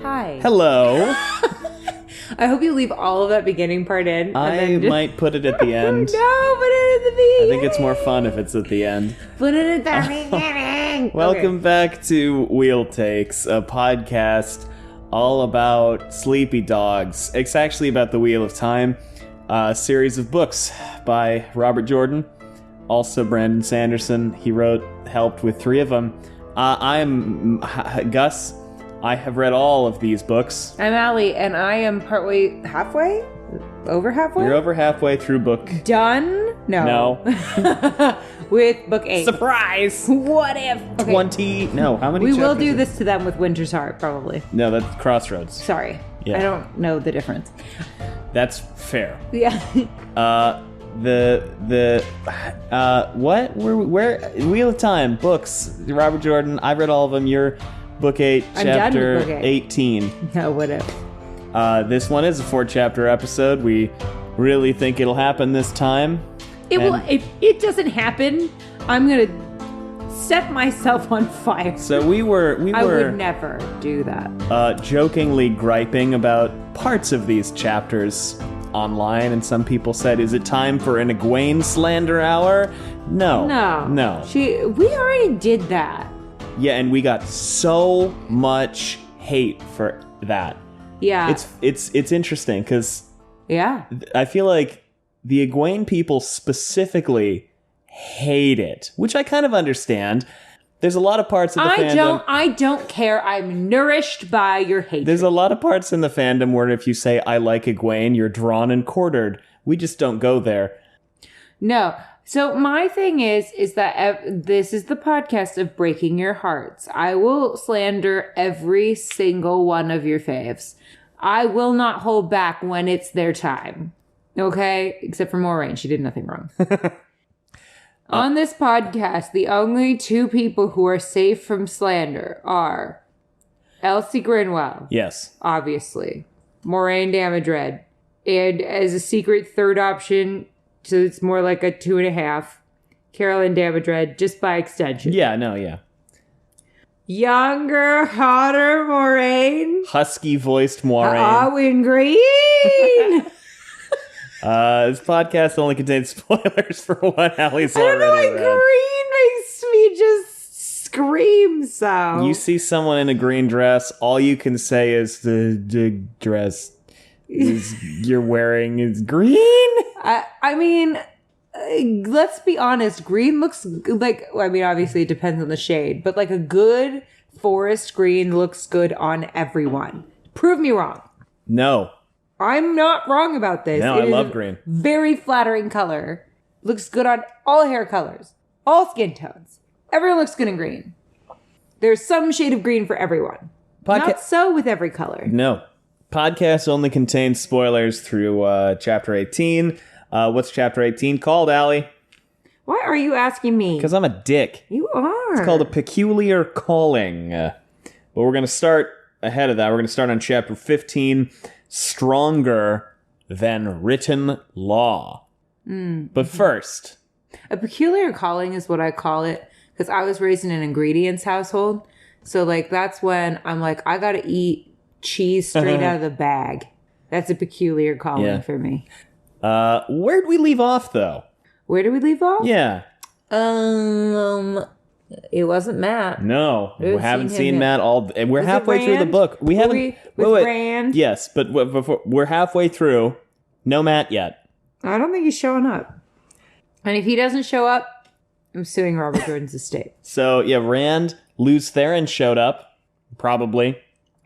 Hi. Hello. I hope you leave all of that beginning part in. I might put it at the end. No, put it at the beginning. I think it's more fun if it's at the end. Put it at the beginning. Welcome back to Wheel Takes, a podcast all about sleepy dogs. It's actually about the Wheel of Time, a series of books by Robert Jordan, also Brandon Sanderson. He helped with 3 of them. I'm Gus. I have read all of these books. I'm Allie, and I am halfway? Over halfway? You're over halfway through book... Done? No. With book 8. Surprise! What if? Okay. 20... No, how many We chapters will do this to them with Winter's Heart, probably. No, that's Crossroads. Sorry. Yeah. I don't know the difference. That's fair. Yeah. What? Where? Wheel of Time, books. Robert Jordan, I read all of them. You're book 8, I'm done chapter with book 8. 18. No, what if? This one is a 4-chapter episode. We really think it'll happen this time. If it doesn't happen, I'm gonna set myself on fire. So we were I would never do that. Jokingly griping about parts of these chapters online, and some people said, is it time for an Egwene slander hour? No. We already did that. Yeah, and we got so much hate for that. Yeah. It's interesting, because yeah, I feel like the Egwene people specifically hate it, which I kind of understand. There's a lot of parts of the fandom... I don't care. I'm nourished by your hatred. There's a lot of parts in the fandom where if you say, I like Egwene, you're drawn and quartered. We just don't go there. No. So my thing is that this is the podcast of breaking your hearts. I will slander every single one of your faves. I will not hold back when it's their time. Okay? Except for Moraine. She did nothing wrong. On this podcast, the only 2 people who are safe from slander are Elsie Grinwell. Yes. Obviously. Moraine Damodred. And as a secret third option, so it's more like a 2.5, Carolyn Damodred, just by extension. Yeah, no, yeah. Younger, hotter Moraine. Husky-voiced Moraine. Arwen Green. This podcast only contains spoilers for what Allie's I don't know already why read. green makes me just scream so. You see someone in a green dress, all you can say is the dress you're wearing is green. I mean, let's be honest. Green looks like, obviously it depends on the shade, but like a good forest green looks good on everyone. Prove me wrong. No. I'm not wrong about this. No, I love green. Very flattering color. Looks good on all hair colors, all skin tones. Everyone looks good in green. There's some shade of green for everyone. Not so with every color. No. Podcast only contains spoilers through chapter 18. What's chapter 18 called, Allie? Why are you asking me? Because I'm a dick. You are. It's called A Peculiar Calling. But we're going to start ahead of that. We're going to start on chapter 15, Stronger Than Written Law. But first... A peculiar calling is what I call it, because I was raised in an ingredients household. So, that's when I'm like, I got to eat cheese straight out of the bag. That's a peculiar calling for me. Where'd we leave off, though? Where did we leave off? Yeah. It wasn't Matt. No, we haven't seen yet. Matt all... We're halfway through the book. We haven't... With Rand? Yes, but we're halfway through. No Matt yet. I don't think he's showing up. And if he doesn't show up, I'm suing Robert Jordan's estate. So, yeah, Rand, Luz Theron showed up. Probably.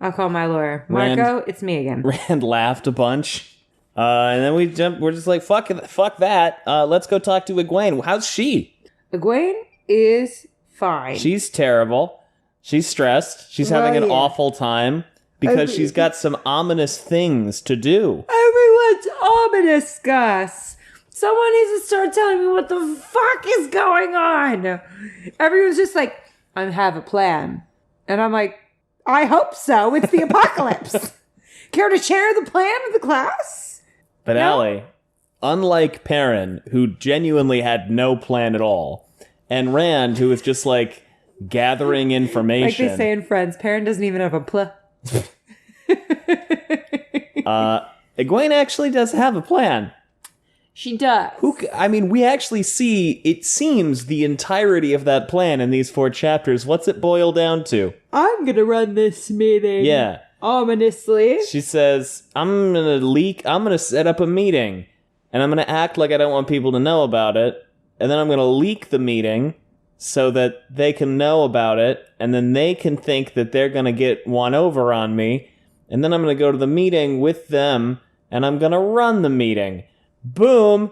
I'll call my lawyer. Marco, it's me again. Rand laughed a bunch. And then we're just like, fuck that. Let's go talk to Egwene. How's she? Egwene is fine. She's terrible. She's stressed. She's having an awful time because she's got some ominous things to do. Everyone's ominous, Gus. Someone needs to start telling me what the fuck is going on. Everyone's just like, I have a plan. And I'm like, I hope so. It's the apocalypse. Care to share the plan with the class? But Allie, unlike Perrin, who genuinely had no plan at all, and Rand, who was just gathering information. Like they say in Friends, Perrin doesn't even have a plan. Egwene actually does have a plan. She does. We actually see, it seems, the entirety of that plan in these 4 chapters. What's it boil down to? I'm gonna run this meeting. Yeah. Ominously. She says, I'm gonna set up a meeting, and I'm gonna act like I don't want people to know about it, and then I'm gonna leak the meeting so that they can know about it, and then they can think that they're gonna get one over on me, and then I'm gonna go to the meeting with them, and I'm gonna run the meeting. Boom!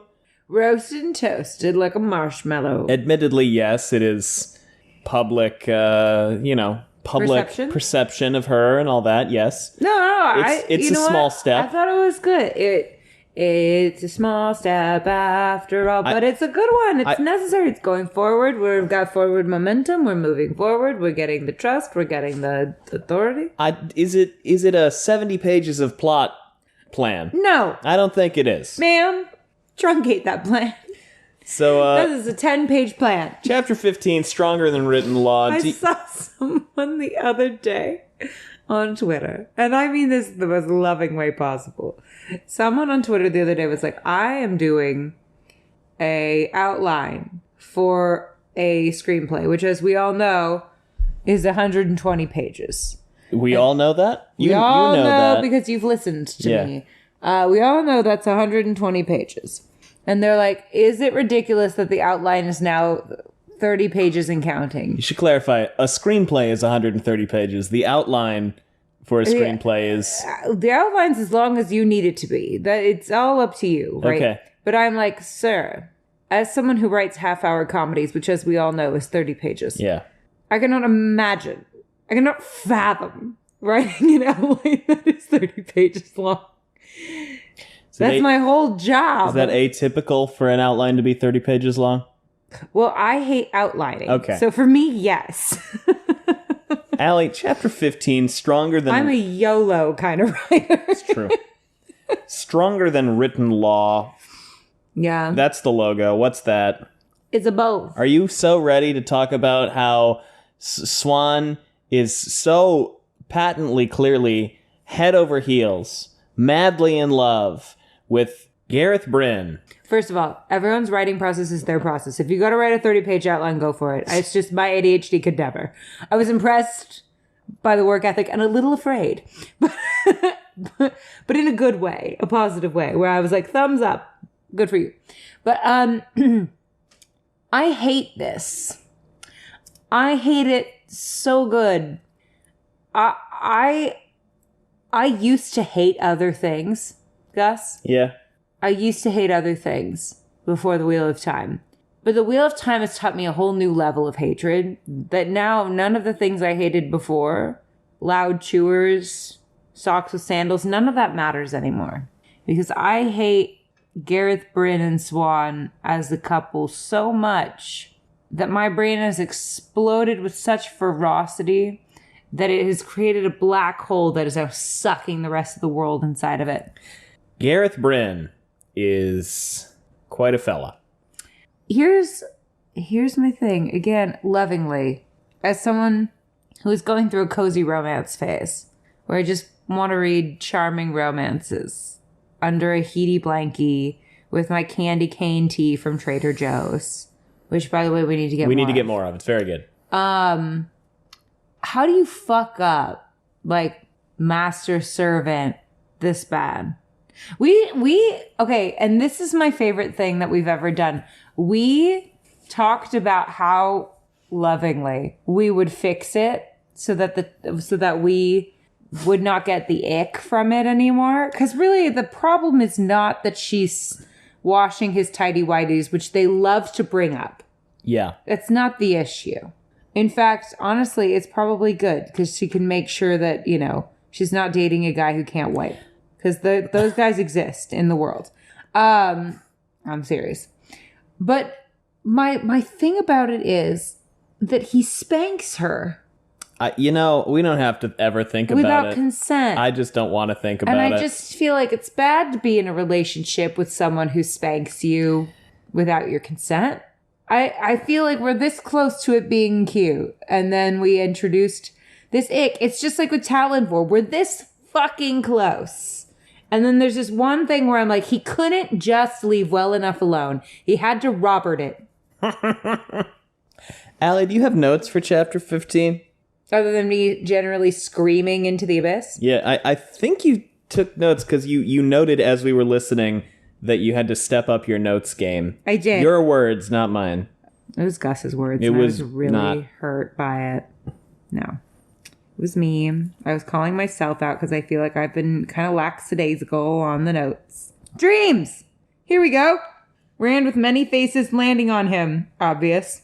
Roasted and toasted like a marshmallow. Admittedly, yes, it is public, public perception of her and all that, yes. No, it's a small step. I thought it was good. It's a small step after all, but it's a good one. It's necessary. It's going forward. We've got forward momentum. We're moving forward. We're getting the trust. We're getting the authority. Is it a 70 pages of plot plan? No. I don't think it is. Ma'am, truncate that plan. So, this is a 10-page plan. Chapter 15, Stronger Than Written Law. I saw someone the other day on Twitter, and I mean this the most loving way possible. Someone on Twitter the other day was like, I am doing a outline for a screenplay, which, as we all know, is 120 pages. We all know that? You all know that because you've listened to me. We all know that's 120 pages. And they're like, is it ridiculous that the outline is now 30 pages and counting? You should clarify. A screenplay is 130 pages. The outline for a screenplay is... The outline's as long as you need it to be. That it's all up to you, right? Okay. But I'm like, sir, as someone who writes half-hour comedies, which, as we all know, is 30 pages. Yeah. I cannot imagine. I cannot fathom writing an outline that is 30 pages long. That's my whole job. Is that atypical for an outline to be 30 pages long? Well, I hate outlining. Okay. So for me, yes. Allie, chapter 15, Stronger Than... I'm a YOLO kind of writer. It's true. Stronger Than Written Law. Yeah. That's the logo. What's that? It's a both. Are you so ready to talk about how Swan is so patently, clearly, head over heels, madly in love with Gareth Bryn? First of all, everyone's writing process is their process. If you got to write a 30-page outline, go for it. It's just my ADHD could never. I was impressed by the work ethic and a little afraid. But in a good way, a positive way, where I was like, thumbs up. Good for you. But I hate this. I hate it so good. I used to hate other things, Gus. Yeah. I used to hate other things before the Wheel of Time. But the Wheel of Time has taught me a whole new level of hatred that now none of the things I hated before, loud chewers, socks with sandals, none of that matters anymore. Because I hate Gareth Bryn and Swan as a couple so much that my brain has exploded with such ferocity that it has created a black hole that is now sucking the rest of the world inside of it. Gareth Bryn is quite a fella. Here's my thing. Again, lovingly, as someone who is going through a cozy romance phase, where I just want to read charming romances under a heaty blankie with my candy cane tea from Trader Joe's, which, by the way, we need to get more of. It's very good. How do you fuck up, like, master servant this bad? Okay, and this is my favorite thing that we've ever done. We talked about how lovingly we would fix it so that we would not get the ick from it anymore. Because really, the problem is not that she's washing his tighty-whities, which they love to bring up. Yeah. That's not the issue. In fact, honestly, it's probably good because she can make sure that, she's not dating a guy who can't wipe. Because those guys exist in the world. I'm serious. But my thing about it is that he spanks her. We don't have to ever think about it. Without consent. I just don't want to think about it. And I just feel like it's bad to be in a relationship with someone who spanks you without your consent. I feel like we're this close to it being cute. And then we introduced this ick. It's just like with Talonvor. We're this fucking close. And then there's this one thing where I'm like, he couldn't just leave well enough alone. He had to Robert it. Allie, do you have notes for chapter 15? Other than me generally screaming into the abyss? Yeah, I think you took notes because you noted as we were listening that you had to step up your notes game. I did. Your words, not mine. It was Gus's words. I was really not hurt by it. No. It was me. I was calling myself out because I feel like I've been kind of lackadaisical on the notes. Dreams! Here we go. Rand with many faces landing on him. Obvious.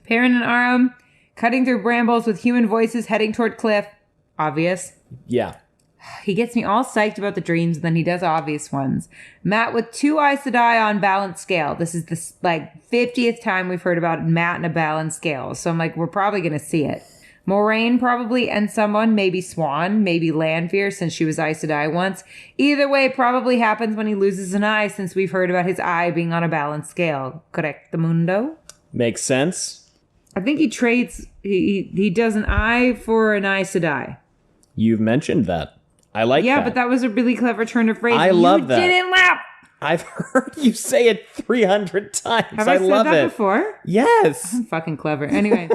Perrin and Aram cutting through brambles with human voices heading toward cliff. Obvious. Yeah. He gets me all psyched about the dreams, and then he does obvious ones. Matt with 2 Aes Sedai on balanced scale. This is the 50th time we've heard about Matt and a balanced scale. So I'm like, we're probably going to see it. Moraine probably, and someone, maybe Swan, maybe Lanfear, since she was Aes Sedai once. Either way, it probably happens when he loses an eye, since we've heard about his eye being on a balanced scale. Correct, the mundo? Makes sense. I think he trades, he does an eye for an Aes Sedai. You've mentioned that. I like that. Yeah, but that was a really clever turn of phrase. I love that. You didn't laugh! I've heard you say it 300 times. Have I love said that it. before? Yes. I'm fucking clever. Anyway.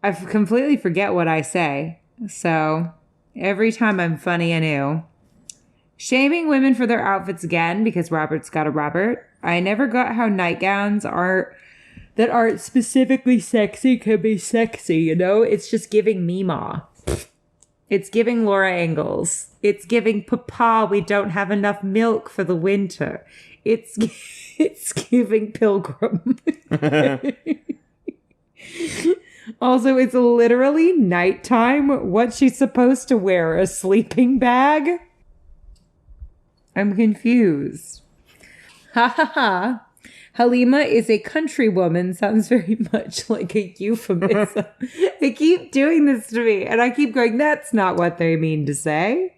I completely forget what I say. So every time I'm funny anew. Shaming women for their outfits again because Robert's got a Robert. I never got how nightgowns that aren't specifically sexy can be sexy, you know? It's just giving Meemaw. It's giving Laura Ingalls. It's giving Papa, we don't have enough milk for the winter. It's giving Pilgrim. Also, it's literally nighttime. What's she supposed to wear? A sleeping bag? I'm confused. Ha ha ha. Halima is a countrywoman. Sounds very much like a euphemism. They keep doing this to me, and I keep going, that's not what they mean to say.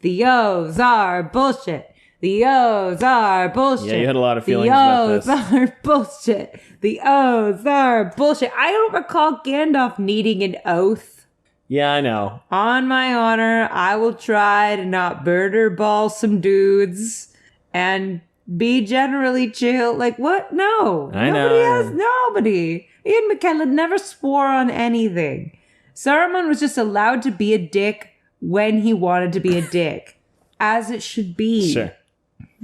The O's are bullshit. The O's are bullshit. Yeah, you had a lot of feelings about this. The O's are bullshit. The O's are bullshit. I don't recall Gandalf needing an oath. Yeah, I know. On my honor, I will try to not murder ball some dudes and be generally chill. Like, what? No. Nobody. Ian McKellen never swore on anything. Saruman was just allowed to be a dick when he wanted to be a dick. As it should be. Sure.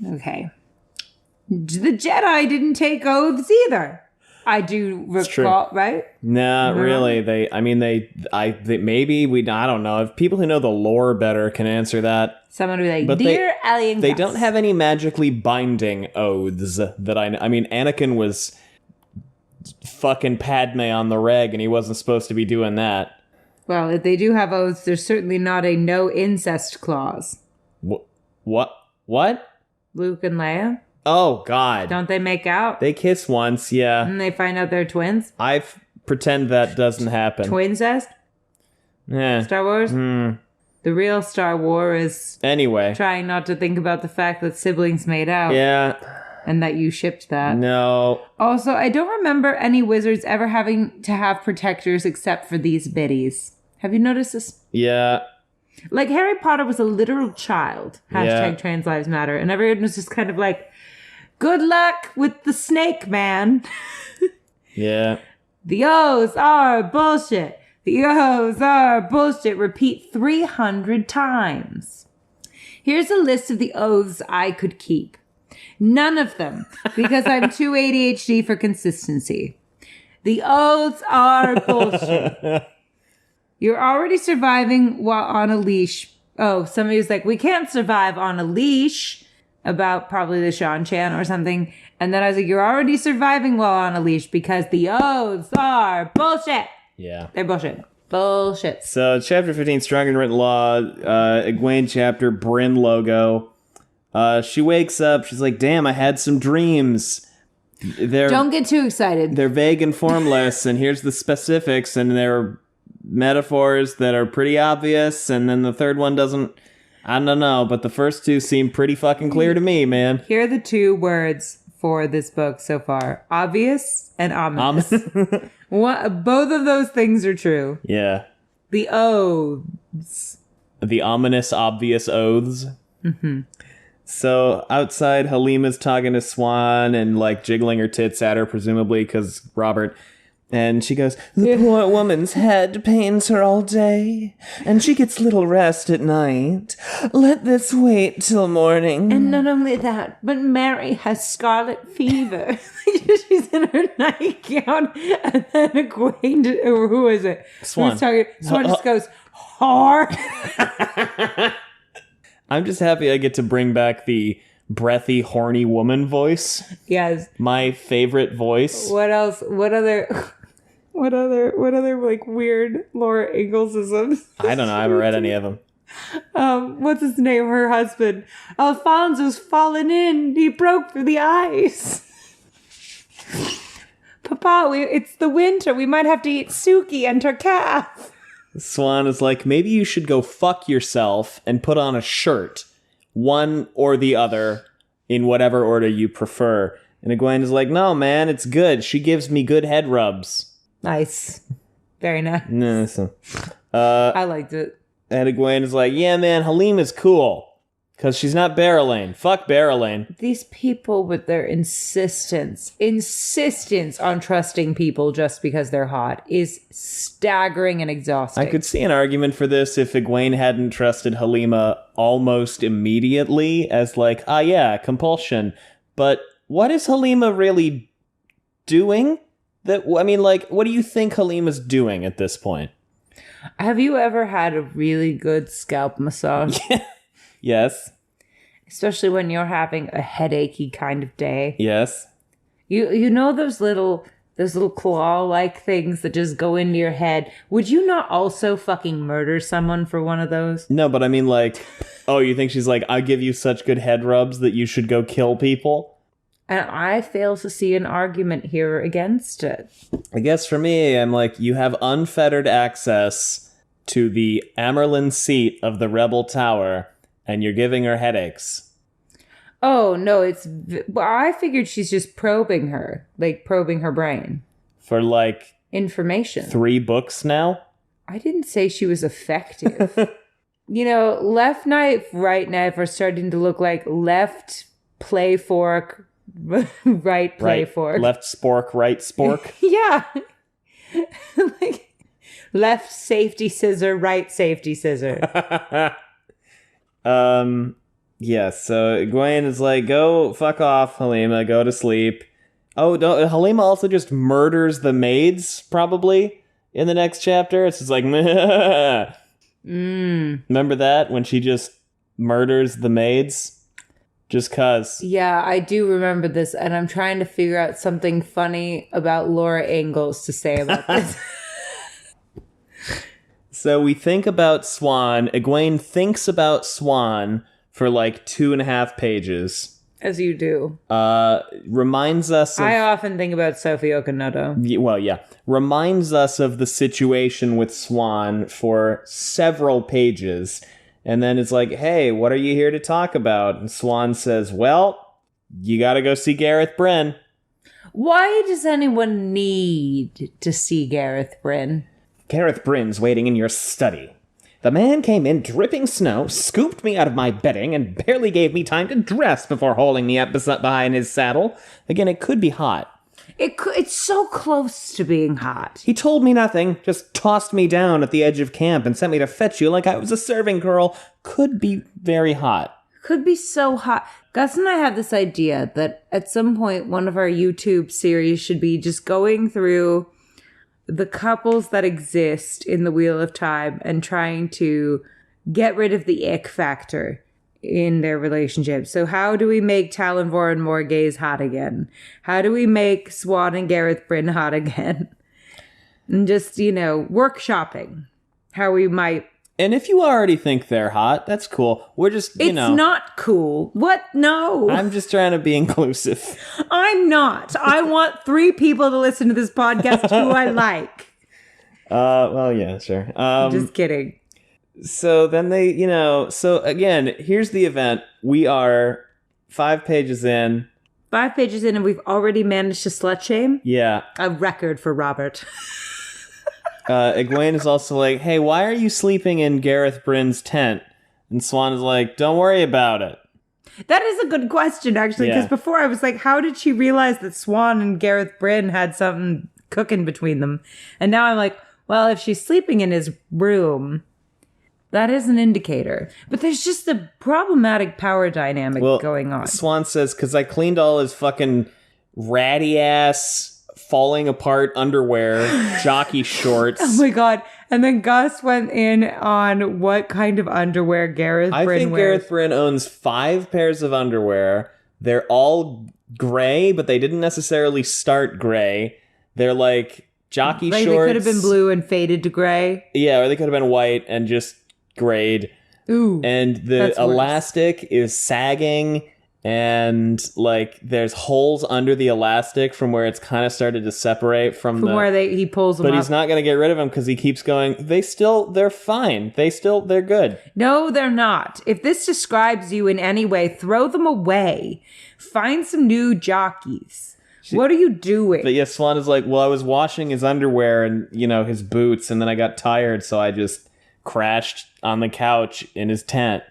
Okay. The Jedi didn't take oaths either. I do recall, right? Nah, really. They maybe I don't know. If people who know the lore better can answer that. Someone would be like, but dear Allie and they Gus. don't have any magically binding oaths that I mean, Anakin was fucking Padme on the reg, and he wasn't supposed to be doing that. Well, if they do have oaths, there's certainly not a no incest clause. What? Luke and Leia? Oh, God. Don't they make out? They kiss once, yeah. And they find out they're twins? I pretend that doesn't happen. Twincest? Yeah. Star Wars? The real Star Wars is anyway trying not to think about the fact that siblings made out. Yeah. And that you shipped that. No. Also, I don't remember any wizards ever having to have protectors except for these biddies. Have you noticed this? Yeah. Like, Harry Potter was a literal child. Hashtag Trans Lives Matter. And everyone was just kind of like, good luck with the snake, man. Yeah. The O's are bullshit. The O's are bullshit. Repeat 300 times. Here's a list of the oaths I could keep. None of them, because I'm too ADHD for consistency. The oaths are bullshit. You're already surviving while on a leash. Oh, somebody was like, we can't survive on a leash, about probably the Shan Chan or something. And then I was like, you're already surviving while on a leash because the oaths are bullshit. Yeah. They're bullshit. Bullshit. So, chapter 15, Strong and Written Law, Egwene chapter, Bryn logo. She wakes up, she's like, damn, I had some dreams. Don't get too excited. They're vague and formless, and here's the specifics, and they're metaphors that are pretty obvious, and then the third one doesn't, I don't know, but the first two seem pretty fucking clear to me, man. Here are the two words for this book so far. Obvious and ominous. Both of those things are true. Yeah. The oaths. The ominous, obvious oaths. Mm-hmm. So outside, Halima's talking to Swan and like jiggling her tits at her, presumably because Robert. And she goes, "The poor woman's head pains her all day, and she gets little rest at night. Let this wait till morning." And not only that, but Mary has scarlet fever. She's in her nightgown, and then Egwene, or who is it? Swan. Swan just goes, "Whore." I'm just happy I get to bring back the breathy, horny woman voice. Yes. My favorite voice. What else? What other like weird Laura Inglesisms? I don't know. I haven't read any of them. What's his name? Her husband. Alfonso's fallen in. He broke through the ice. Papa, it's the winter. We might have to eat Suki and her calf. Swan is like, maybe you should go fuck yourself and put on a shirt. One or the other, in whatever order you prefer. And Egwene is like, no, man, it's good. She gives me good head rubs. Nice. Very nice. I liked it. And Egwene is like, yeah, man, Halima's cool. Because she's not Barrelane. Fuck Barrelane. These people with their insistence on trusting people just because they're hot is staggering and exhausting. I could see an argument for this if Egwene hadn't trusted Halima almost immediately as like, compulsion. But what is Halima really doing? What do you think Halima's doing at this point? Have you ever had a really good scalp massage? Yes. Especially when you're having a headachy kind of day. Yes. You know those little claw-like things that just go into your head? Would you not also fucking murder someone for one of those? No, but I mean you think she's like, I give you such good head rubs that you should go kill people? And I fail to see an argument here against it. I guess for me, I'm like, you have unfettered access to the Amerlin seat of the Rebel Tower, and you're giving her headaches. Oh, no, I figured she's just probing her brain. For information. 3 books now? I didn't say she was effective. Left knife, right knife are starting to look like left play fork, right play fork. Left spork, right spork. Yeah. Left safety scissor, right safety scissor. Yeah, so Egwene is like, go fuck off, Halima, go to sleep. Oh, no, Halima also just murders the maids, probably, in the next chapter. It's just like, Remember that? When she just murders the maids? Just cuz. Yeah, I do remember this, and I'm trying to figure out something funny about Laura Ingalls to say about this. So we think about Swan. Egwene thinks about Swan for 2.5 pages. As you do. Reminds us of... I often think about Sophie Okanoto. Well, yeah. Reminds us of the situation with Swan for several pages. And then it's like, hey, what are you here to talk about? And Swan says, well, you gotta go see Gareth Bryn. Why does anyone need to see Gareth Bryn? Gareth Bryn's waiting in your study. The man came in dripping snow, scooped me out of my bedding, and barely gave me time to dress before hauling me up behind his saddle. Again, it could be hot. It's so close to being hot. He told me nothing, just tossed me down at the edge of camp and sent me to fetch you like I was a serving girl. Could be very hot. Could be so hot. Gus and I have this idea that at some point one of our YouTube series should be just going through the couples that exist in the Wheel of Time and trying to get rid of the ick factor in their relationship. So how do we make Talonvor and Morgaze hot again? How do we make Swan and Gareth Bryn hot again? And just, workshopping how we might. And if you already think they're hot, that's cool. We're just, It's not cool. What? No. I'm just trying to be inclusive. I'm not. I want 3 people to listen to this podcast who I like. Well, yeah, sure. Just kidding. So then they, so again, here's the event. We are 5 pages in. 5 pages in and we've already managed to slut shame? Yeah. A record for Robert. Egwene is also like, hey, why are you sleeping in Gareth Bryn's tent? And Swan is like, don't worry about it. That is a good question, actually, because before I was like, how did she realize that Swan and Gareth Bryn had something cooking between them? And now I'm like, well, if she's sleeping in his room, that is an indicator. But there's just a problematic power dynamic going on. Swan says, because I cleaned all his fucking ratty-ass, falling apart underwear, jockey shorts. Oh my God. And then Gus went in on what kind of underwear Gareth Bryn wears. I think Gareth Bryn owns 5 pairs of underwear. They're all gray, but they didn't necessarily start gray. They're like jockey shorts. They could have been blue and faded to gray. Yeah, or they could have been white and just grayed. Ooh. And the elastic is sagging. And like there's holes under the elastic from where it's kind of started to separate from where he pulls them up. But he's not going to get rid of them because he keeps going, they're fine. They're good. No, they're not. If this describes you in any way, throw them away. Find some new jockeys. What are you doing? But yes, Swan is like, well, I was washing his underwear and, his boots, and then I got tired, so I just crashed on the couch in his tent,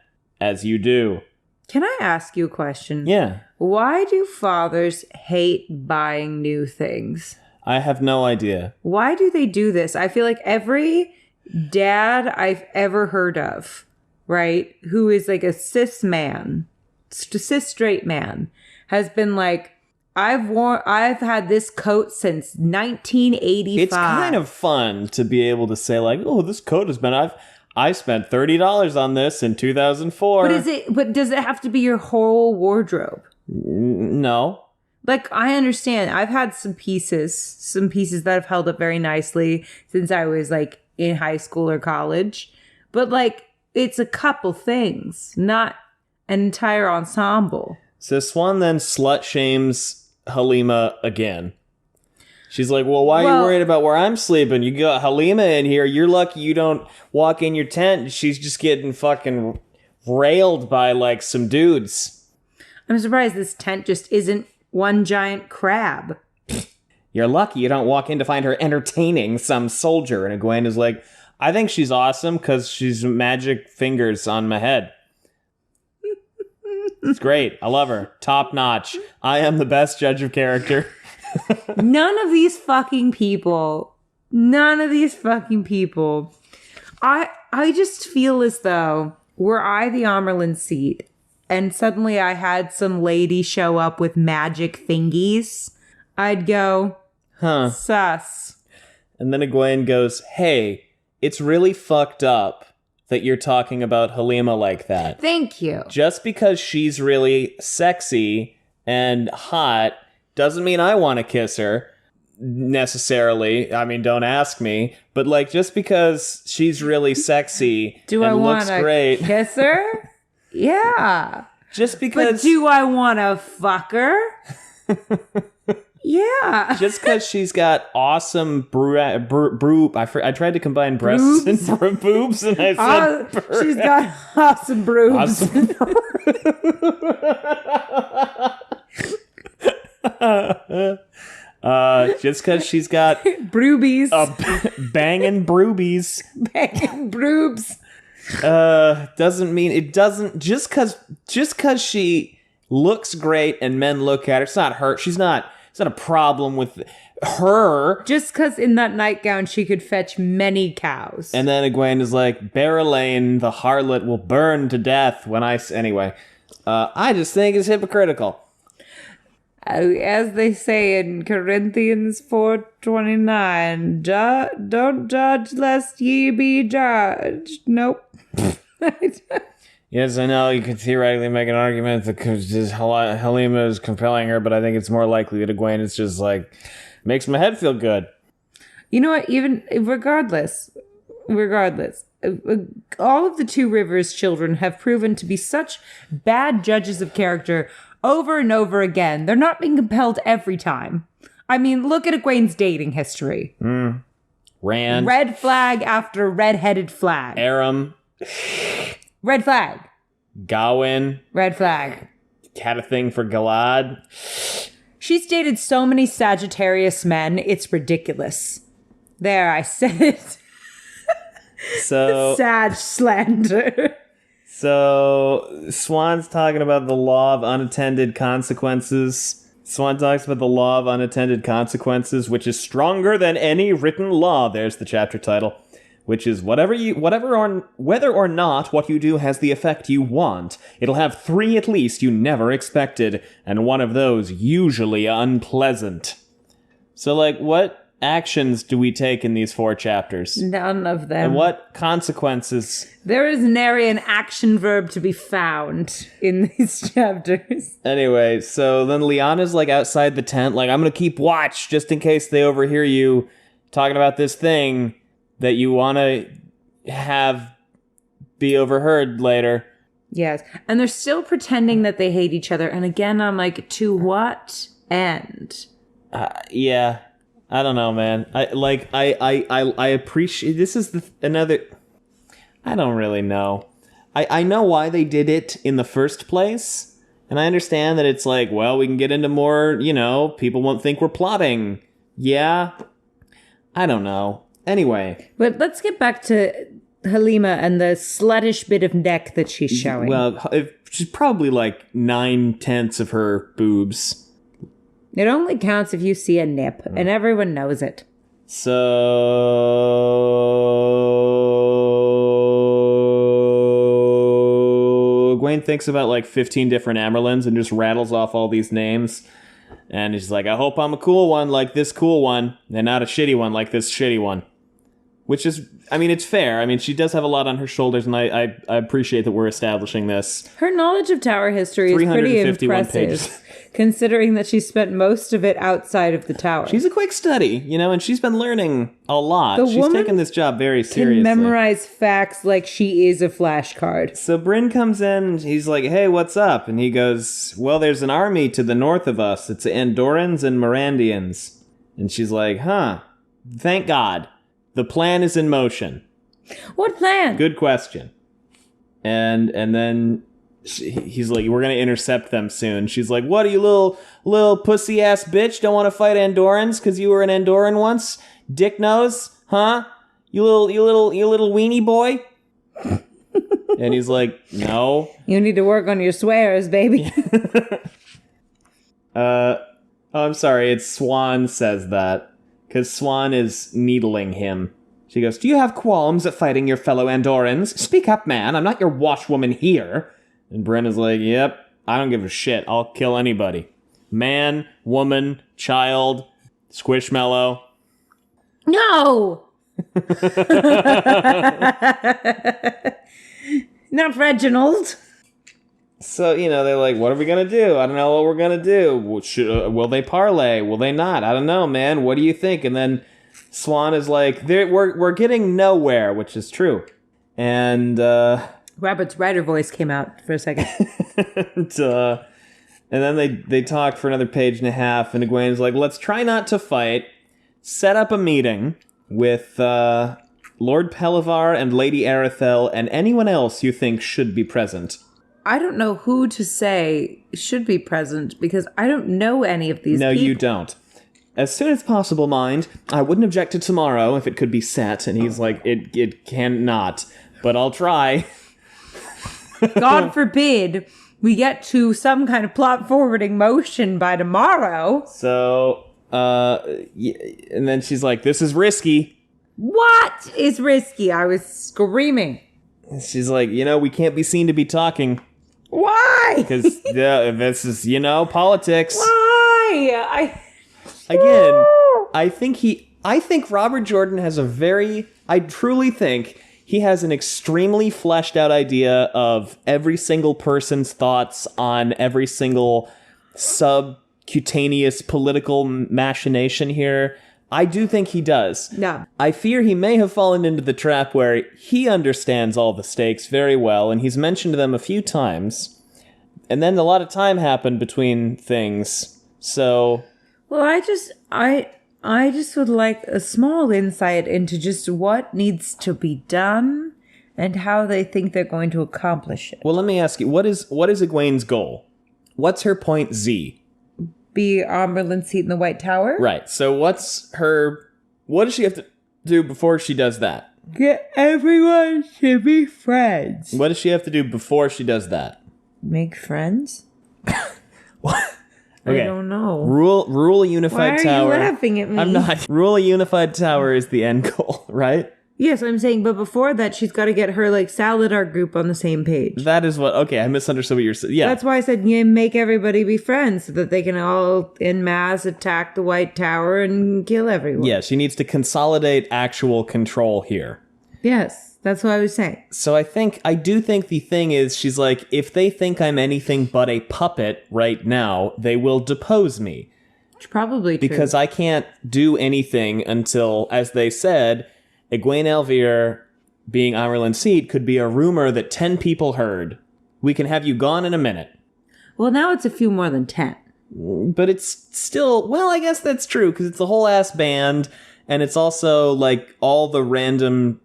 as you do. Can I ask you a question? Yeah. Why do fathers hate buying new things? I have no idea. Why do they do this? I feel like every dad I've ever heard of, right, who is like a cis straight man, has been like, I've had this coat since 1985. It's kind of fun to be able to say like, oh, this coat has been, I spent $30 on this in 2004. But does it have to be your whole wardrobe? No. Like, I understand. I've had some pieces that have held up very nicely since I was like in high school or college. But like, it's a couple things, not an entire ensemble. So Swan then slut shames Halima again. She's like, well, why are you worried about where I'm sleeping? You got Halima in here. You're lucky you don't walk in your tent. She's just getting fucking railed by, like, some dudes. I'm surprised this tent just isn't one giant crab. You're lucky you don't walk in to find her entertaining some soldier. And Egwene is like, I think she's awesome because she's magic fingers on my head. It's great. I love her. Top notch. I am the best judge of character. None of these fucking people. I just feel as though were I the Amerlin seat and suddenly I had some lady show up with magic thingies, I'd go, sus. And then Egwene goes, hey, it's really fucked up that you're talking about Halima like that. Thank you. Just because she's really sexy and hot doesn't mean I want to kiss her, necessarily. I mean, don't ask me. But, like, just because she's really sexy and looks great... kiss her? Yeah. Just because... But do I want to fuck her? Yeah. Just because she's got awesome I tried to combine breasts and boobs, and I said... she's got awesome boobs. Just because she's got broobies, banging broobies, banging broobs, doesn't mean it doesn't. Just because she looks great and men look at her, it's not her. It's not a problem with her. Just because in that nightgown she could fetch many cows. And then Egwene is like, Berelaine, the harlot, will burn to death when anyway. I just think it's hypocritical. As they say in Corinthians 4:29, don't judge lest ye be judged. Nope. Yes, I know you could theoretically make an argument that Halima is compelling her, but I think it's more likely that Egwene is just like, makes my head feel good. You know what? Even regardless, all of the Two Rivers children have proven to be such bad judges of character over and over again. They're not being compelled every time. I mean, look at Egwene's dating history. Rand. Red flag after red-headed flag. Aram. Red flag. Gawain. Red flag. Had a thing for Galad. She's dated so many Sagittarius men, it's ridiculous. There, I said it. So Sag slander. So, Swan's talking about the law of unattended consequences. Swan talks about the law of unattended consequences, which is stronger than any written law. There's the chapter title. Which is whether or not what you do has the effect you want. It'll have 3 at least you never expected, and one of those usually unpleasant. So, like, what actions do we take in these 4 chapters? None of them. And what consequences? There is nary an action verb to be found in these chapters. Anyway, so then Lyanna's, like, outside the tent, like, I'm gonna keep watch just in case they overhear you talking about this thing that you want to have be overheard later. Yes, and they're still pretending that they hate each other, and again, I'm like, to what end? Yeah. I don't know, man. I appreciate... This is another... I don't really know. I know why they did it in the first place, and I understand that it's like, well, we can get into more, people won't think we're plotting. Yeah. I don't know. Anyway. But let's get back to Halima and the sluttish bit of neck that she's showing. Well, she's probably like 9/10 of her boobs. It only counts if you see a nip, and everyone knows it. So, Egwene thinks about like 15 different Amerlins and just rattles off all these names. And he's like, I hope I'm a cool one like this cool one, and not a shitty one like this shitty one. Which is, it's fair. She does have a lot on her shoulders, and I appreciate that we're establishing this. Her knowledge of Tower history is pretty impressive, pages. Considering that she spent most of it outside of the Tower. She's a quick study, and she's been learning a lot. She's taken this job very seriously. Can memorize facts like she is a flashcard. So Bryn comes in, he's like, hey, what's up? And he goes, well, there's an army to the north of us. It's Andorans and Mirandians. And she's like, huh, thank God. The plan is in motion. What plan? Good question. And then he's like, we're going to intercept them soon. She's like, what are you, little pussy-ass bitch? Don't want to fight Andorans because you were an Andoran once? Dick nose? Huh? You little weenie boy? And he's like, no. You need to work on your swears, baby. I'm sorry. It's Swan says that. Because Swan is needling him. She goes, do you have qualms at fighting your fellow Andorans? Speak up, man. I'm not your washwoman here. And Bryn is like, yep, I don't give a shit. I'll kill anybody. Man, woman, child, squishmallow. No! Not Reginald. So, they're like, what are we going to do? I don't know what we're going to do. Will they parlay? Will they not? I don't know, man. What do you think? And then Swan is like, we're getting nowhere, which is true. And, Robert's writer voice came out for a second. and then they talk for another page and a half, and Egwene's like, let's try not to fight. Set up a meeting with, Lord Pelivar and Lady Arathel and anyone else you think should be present. I don't know who to say should be present because I don't know any of these people. No, you don't. As soon as possible, mind. I wouldn't object to tomorrow if it could be set. And he's like, it cannot, but I'll try. God forbid we get to some kind of plot forwarding motion by tomorrow. So, and then she's like, this is risky. What is risky? I was screaming. She's like, we can't be seen to be talking. Why? Because this is, politics. Why? Again, I think Robert Jordan has I truly think he has an extremely fleshed out idea of every single person's thoughts on every single subcutaneous political machination here. I do think he does. No. I fear he may have fallen into the trap where he understands all the stakes very well, and he's mentioned them a few times. And then a lot of time happened between things. So, well, I just would like a small insight into just what needs to be done and how they think they're going to accomplish it. Well, let me ask you, what is Egwene's goal? What's her point Z? Be Amberlin's seat in the White Tower? Right. So what does she have to do before she does that? Get everyone to be friends. What does she have to do before she does that? Make friends? What? Okay. I don't know. Rule a unified tower. Why are you laughing at me? I'm not. Rule a unified tower is the end goal, right? Yes, I'm saying, but before that, she's got to get her, like, salad art group on the same page. That is what... Okay, I misunderstood what you're saying. Yeah. That's why I said you make everybody be friends so that they can all, en masse, attack the White Tower and kill everyone. Yeah, she needs to consolidate actual control here. Yes, that's what I was saying. So I do think the thing is, she's like, if they think I'm anything but a puppet right now, they will depose me. It's probably true. Because I can't do anything until, as they said... Egwene Elvir being Amerlin's seat could be a rumor that 10 people heard. We can have you gone in a minute. Well, now it's a few more than 10. But it's still... Well, I guess that's true, because it's the whole ass band, and it's also, like, all the random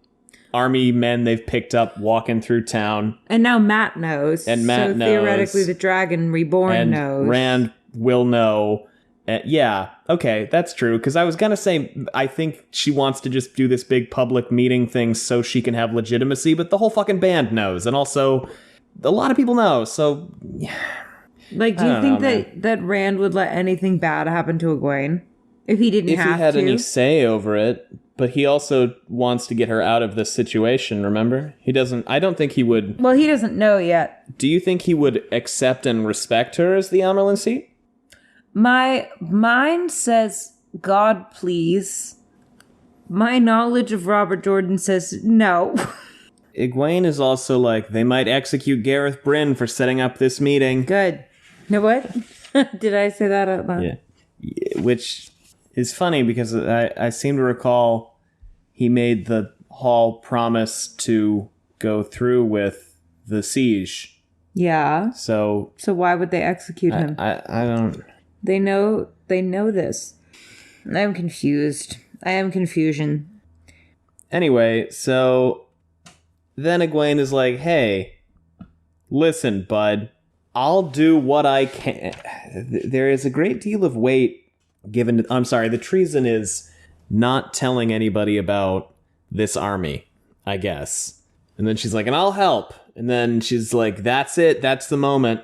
army men they've picked up walking through town. And now Matt knows. And Matt knows. So theoretically, the Dragon Reborn knows. And Rand will know. Yeah, okay, that's true. Because I was going to say, I think she wants to just do this big public meeting thing so she can have legitimacy, but the whole fucking band knows. And also, a lot of people know, so... Like, do you think that Rand would let anything bad happen to Egwene? If he didn't have to? If he had any say over it, but he also wants to get her out of this situation, remember? I don't think he would... Well, he doesn't know yet. Do you think he would accept and respect her as the Amerlin seat? My mind says, God, please. My knowledge of Robert Jordan says no. Egwene is also like, they might execute Gareth Bryn for setting up this meeting. Good. You know what? Did I say that out loud? Yeah. Which is funny because I seem to recall he made the Hall promise to go through with the siege. Yeah. So why would they execute him? I don't... They know this. I'm confused. I am confusion. Anyway, so then Egwene is like, hey, listen, bud, I'll do what I can. There is a great deal of weight given to... I'm sorry, the treason is not telling anybody about this army, I guess. And then she's like, and I'll help. And then she's like, that's it. That's the moment.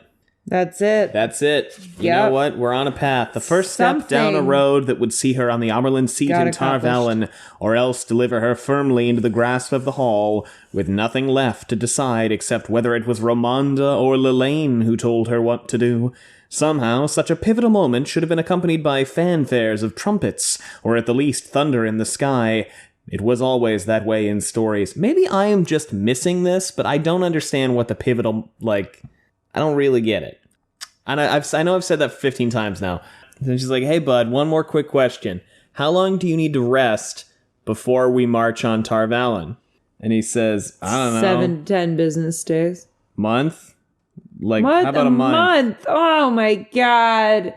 That's it. That's it. You know what? We're on a path. The first step down a road that would see her on the Amerlin seat in Tar Valon, or else deliver her firmly into the grasp of the Hall, with nothing left to decide except whether it was Romanda or Lelaine who told her what to do. Somehow, such a pivotal moment should have been accompanied by fanfares of trumpets, or at the least thunder in the sky. It was always that way in stories. Maybe I am just missing this, but I don't understand what the pivotal, I don't really get it. I know I've said that 15 times now. Then she's like, hey, bud, one more quick question. How long do you need to rest before we march on Tar Valon? And he says, I don't know. 7 to 10 business days. Month? How about a month? Oh, my God.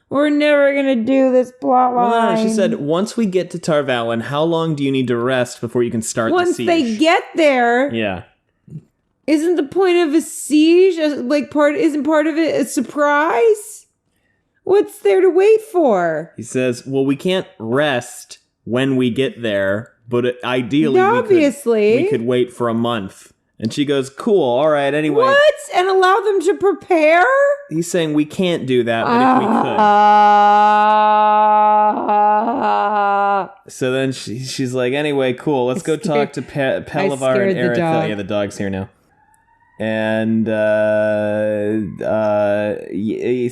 We're never going to do this plot line. Well, no, she said, once we get to Tar Valon, how long do you need to rest before you can start the siege? Once they get there. Yeah. Isn't the point of a siege, isn't part of it a surprise? What's there to wait for? He says, well, we can't rest when we get there, but ideally we could wait for a month. And she goes, cool, all right, anyway. What? And allow them to prepare? He's saying we can't do that, but if we could. So then she's like, anyway, cool, let's go talk to Palavar and Eretha. Yeah, the dog's here now. And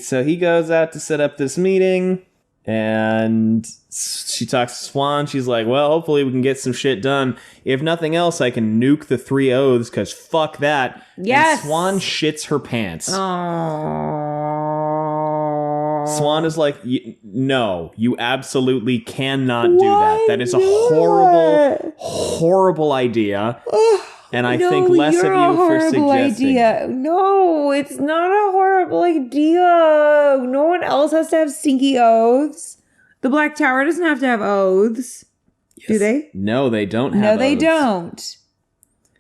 so he goes out to set up this meeting, and she talks to Swan. She's like, well, hopefully we can get some shit done. If nothing else, I can nuke the 3 oaths, because fuck that. Yes. And Swan shits her pants. Aww. Swan is like, no, you absolutely cannot do that. That is a horrible, horrible idea. And I think less of you for suggesting. Idea. No, it's not a horrible idea. No one else has to have stinky oaths. The Black Tower doesn't have to have oaths. Yes. Do they? No, they don't have oaths. No, they don't.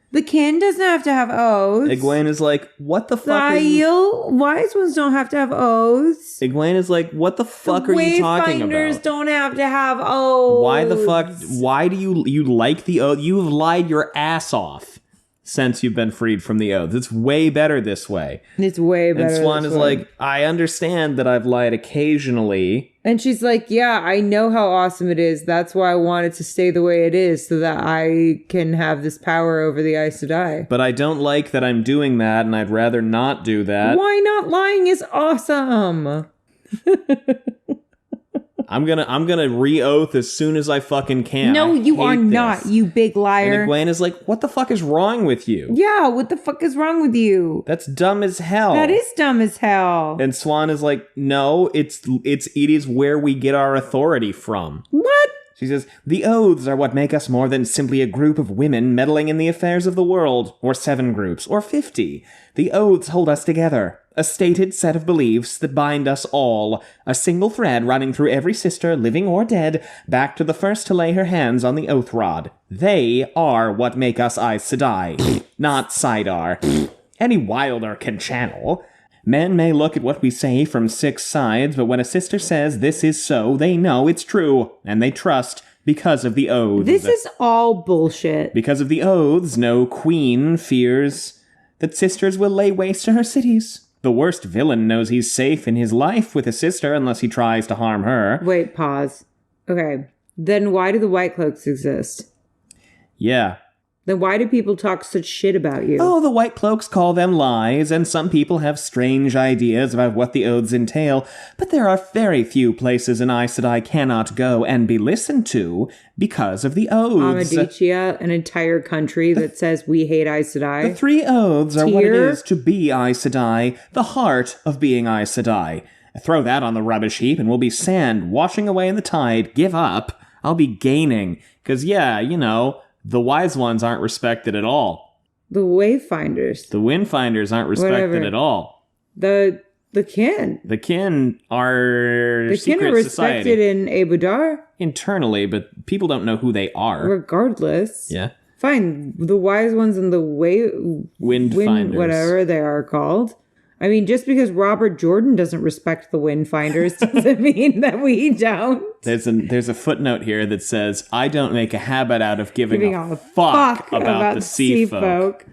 The kin doesn't have to have oaths. Egwene is like, what the fuck The wise ones don't have to have oaths. Egwene is like, what the fuck are you talking about? Wayfinders don't have to have oaths. Why the fuck? Why do you like the oath? You've lied your ass off since you've been freed from the oaths. It's way better this way. It's way better. And Swan is like, I understand that I've lied occasionally. And she's like, yeah, I know how awesome it is. That's why I want it to stay the way it is so that I can have this power over the Aes Sedai. But I don't like that I'm doing that, and I'd rather not do that. Why not? Lying is awesome. I'm gonna re-oath as soon as I fucking can. No, you are not, you big liar. And Egwene is like, what the fuck is wrong with you? Yeah, what the fuck is wrong with you? That's dumb as hell. That is dumb as hell. And Swan is like, no, it is where we get our authority from. What? She says, the oaths are what make us more than simply a group of women meddling in the affairs of the world, or 7 groups, or 50. The oaths hold us together. A stated set of beliefs that bind us all. A single thread running through every sister, living or dead, back to the first to lay her hands on the oath rod. They are what make us Aes Sedai, not Sidar. Any wilder can channel. Men may look at what we say from 6 sides, but when a sister says this is so, they know it's true, and they trust because of the oaths. This is all bullshit. Because of the oaths, no queen fears that sisters will lay waste to her cities. The worst villain knows he's safe in his life with a sister unless he tries to harm her. Wait, pause. Okay. Then why do the White Cloaks exist? Yeah. Then why do people talk such shit about you? Oh, the White Cloaks call them lies, and some people have strange ideas about what the oaths entail, but there are very few places an Aes Sedai cannot go and be listened to because of the oaths. Amadicia, an entire country that says we hate Aes Sedai. The 3 oaths are what it is to be Aes Sedai, the heart of being Aes Sedai. Throw that on the rubbish heap and we'll be sand washing away in the tide. Give up. I'll be gaining. 'Cause yeah, you know, the wise ones aren't respected at all. The Wayfinders. The Windfinders aren't respected at all. The kin. The kin are the secret kin are respected society. in Abudar. Internally, but people don't know who they are. Regardless. Yeah. Fine. The wise ones and the Windfinders. Whatever they are called. I mean, just because Robert Jordan doesn't respect the Windfinders doesn't mean that we don't. There's a footnote here that says, I don't make a habit out of giving a fuck about the sea folk.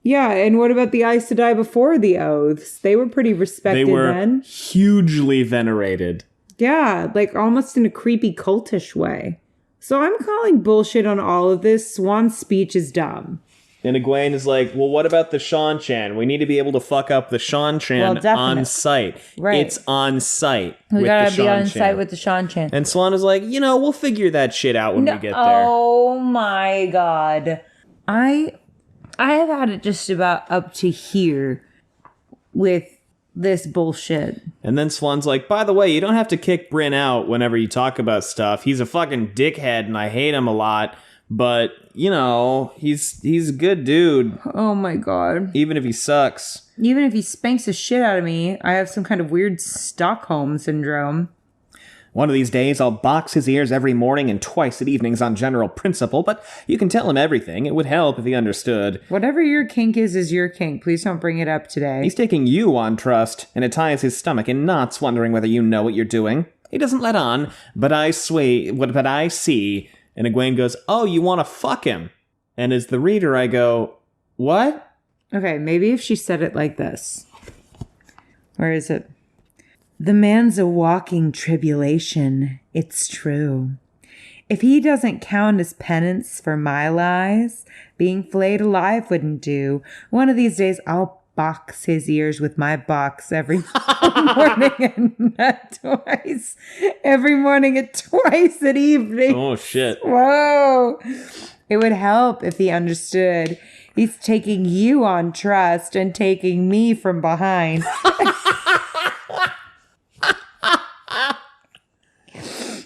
Yeah, and what about the Aes Sedai before the oaths? They were pretty respected then. They were then. Hugely venerated. Yeah, like almost in a creepy cultish way. So I'm calling bullshit on all of this. Swan's speech is dumb. And Egwene is like, well, what about the Seanchan? We need to be able to fuck up the Seanchan on site. Right. It's on site. We gotta be on site with the Seanchan. And Swan is like, we'll figure that shit out when we get there. Oh my god. I have had it just about up to here with this bullshit. And then Swan's like, by the way, you don't have to kick Bryn out whenever you talk about stuff. He's a fucking dickhead and I hate him a lot. But, he's a good dude. Oh my god. Even if he sucks. Even if he spanks the shit out of me, I have some kind of weird Stockholm syndrome. One of these days, I'll box his ears every morning and twice at evenings on general principle, but you can tell him everything. It would help if he understood. Whatever your kink is your kink. Please don't bring it up today. He's taking you on trust, and it ties his stomach in knots, wondering whether you know what you're doing. He doesn't let on, but I see... And Egwene goes, oh, you want to fuck him? And as the reader, I go, what? Okay, maybe if she said it like this. Where is it? The man's a walking tribulation. It's true. If he doesn't count as penance for my lies, being flayed alive wouldn't do. One of these days, I'll box his ears with my box every morning and not twice. Every morning and twice at evening. Oh, shit. Whoa. It would help if he understood. He's taking you on trust and taking me from behind.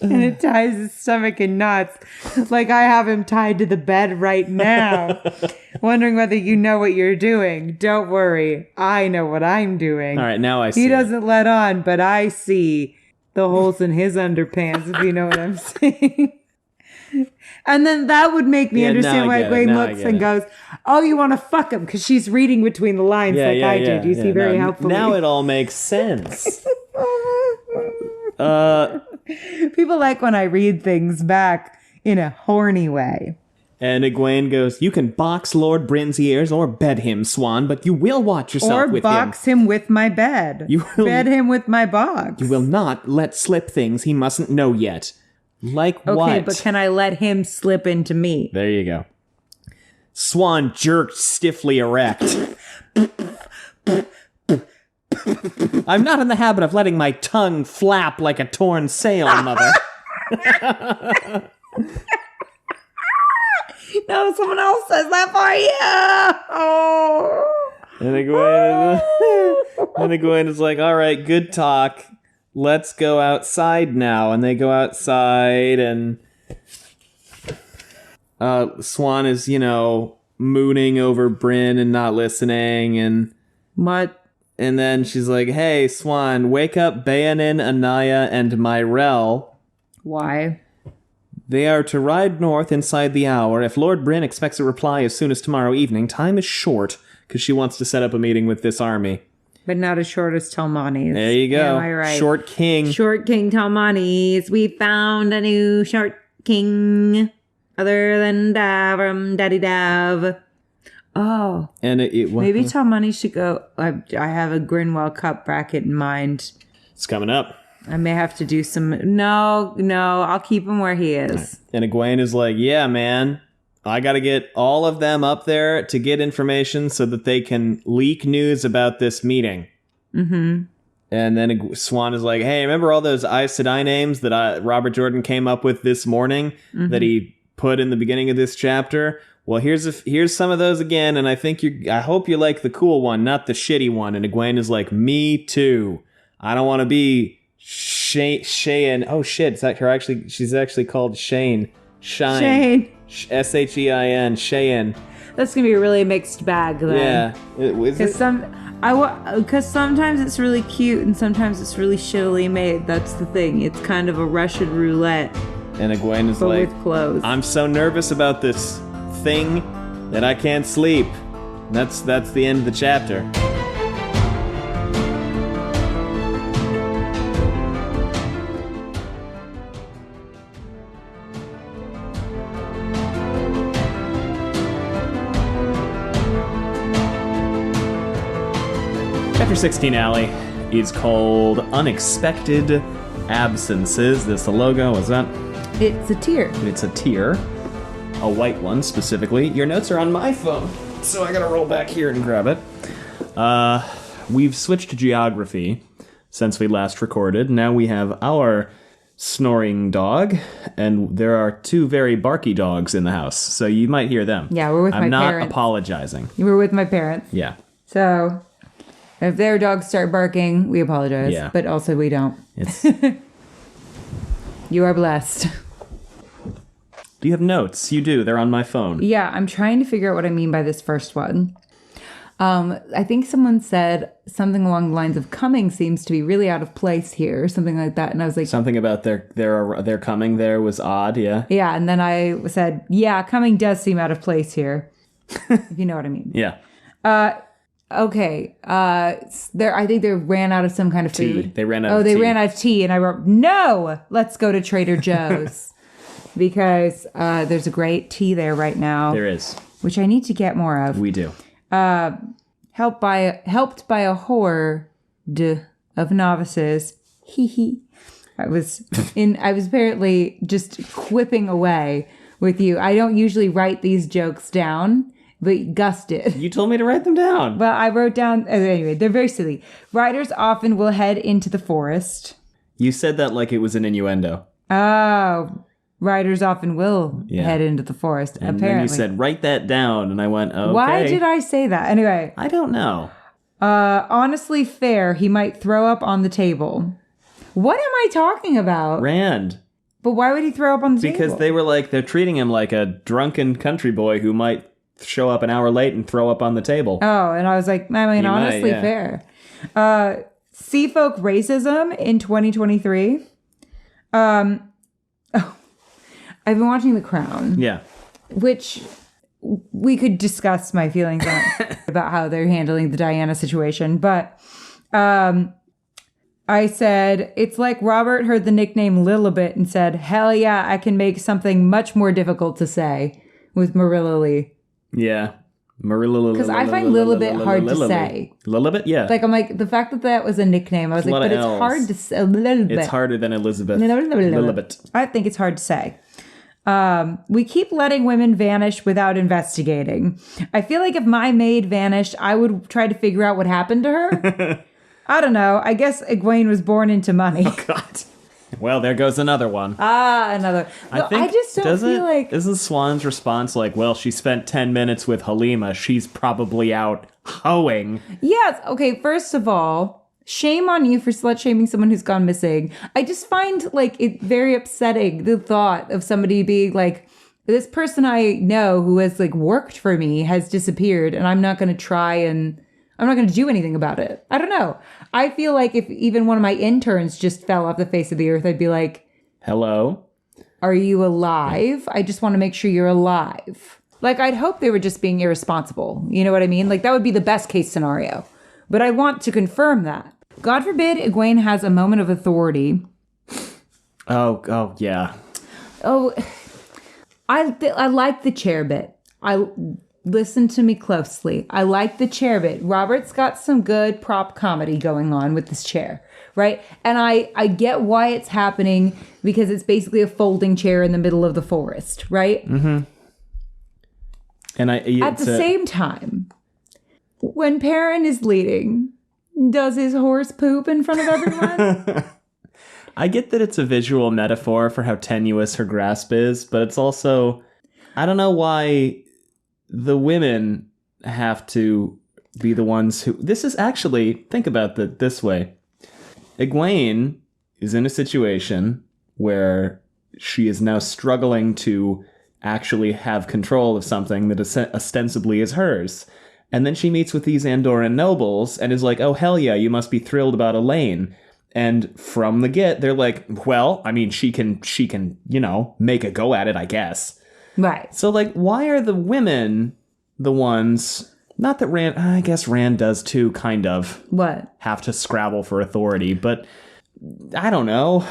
And it ties his stomach in knots, like I have him tied to the bed right now, wondering whether you know what you're doing. Don't worry, I know what I'm doing. All right, now I see. He doesn't let on, but I see the holes in his underpants, if you know what I'm saying. And then that would make me understand why Egwene looks and goes, oh, you want to fuck him because she's reading between the lines I do. Do you see very helpful? Now it all makes sense. People like when I read things back in a horny way. And Egwene goes, you can box Lord Bryn's ears or bed him, Swan, but you will watch yourself with him. Or box him with my bed. You will bed him with my box. You will not let slip things he mustn't know yet. Like what? Okay, but can I let him slip into me? There you go. Swan jerked stiffly erect. I'm not in the habit of letting my tongue flap like a torn sail, mother. No, someone else says that for you. Oh. And Egwene is like, all right, good talk. Let's go outside now. And they go outside, and Swan is, mooning over Bryn and not listening. And what? And then she's like, hey, Swan, wake up Bayanin, Anaya, and Myrell. Why? They are to ride north inside the hour. If Lord Bryn expects a reply as soon as tomorrow evening, time is short, because she wants to set up a meeting with this army. But not as short as Talmanes. There you go. Am I right? Short king. Short king Talmanes. We found a new short king. Other than Davram, Daddy Dav. Oh. And maybe Talmanes should go. I have a Grinwell Cup bracket in mind. It's coming up. I may have to do some... No, I'll keep him where he is. And Egwene is like, yeah, man, I got to get all of them up there to get information so that they can leak news about this meeting. Mm-hmm. And then Swan is like, hey, remember all those Aes Sedai names that Robert Jordan came up with this morning that he put in the beginning of this chapter? Well, here's some of those again, and I hope you like the cool one, not the shitty one. And Egwene is like, me too. I don't want to be... Shane. Oh shit! She's actually called Shane. Shane. Shein. Shane. That's gonna be a really mixed bag, then. Yeah. Because sometimes it's really cute and sometimes it's really shittily made. That's the thing. It's kind of a Russian roulette. And Egwene is like, with clothes. I'm so nervous about this thing that I can't sleep. That's the end of the chapter. Chapter 16, Allie, is called Unexpected Absences. This the logo, what's that? It's a tear. It's a tear. A white one, specifically. Your notes are on my phone, so I gotta roll back here and grab it. We've switched to geography since we last recorded. Now we have our snoring dog, and there are two very barky dogs in the house, so you might hear them. Yeah, we're with my parents. I'm not apologizing. You were with my parents. Yeah. So... if their dogs start barking, we apologize. Yeah. But also we don't. You are blessed. Do you have notes? You do. They're on my phone. Yeah, I'm trying to figure out what I mean by this first one. I think someone said something along the lines of coming seems to be really out of place here, or something like that. And I was like... something about their coming there was odd, yeah? Yeah, and then I said, yeah, coming does seem out of place here. If you know what I mean. Yeah. Okay. I think they ran out of some kind of food. Tea. They ran out of tea. Oh, they ran out of tea. And I wrote, no, let's go to Trader Joe's. Because there's a great tea there right now. There is. Which I need to get more of. We do. Helped by a horde of novices. Hee hee. I was apparently just quipping away with you. I don't usually write these jokes down. But Gus did. You told me to write them down. But I wrote down... anyway, they're very silly. Riders often will head into the forest. You said that like it was an innuendo. Oh. Riders often will head into the forest, and apparently. And then you said, write that down. And I went, okay. Why did I say that? Anyway. I don't know. Honestly fair, he might throw up on the table. What am I talking about? Rand. But why would he throw up on the table? Because they're treating him like a drunken country boy who might... show up an hour late and throw up on the table. Oh, and I was like, honestly fair. Sea folk racism in 2023. I've been watching The Crown. Yeah. Which we could discuss my feelings on about how they're handling the Diana situation. But I said, it's like Robert heard the nickname Lilibet and said, hell yeah, I can make something much more difficult to say with Marilla Lee. Yeah. Marilla. Because I find Lilibet hard to say. Lilibet? Yeah. Like, I'm like, the fact that that was a nickname, I was like, but it's hard to say. It's harder than Elizabeth. Lilibet. I think it's hard to say. We keep letting women vanish without investigating. I feel like if my maid vanished, I would try to figure out what happened to her. I don't know. I guess Egwene was born into money. Oh, God. Well, there goes another one. Another. No, I just don't feel like... Isn't Swan's response like, well, she spent 10 minutes with Halima. She's probably out hoeing. Yes. Okay, first of all, shame on you for slut-shaming someone who's gone missing. I just find, like, it very upsetting, the thought of somebody being like, this person I know who has, like, worked for me has disappeared, and I'm not going to do anything about it. I don't know. I feel like if even one of my interns just fell off the face of the earth, I'd be like, hello? Are you alive? I just want to make sure you're alive. Like, I'd hope they were just being irresponsible. You know what I mean? Like, that would be the best case scenario. But I want to confirm that. God forbid Egwene has a moment of authority. Oh, yeah. Oh, I like the chair bit. Listen to me closely. I like the chair bit. Robert's got some good prop comedy going on with this chair, right? And I get why it's happening because it's basically a folding chair in the middle of the forest, right? Mm-hmm. And at the same time, when Perrin is leading, does his horse poop in front of everyone? I get that it's a visual metaphor for how tenuous her grasp is, but it's also, I don't know why the women have to be the ones who... This is actually... Think about it this way. Egwene is in a situation where she is now struggling to actually have control of something that ostensibly is hers. And then she meets with these Andoran nobles and is like, oh, hell yeah, you must be thrilled about Elaine. And from the get, they're like, well, I mean, she can, make a go at it, I guess. Right. So, like, why are the women the ones... Not that Rand... I guess Rand does, too, kind of. What? Have to scrabble for authority, but I don't know.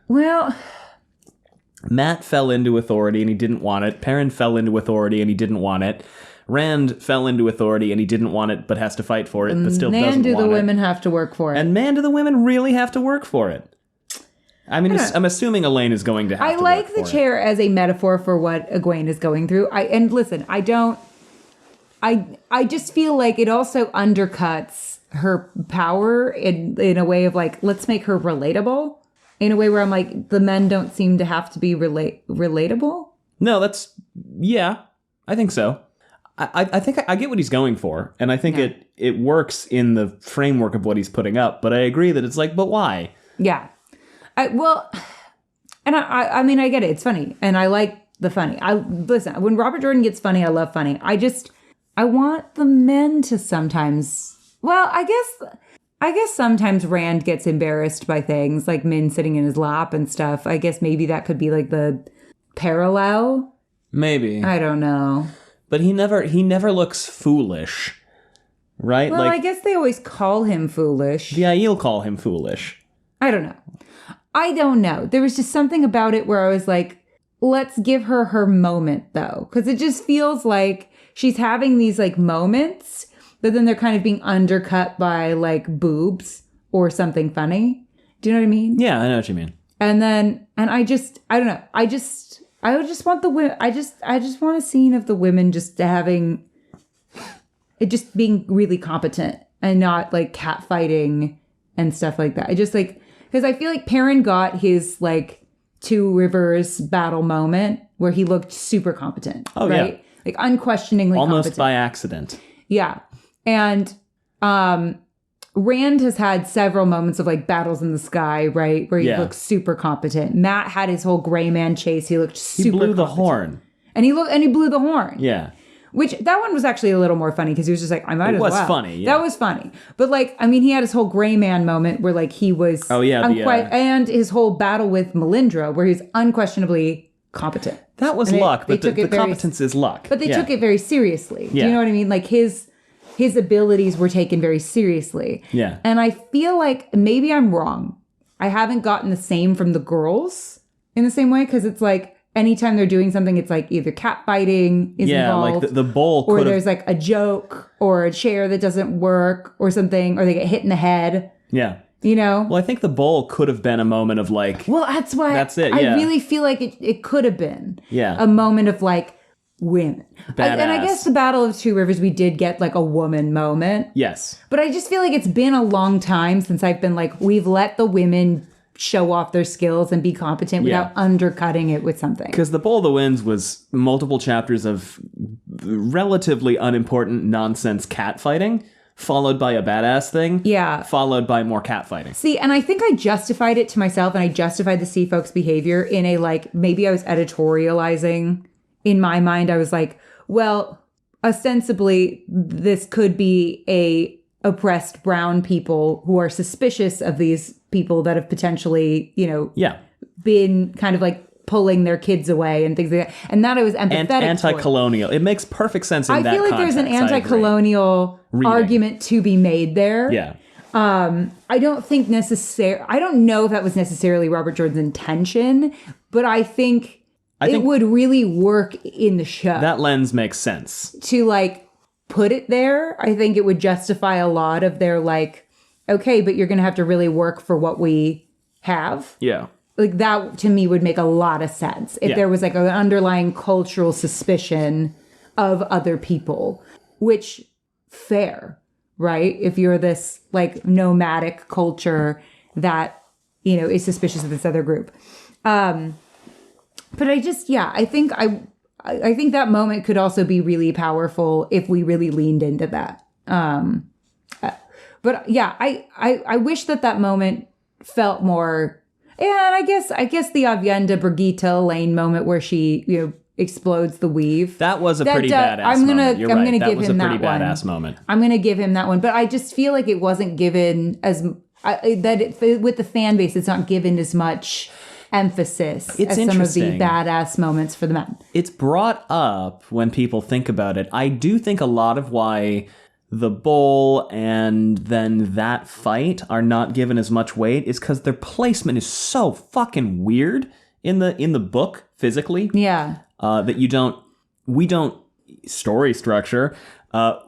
Well... Matt fell into authority and he didn't want it. Perrin fell into authority and he didn't want it. Rand fell into authority and he didn't want it, but has to fight for it, but still doesn't want it. Man, do the women have to work for it. And man, do the women really have to work for it. I mean, I'm assuming Elaine is going to have to work for it. I like the chair as a metaphor for what Egwene is going through. I just feel like it also undercuts her power in a way of like, let's make her relatable. In a way where I'm like, the men don't seem to have to be relatable. No, yeah, I think so. I think I get what he's going for, and I think it works in the framework of what he's putting up, but I agree that it's like, but why? Yeah. I mean, I get it. It's funny, and I like the funny. Listen, when Robert Jordan gets funny, I love funny. I want the men to sometimes, well, I guess sometimes Rand gets embarrassed by things like Min sitting in his lap and stuff. I guess maybe that could be like the parallel. Maybe. I don't know. But he never looks foolish, right? Well, I guess they always call him foolish. The Aiel call him foolish. I don't know. There was just something about it where I was like, let's give her her moment, though. Because it just feels like she's having these, like, moments, but then they're kind of being undercut by, like, boobs or something funny. Do you know what I mean? Yeah, I know what you mean. And I don't know. I just want the women. I just want a scene of the women just having it, just being really competent and not like catfighting and stuff like that. I just like, because I feel like Perrin got his like Two Rivers battle moment where he looked super competent. Oh, right? Yeah. Like unquestioningly almost competent. By accident. Yeah. And Rand has had several moments of like battles in the sky, right? Where he looks super competent. Matt had his whole gray man chase. He looked super competent. He blew the horn. And he blew the horn. Yeah. Which, that one was actually a little more funny because he was just like, I might as well. It was funny, yeah. That was funny. But like, I mean, he had his whole gray man moment where like he was... Oh, yeah. and his whole battle with Melindra where he's unquestionably competent. That was luck, but the competence is luck. But they took it very seriously. Do Yeah. you know what I mean? Like his abilities were taken very seriously. Yeah. And I feel like maybe I'm wrong. I haven't gotten the same from the girls in the same way, because it's like anytime they're doing something, it's like either cat fighting is involved. Like the bowl or could there's like a joke or a chair that doesn't work or something, or they get hit in the head. Yeah. You know? Well, I think the bowl could have been a moment of like... Well, that's why That's it, I really feel like it could have been a moment of like women. And I guess the Battle of Two Rivers, we did get like a woman moment. Yes. But I just feel like it's been a long time since I've been like, we've let the women show off their skills and be competent without undercutting it with something. Because the Bowl of the Winds was multiple chapters of relatively unimportant nonsense cat fighting, followed by a badass thing. Yeah. Followed by more cat fighting. See, and I think I justified it to myself, and I justified the Sea Folks' behavior in a like, maybe I was editorializing. In my mind, I was like, well, ostensibly, this could be a oppressed brown people who are suspicious of these people that have potentially, you know, been kind of like pulling their kids away and things like that. And that I was empathetic anti-colonial. It makes perfect sense in that context. I feel like there's an anti-colonial argument to be made there. Yeah. I don't think I don't know if that was necessarily Robert Jordan's intention, but I think it would really work in the show. That lens makes sense. To like put it there. I think it would justify a lot of their like, okay, but you're going to have to really work for what we have. Yeah. Like that to me would make a lot of sense if there was like an underlying cultural suspicion of other people, which fair, right? If you're this like nomadic culture that, you know, is suspicious of this other group. But I just, I think I think that moment could also be really powerful if we really leaned into that. But yeah, I wish that moment felt more. Yeah, and I guess the Avienda Brigitte Elaine moment where she, you know, explodes the weave. That was a pretty badass moment. You're right. I'm gonna that give was him a pretty that badass one. moment. I'm gonna give him that one, but I just feel like it wasn't given as with the fan base. It's not given as much emphasis as some of the badass moments for the men. It's brought up when people think about it. I do think a lot of why the bowl and then that fight are not given as much weight is because their placement is so fucking weird in the book physically. Yeah. That we don't story structure.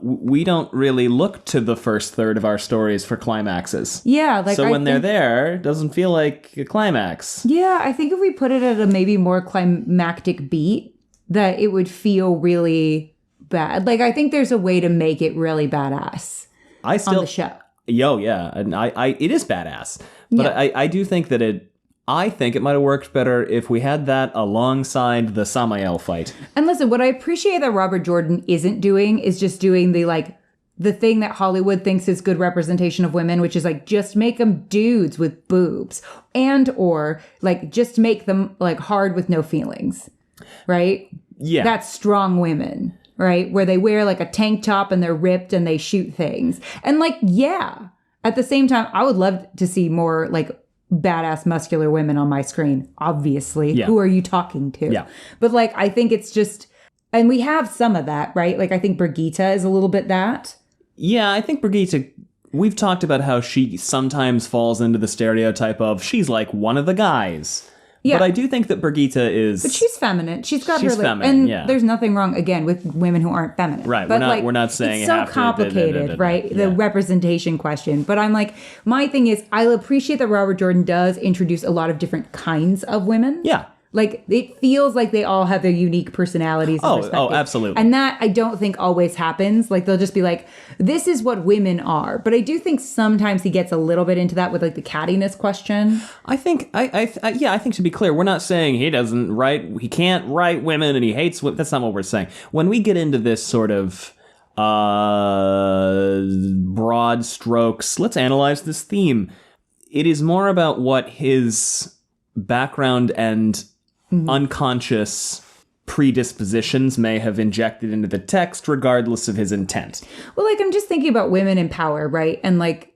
We don't really look to the first third of our stories for climaxes. Yeah, like so when they're there, it doesn't feel like a climax. Yeah, I think if we put it at a maybe more climactic beat, that it would feel really bad. Like I think there's a way to make it really badass. On the show. Yeah, and it is badass, but I do think that I think it might have worked better if we had that alongside the Samael fight. And listen, what I appreciate that Robert Jordan isn't doing is just doing the thing that Hollywood thinks is good representation of women, which is like just make them dudes with boobs or like just make them like hard with no feelings, right? Yeah. That's strong women, right? Where they wear like a tank top and they're ripped and they shoot things. And like, yeah, at the same time, I would love to see more like badass muscular women on my screen, obviously. Yeah. Who are you talking to? Yeah. But like, I think it's just, and we have some of that, right? Like, I think Brigitte is a little bit that. Yeah, I think Brigitte, we've talked about how she sometimes falls into the stereotype of she's like one of the guys. Yeah. But I do think that Brigitte is... But she's feminine. She's feminine, and there's nothing wrong, again, with women who aren't feminine. Right, but we're not saying it's so complicated, right? Yeah. The representation question. But I'm like, my thing is, I appreciate that Robert Jordan does introduce a lot of different kinds of women. Yeah. Like, it feels like they all have their unique personalities and perspectives. Oh, absolutely. And that, I don't think always happens. Like, they'll just be like, this is what women are. But I do think sometimes he gets a little bit into that with, like, the cattiness question. I think, I think to be clear, we're not saying he can't write women and he hates women. That's not what we're saying. When we get into this sort of broad strokes, let's analyze this theme. It is more about what his background and unconscious predispositions may have injected into the text, regardless of his intent. Well, like, I'm just thinking about women in power, right? And like,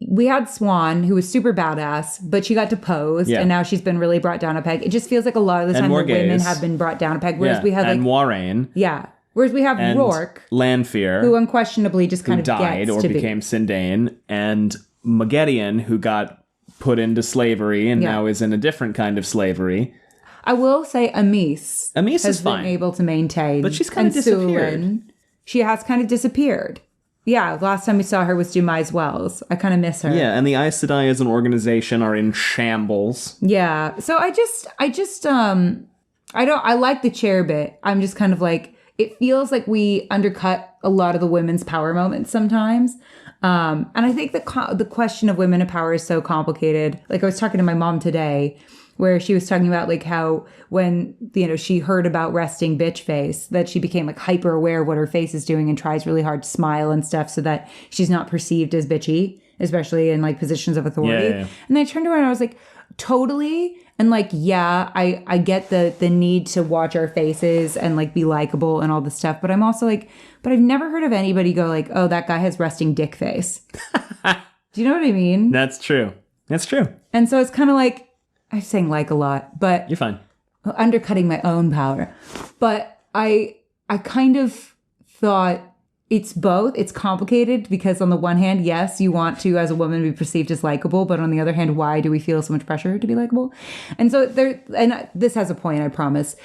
we had Swan, who was super badass, but she got deposed, and now she's been really brought down a peg. It just feels like a lot of the time the women have been brought down a peg, whereas we have and Moiraine. Yeah. Whereas we have Rourke, Lanfear, who unquestionably just kind of died gets or to became Sindain, and Magedion, who got put into slavery and now is in a different kind of slavery. I will say Amis is been able to maintain, but she's kind of disappeared. Sulin, she has kind of disappeared. Yeah, last time we saw her was Dumais Wells. I kind of miss her. Yeah, and the Aes Sedai as an organization are in shambles. Yeah, so I like the chair bit. I'm just kind of like, it feels like we undercut a lot of the women's power moments sometimes. And I think the question of women in power is so complicated. Like I was talking to my mom today, where she was talking about like how when, she heard about resting bitch face, that she became like hyper aware of what her face is doing and tries really hard to smile and stuff so that she's not perceived as bitchy, especially in like positions of authority. Yeah. And I turned around and I was like, totally. And like, yeah, I get the need to watch our faces and like be likable and all this stuff. But I'm also like, but I've never heard of anybody go like, oh, that guy has resting dick face. Do you know what I mean? That's true. That's true. And so it's kind of like, I'm saying like a lot, but you're fine. Undercutting my own power. But I kind of thought it's both. It's complicated because on the one hand, yes, you want to, as a woman, be perceived as likable. But on the other hand, why do we feel so much pressure to be likable? And so this has a point, I promise.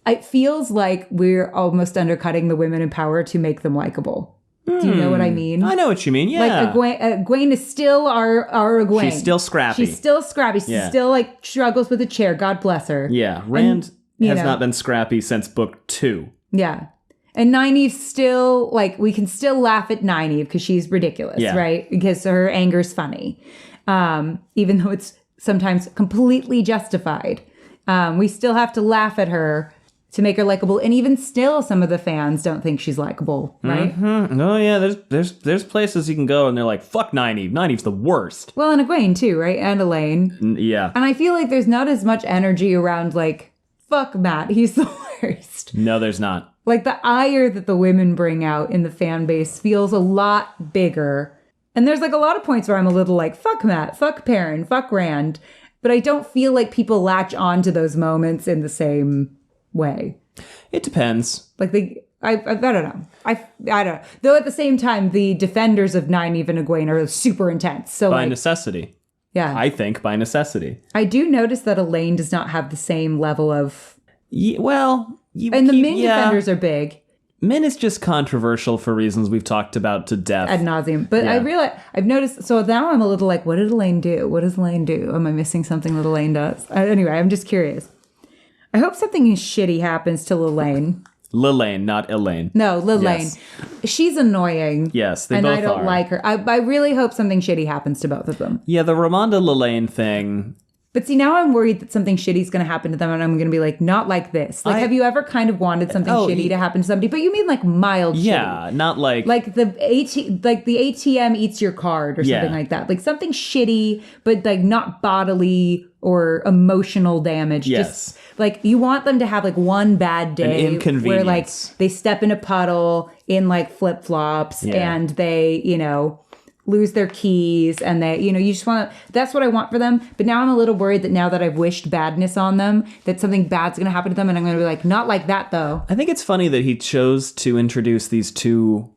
It feels like we're almost undercutting the women in power to make them likable. Do you know what I mean? I know what you mean, yeah. Like Egwene is still our Egwene. She's still scrappy. She's still scrappy. She still like struggles with a chair. God bless her. Yeah. Rand has not been scrappy since book 2. Yeah. And Nynaeve's still, like, we can still laugh at Nynaeve because she's ridiculous, right? Because her anger's funny. Even though it's sometimes completely justified. We still have to laugh at her to make her likable. And even still, some of the fans don't think she's likable, right? Mm-hmm. Oh, yeah, there's places you can go and they're like, fuck Nynaeve. Nynaeve's the worst. Well, and Egwene too, right? And Elaine. Yeah. And I feel like there's not as much energy around, like, fuck Matt, he's the worst. No, there's not. Like, the ire that the women bring out in the fan base feels a lot bigger. And there's, like, a lot of points where I'm a little like, fuck Matt, fuck Perrin, fuck Rand. But I don't feel like people latch on to those moments in the same way. It depends. Like, I don't know. I don't know. Though at the same time, the defenders of Nynaeve and Egwene are super intense. So by necessity. Yeah. I think by necessity. I do notice that Elaine does not have the same level of... And the Min defenders are big. Min is just controversial for reasons we've talked about to death. Ad nauseum. But I realize, I've noticed, so now I'm a little like, what did Elaine do? What does Elaine do? Am I missing something that Elaine does? Anyway, I'm just curious. I hope something shitty happens to Lelaine. Lelaine, not Elaine. No, Lelaine. Yes. She's annoying. Yes, they and both are. And I don't like her. I really hope something shitty happens to both of them. Yeah, the Romanda Lelaine thing... But see, now I'm worried that something shitty is going to happen to them, and I'm going to be like, not like this. Like, have you ever kind of wanted something shitty to happen to somebody? But you mean like mild shitty? Yeah, not like... Like the ATM eats your card or something like that. Like something shitty, but like not bodily or emotional damage. Yes. Just like you want them to have like one bad day. An inconvenience. Where like they step in a puddle in like flip-flops and they, lose their keys and they, you just want to, that's what I want for them. But now I'm a little worried that now that I've wished badness on them, that something bad's going to happen to them. And I'm going to be like, not like that though. I think it's funny that he chose to introduce these two,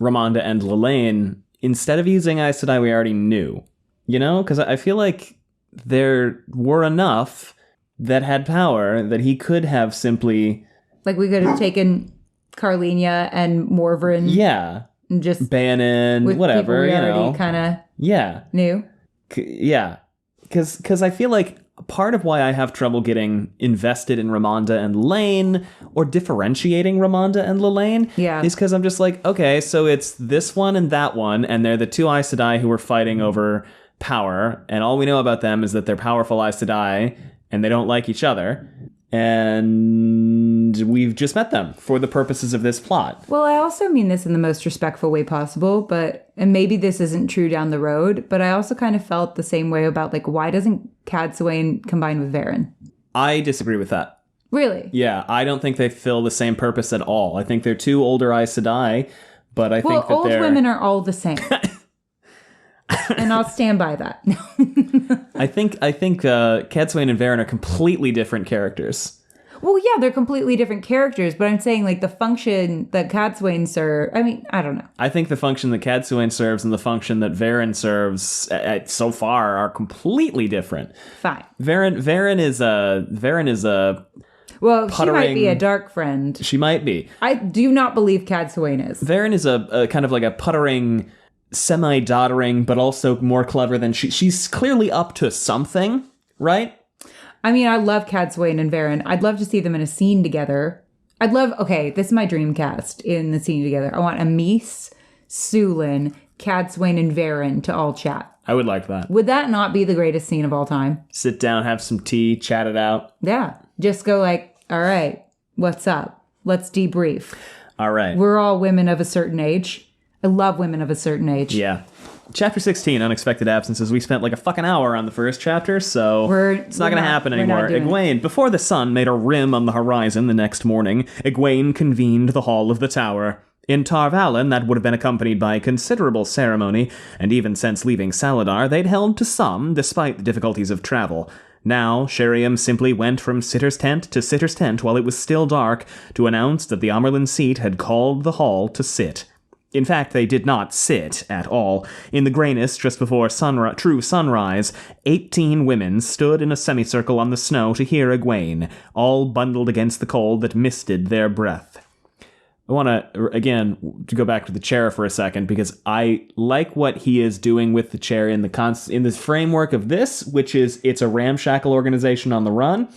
Romanda and Lelaine, instead of using Aes Sedai we already knew, because I feel like there were enough that had power that he could have simply... Like we could have taken Carlinia and Morvrin. Yeah. And just Bannon, with whatever, people we already kind of knew. Because I feel like part of why I have trouble getting invested in Romanda and Lelaine or differentiating Romanda and Lelaine is because I'm just like, okay, so it's this one and that one, and they're the two Aes Sedai who are fighting over power, and all we know about them is that they're powerful Aes Sedai, and they don't like each other. And we've just met them for the purposes of this plot. Well, I also mean this in the most respectful way possible, and maybe this isn't true down the road, but I also kind of felt the same way about, like, why doesn't Cadsuane combine with Varen? I disagree with that. Really? Yeah, I don't think they fill the same purpose at all. I think they're two older Aes Sedai, but I think that old women are all the same. and I'll stand by that. I think Cadsuane and Varen are completely different characters. Well, yeah, they're completely different characters, but I'm saying like the function that Cadsuane serves. I mean, I don't know. I think the function that Cadsuane serves and the function that Varen serves so far are completely different. Fine. Varen is a Well, puttering. she might be a dark friend. She might be. I do not believe Cadsuane is. Varen is a kind of like a puttering, semi-doddering, but also more clever than she's clearly up to something, right? I mean, I love Cadsuane and Varen. I'd love to see them in a scene together. Okay, this is my dream cast in the scene together. I want Amis, Sulin, Cadsuane, and Varen to all chat. I would like that. Would that not be the greatest scene of all time? Sit down, have some tea, chat it out. Yeah. Just go like, all right, what's up? Let's debrief. All right. We're all women of a certain age. I love women of a certain age. Yeah. Chapter 16, Unexpected Absences. We spent like a fucking hour on the first chapter, so it's not going to happen anymore. Egwene, before the sun made a rim on the horizon the next morning, Egwene convened the hall of the tower. In Tar Valon, that would have been accompanied by considerable ceremony, and even since leaving Saladar, they'd held to some, despite the difficulties of travel. Now, Sheriam simply went from sitter's tent to sitter's tent while it was still dark to announce that the Amerlin seat had called the hall to sit. In fact, they did not sit at all. In the grayness just before true sunrise, 18 women stood in a semicircle on the snow to hear Egwene, all bundled against the cold that misted their breath. I want to, again, to go back to the chair for a second, because I like what he is doing with the chair in the framework of this, which is it's a ramshackle organization on the run.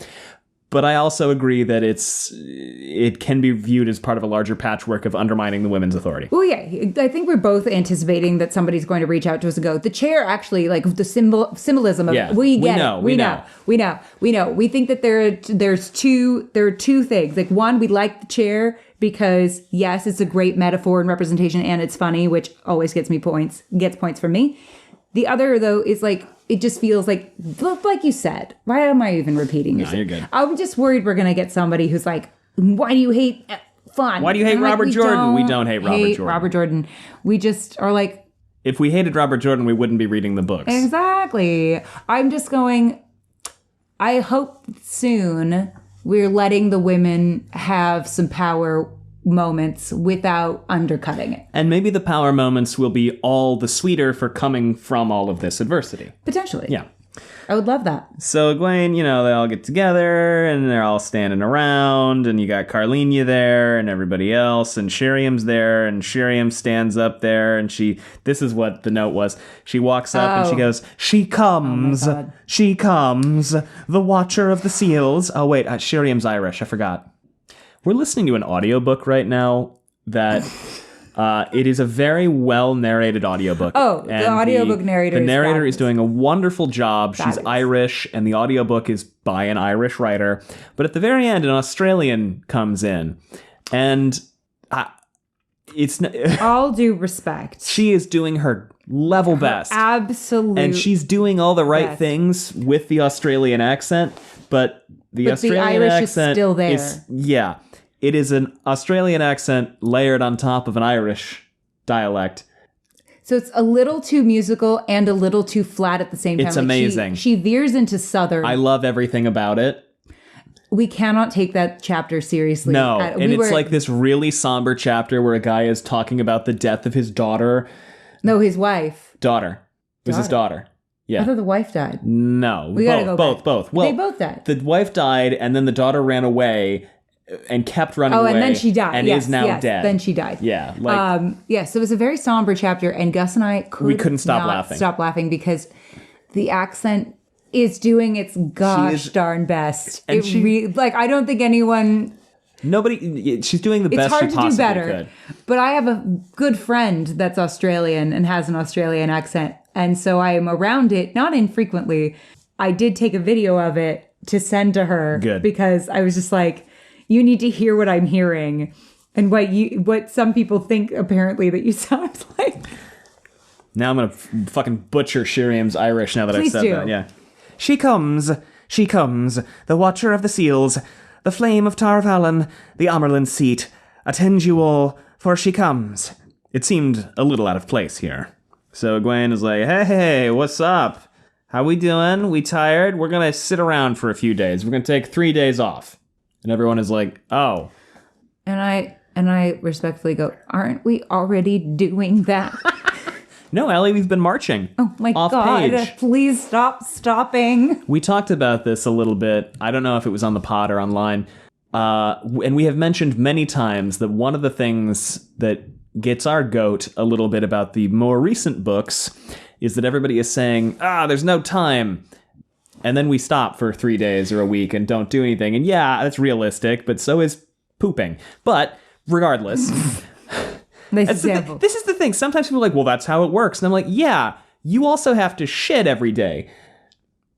But I also agree that it can be viewed as part of a larger patchwork of undermining the women's authority. Well, yeah, I think we're both anticipating that somebody's going to reach out to us and go, the chair actually, like the symbolism of it. We know. We think that there are two things. Like one, we like the chair because yes, it's a great metaphor and representation and it's funny, which always gets points from me. The other though is like, it just feels like you said. Why am I even repeating yourself? No, you're good. I'm just worried we're going to get somebody who's like, why do you hate fun? Why do you hate Robert Jordan? We don't hate Robert Jordan. We just are like... If we hated Robert Jordan, we wouldn't be reading the books. Exactly. I'm just going... I hope soon we're letting the women have some power moments without undercutting it. And maybe the power moments will be all the sweeter for coming from all of this adversity. Potentially. Yeah. I would love that. So Egwene, they all get together and they're all standing around and you got Carlinia there and everybody else and Sheriam's there and Sheriam stands up there and this is what the note was. She walks up and she goes, she comes, the Watcher of the Seals. Oh wait, Sheriam's Irish, I forgot. We're listening to an audiobook right now that it is a very well narrated audiobook. Oh, the audiobook narrator. The narrator is doing a wonderful job. She's Irish, and the audiobook is by an Irish writer. But at the very end, an Australian comes in, and it's all due respect. She is doing her level best, absolutely, and she's doing all the right things with the Australian accent, but the Irish accent is still there. Yeah. It is an Australian accent layered on top of an Irish dialect. So it's a little too musical and a little too flat at the same time. It's amazing. She veers into Southern. I love everything about it. We cannot take that chapter seriously. No, it's like this really somber chapter where a guy is talking about the death of his daughter. No, his wife. Daughter. It was his daughter. Yeah. I thought the wife died. No, both. Well, they both died. The wife died and then the daughter ran away. And kept running away. Oh, and then she died. And is now dead. Then she died. Yeah. So it was a very somber chapter, and Gus and I couldn't stop laughing because the accent is doing its darn best. And I don't think anyone... She's doing the best she possibly could. It's hard to do better. But I have a good friend that's Australian and has an Australian accent, and so I am around it, not infrequently. I did take a video of it to send to her. Good. Because I was just like... You need to hear what I'm hearing and what some people think, apparently, that you sound like. Now I'm going to fucking butcher Sheriam's Irish now that I've said that. Yeah. She comes, the Watcher of the Seals, the Flame of Tar Valon, the Amerlin seat. Attend you all, for she comes. It seemed a little out of place here. So Egwene is like, hey, what's up? How we doing? We tired? We're going to sit around for a few days. We're going to take 3 days off. And everyone is like, oh. And I respectfully go, aren't we already doing that? No, Ellie, we've been marching. Oh my off God, page. Please stop stopping. We talked about this a little bit. I don't know if it was on the pod or online. And we have mentioned many times that one of the things that gets our goat a little bit about the more recent books is that everybody is saying, there's no time. And then we stop for 3 days or a week and don't do anything. And yeah, that's realistic, but so is pooping. But regardless... Nice example. This is the thing. Sometimes people are like, well, that's how it works. And I'm like, yeah, you also have to shit every day.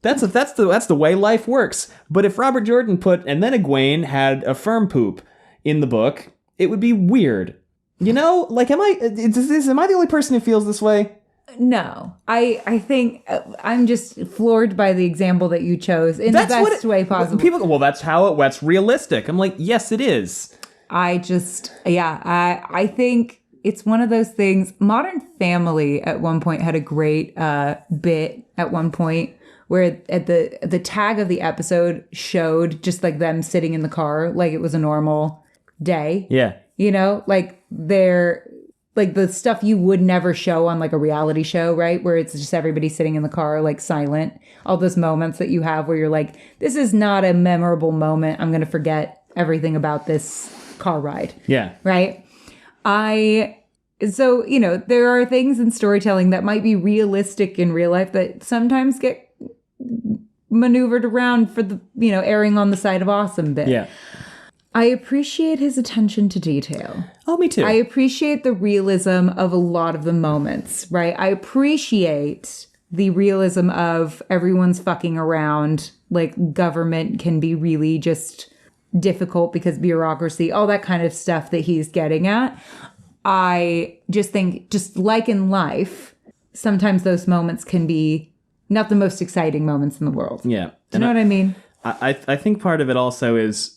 That's the way life works. But if Robert Jordan and then Egwene had a firm poop in the book, it would be weird. You know, like, am I the only person who feels this way? No, I think I'm just floored by the example that you chose in the best way possible. People go, well, that's realistic. I'm like, yes, it is. I think it's one of those things. Modern Family at one point had a great bit at one point where at the tag of the episode showed just like them sitting in the car like it was a normal day. Yeah. You know, like they're like the stuff you would never show on like a reality show, right? Where it's just everybody sitting in the car, like silent. All those moments that you have where you're like, this is not a memorable moment. I'm going to forget everything about this car ride. Yeah. Right? So, you know, there are things in storytelling that might be realistic in real life that sometimes get maneuvered around for the, you know, erring on the side of awesome bit. Yeah. I appreciate his attention to detail. Oh, me too. I appreciate the realism of a lot of the moments, right? I appreciate the realism of everyone's fucking around. Like, government can be really just difficult because bureaucracy, all that kind of stuff that he's getting at. I just think, just like in life, sometimes those moments can be not the most exciting moments in the world. Yeah. Do you know what I mean? I think part of it also is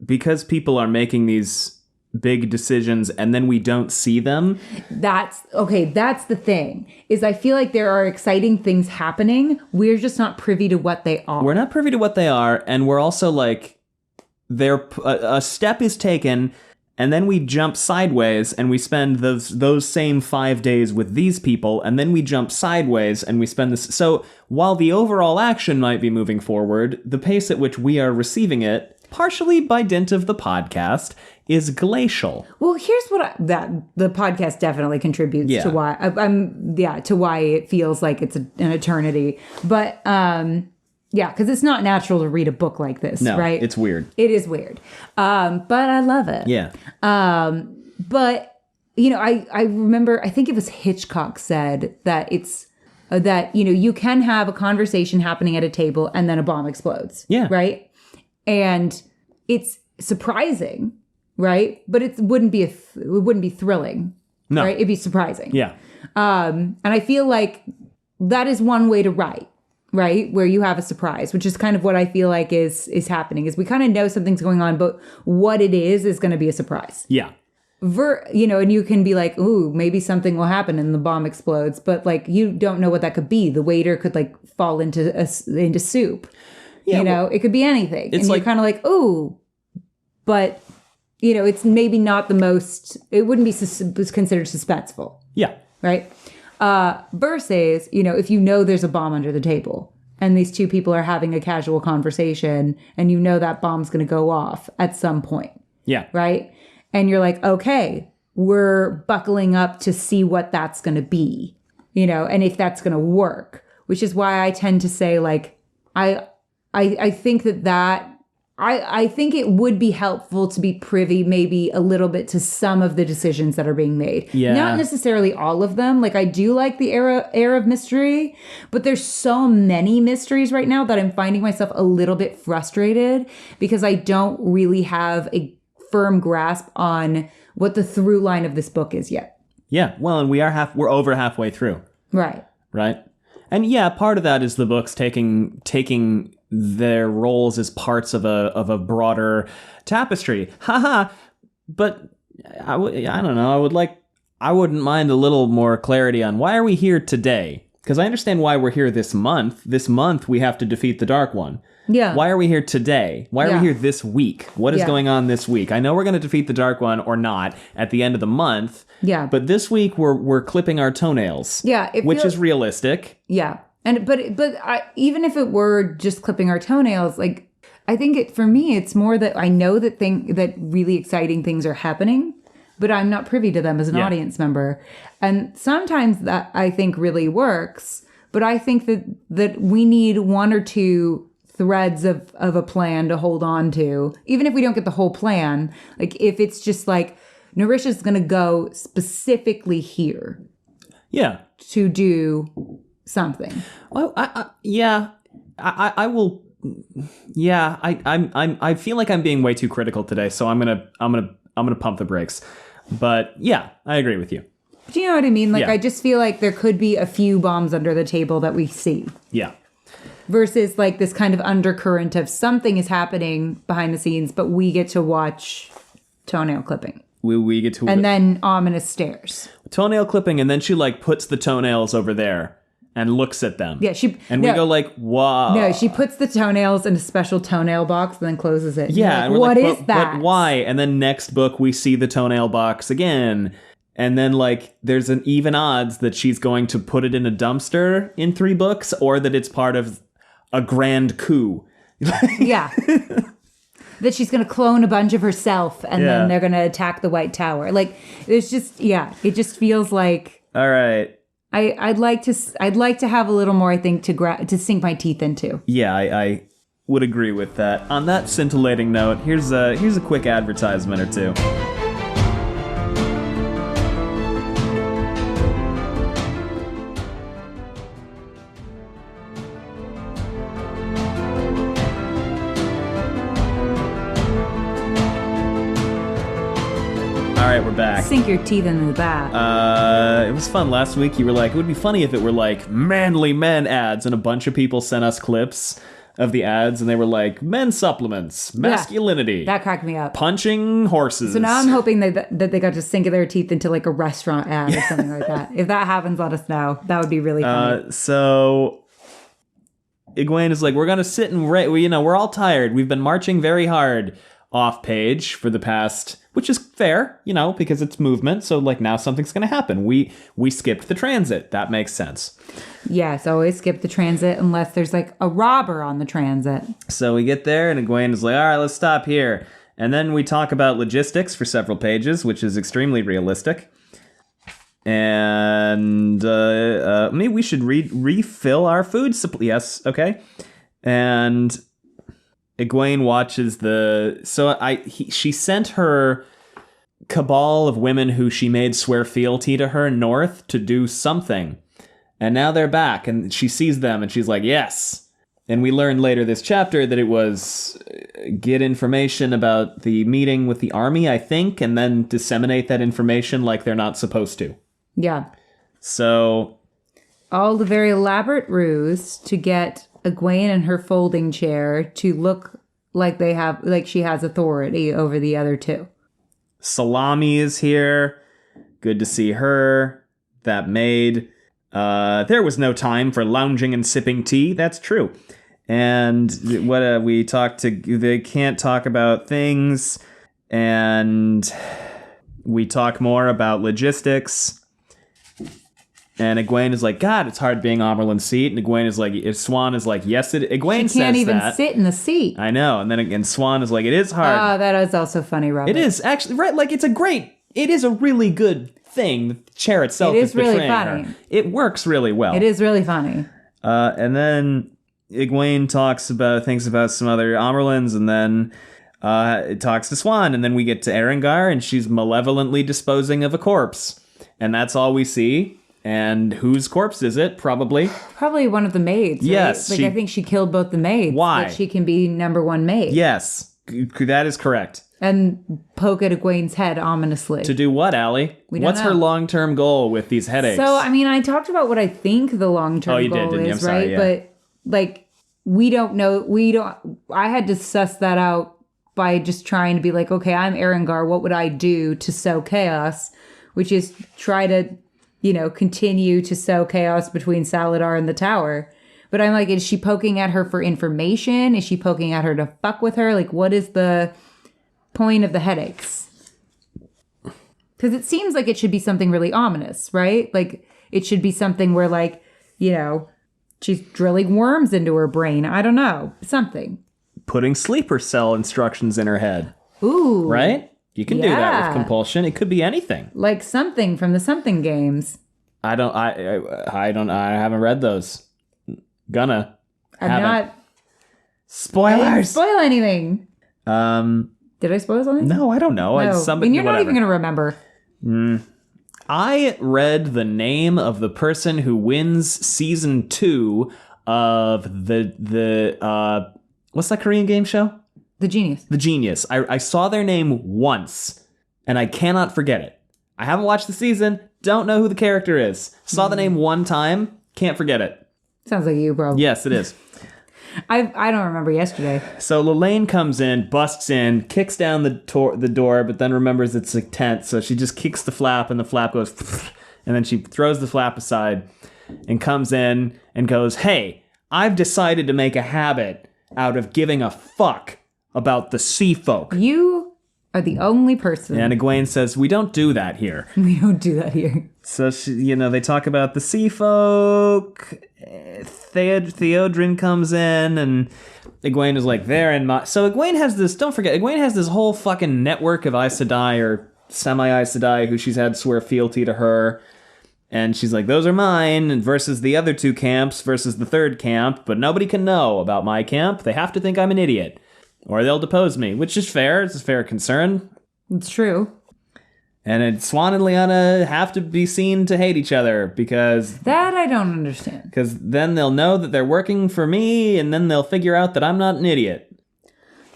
because people are making these big decisions and then we don't see them. That's the thing, is I feel like there are exciting things happening. We're just not privy to what they are. We're not privy to what they are, and we're also like, a step is taken, and then we jump sideways and we spend those same 5 days with these people, and then we jump sideways and we spend this. So while the overall action might be moving forward, the pace at which we are receiving it, partially by dint of the podcast, is glacial. Well, here's what the podcast definitely contributes to why to why it feels like it's an eternity. But because it's not natural to read a book like this, right? It's weird. It is weird, but I love it. Yeah. But you know, I remember, I think it was Hitchcock said that it's that, you know, you can have a conversation happening at a table and then a bomb explodes. Yeah. Right. And it's surprising, right? But it wouldn't be thrilling. No. Right? It'd be surprising. Yeah. And I feel like that is one way to write, right? Where you have a surprise, which is kind of what I feel like is happening, is we kind of know something's going on, but what it is going to be a surprise. Yeah. You know, and you can be like, ooh, maybe something will happen and the bomb explodes, but like you don't know what that could be. The waiter could like fall into soup. Yeah, you know, it could be anything. And you're kind of like, ooh, but, you know, it's maybe not the most, it wouldn't be considered suspenseful. Yeah. Right? Versus, you know, if you know there's a bomb under the table and these two people are having a casual conversation and you know that bomb's going to go off at some point. Yeah. Right? And you're like, okay, we're buckling up to see what that's going to be, you know, and if that's going to work, which is why I tend to say, like, I think I think it would be helpful to be privy maybe a little bit to some of the decisions that are being made. Yeah. Not necessarily all of them. Like, I do like the air of mystery, but there's so many mysteries right now that I'm finding myself a little bit frustrated because I don't really have a firm grasp on what the through line of this book is yet. Yeah. Well, and we're over halfway through. Right. Right. And yeah, part of that is the books taking their roles as parts of a broader tapestry. Haha. But I don't know. I wouldn't mind a little more clarity on why are we here today? Because I understand why we're here this month. This month, we have to defeat the Dark One. Yeah. Why are we here today? Why are we here this week? What is going on this week? I know we're going to defeat the Dark One or not at the end of the month. Yeah. But this week, we're clipping our toenails. Yeah. Which is realistic. Yeah. But even if it were just clipping our toenails, like, I think for me, it's more that I know that really exciting things are happening, but I'm not privy to them as an audience member. And sometimes that I think really works, but I think that we need one or two threads of a plan to hold on to, even if we don't get the whole plan. Like if it's just like, Narisha's going to go specifically here. Yeah. To do something. Well, I will. Yeah, I feel like I'm being way too critical today, so I'm gonna pump the brakes. But yeah, I agree with you. Do you know what I mean? Like, I just feel like there could be a few bombs under the table that we see. Yeah. Versus like this kind of undercurrent of something is happening behind the scenes, but we get to watch toenail clipping. We get to and then ominous stares. Toenail clipping, and then she like puts the toenails over there and looks at them. Yeah, we go like, wow. No, she puts the toenails in a special toenail box and then closes it. Yeah, like, what is that? But why? And then next book we see the toenail box again. And then like there's an even odds that she's going to put it in a dumpster in 3 books, or that it's part of a grand coup. Yeah. That she's going to clone a bunch of herself and then they're going to attack the White Tower. Like, there's just, it just feels like. All right. I'd like to have a little more, I think, to sink my teeth into. Yeah, I would agree with that. On that scintillating note, here's a quick advertisement or two. All right, we're back. Sink your teeth into that. It was fun last week. You were like, it would be funny if it were like manly men ads, and a bunch of people sent us clips of the ads, and they were like men supplements, masculinity. That cracked me up. Punching horses. So now I'm hoping that they got to sink their teeth into like a restaurant ad or something like that. If that happens, let us know. That would be really funny. So Egwene is like, we're gonna sit and we're all tired. We've been marching very hard off page for the past, which is fair, because it's movement. So like now something's going to happen. We skipped the transit. That makes sense. Yes, always skip the transit unless there's like a robber on the transit. So we get there and Egwene is like, all right, let's stop here. And then we talk about logistics for several pages, which is extremely realistic. And maybe we should refill our food supply. Yes, okay. And Egwene watches she sent her cabal of women who she made swear fealty to her north to do something. And now they're back, and she sees them, and she's like, yes. And we learn later this chapter that it was get information about the meeting with the army, I think, and then disseminate that information like they're not supposed to. Yeah. So all the very elaborate ruse to get Egwene and her folding chair to look like she has authority over the other two. Salami is here. Good to see her. That maid. There was no time for lounging and sipping tea. That's true. And what they can't talk about things. And we talk more about logistics. And Egwene is like, God, it's hard being Amerlin's seat. And Egwene is like, Swan is like, yes, it. Egwene says that. She can't even sit in the seat. I know. And then again, Swan is like, it is hard. Oh, that is also funny, Robert. It is actually right. Like it is a really good thing. The chair itself is really betraying funny. her. It works really well. It is really funny. And then Egwene thinks about some other Amerlins, and then it talks to Swan, and then we get to Erengar, and she's malevolently disposing of a corpse, and that's all we see. And whose corpse is it? Probably one of the maids. Right? Yes. I think she killed both the maids. Why? That she can be number one maid. Yes. That is correct. And poke at Egwene's head ominously. To do what, Allie? What's her long-term goal with these headaches? So, I mean, I talked about what I think the long-term goal is, right? Yeah. But, like, we don't know. I had to suss that out by just trying to be like, okay, I'm Erengar. What would I do to sow chaos? which is try to, continue to sow chaos between Saladar and the tower. But I'm like, is she poking at her for information? Is she poking at her to fuck with her? Like, what is the point of the headaches? Because it seems like it should be something really ominous, right? Like, it should be something where, like, she's drilling worms into her brain. I don't know. Something. Putting sleeper cell instructions in her head. Ooh. Right? You can do that with compulsion. It could be anything. Like something from the Something games. I haven't read those. Haven't. Spoilers. I didn't spoil anything. Did I spoil something? No, I don't know. No. And you're not even going to remember. I read the name of the person who wins season 2 of the what's that Korean game show? The Genius. The Genius. I saw their name once, and I cannot forget it. I haven't watched the season, don't know who the character is. Saw the name one time, can't forget it. Sounds like you, bro. Yes, it is. I don't remember yesterday. So Lelaine comes in, busts in, kicks down the door, but then remembers it's a tent, so she just kicks the flap, and the flap goes, and then she throws the flap aside and comes in and goes, hey, I've decided to make a habit out of giving a fuck about the sea folk. You are the only person. And Egwene says, we don't do that here. We don't do that here. So, they talk about the sea folk. Theodrin comes in, and Egwene is like, they're in my... So Egwene has this... Don't forget, Egwene has this whole fucking network of Aes Sedai, or semi-Aes Sedai, who she's had swear fealty to her. And she's like, those are mine, and versus the other 2 camps, versus the 3rd camp. But nobody can know about my camp. They have to think I'm an idiot. Or they'll depose me, which is fair. It's a fair concern. It's true. And Swan and Lyanna have to be seen to hate each other because... That I don't understand. Because then they'll know that they're working for me, and then they'll figure out that I'm not an idiot.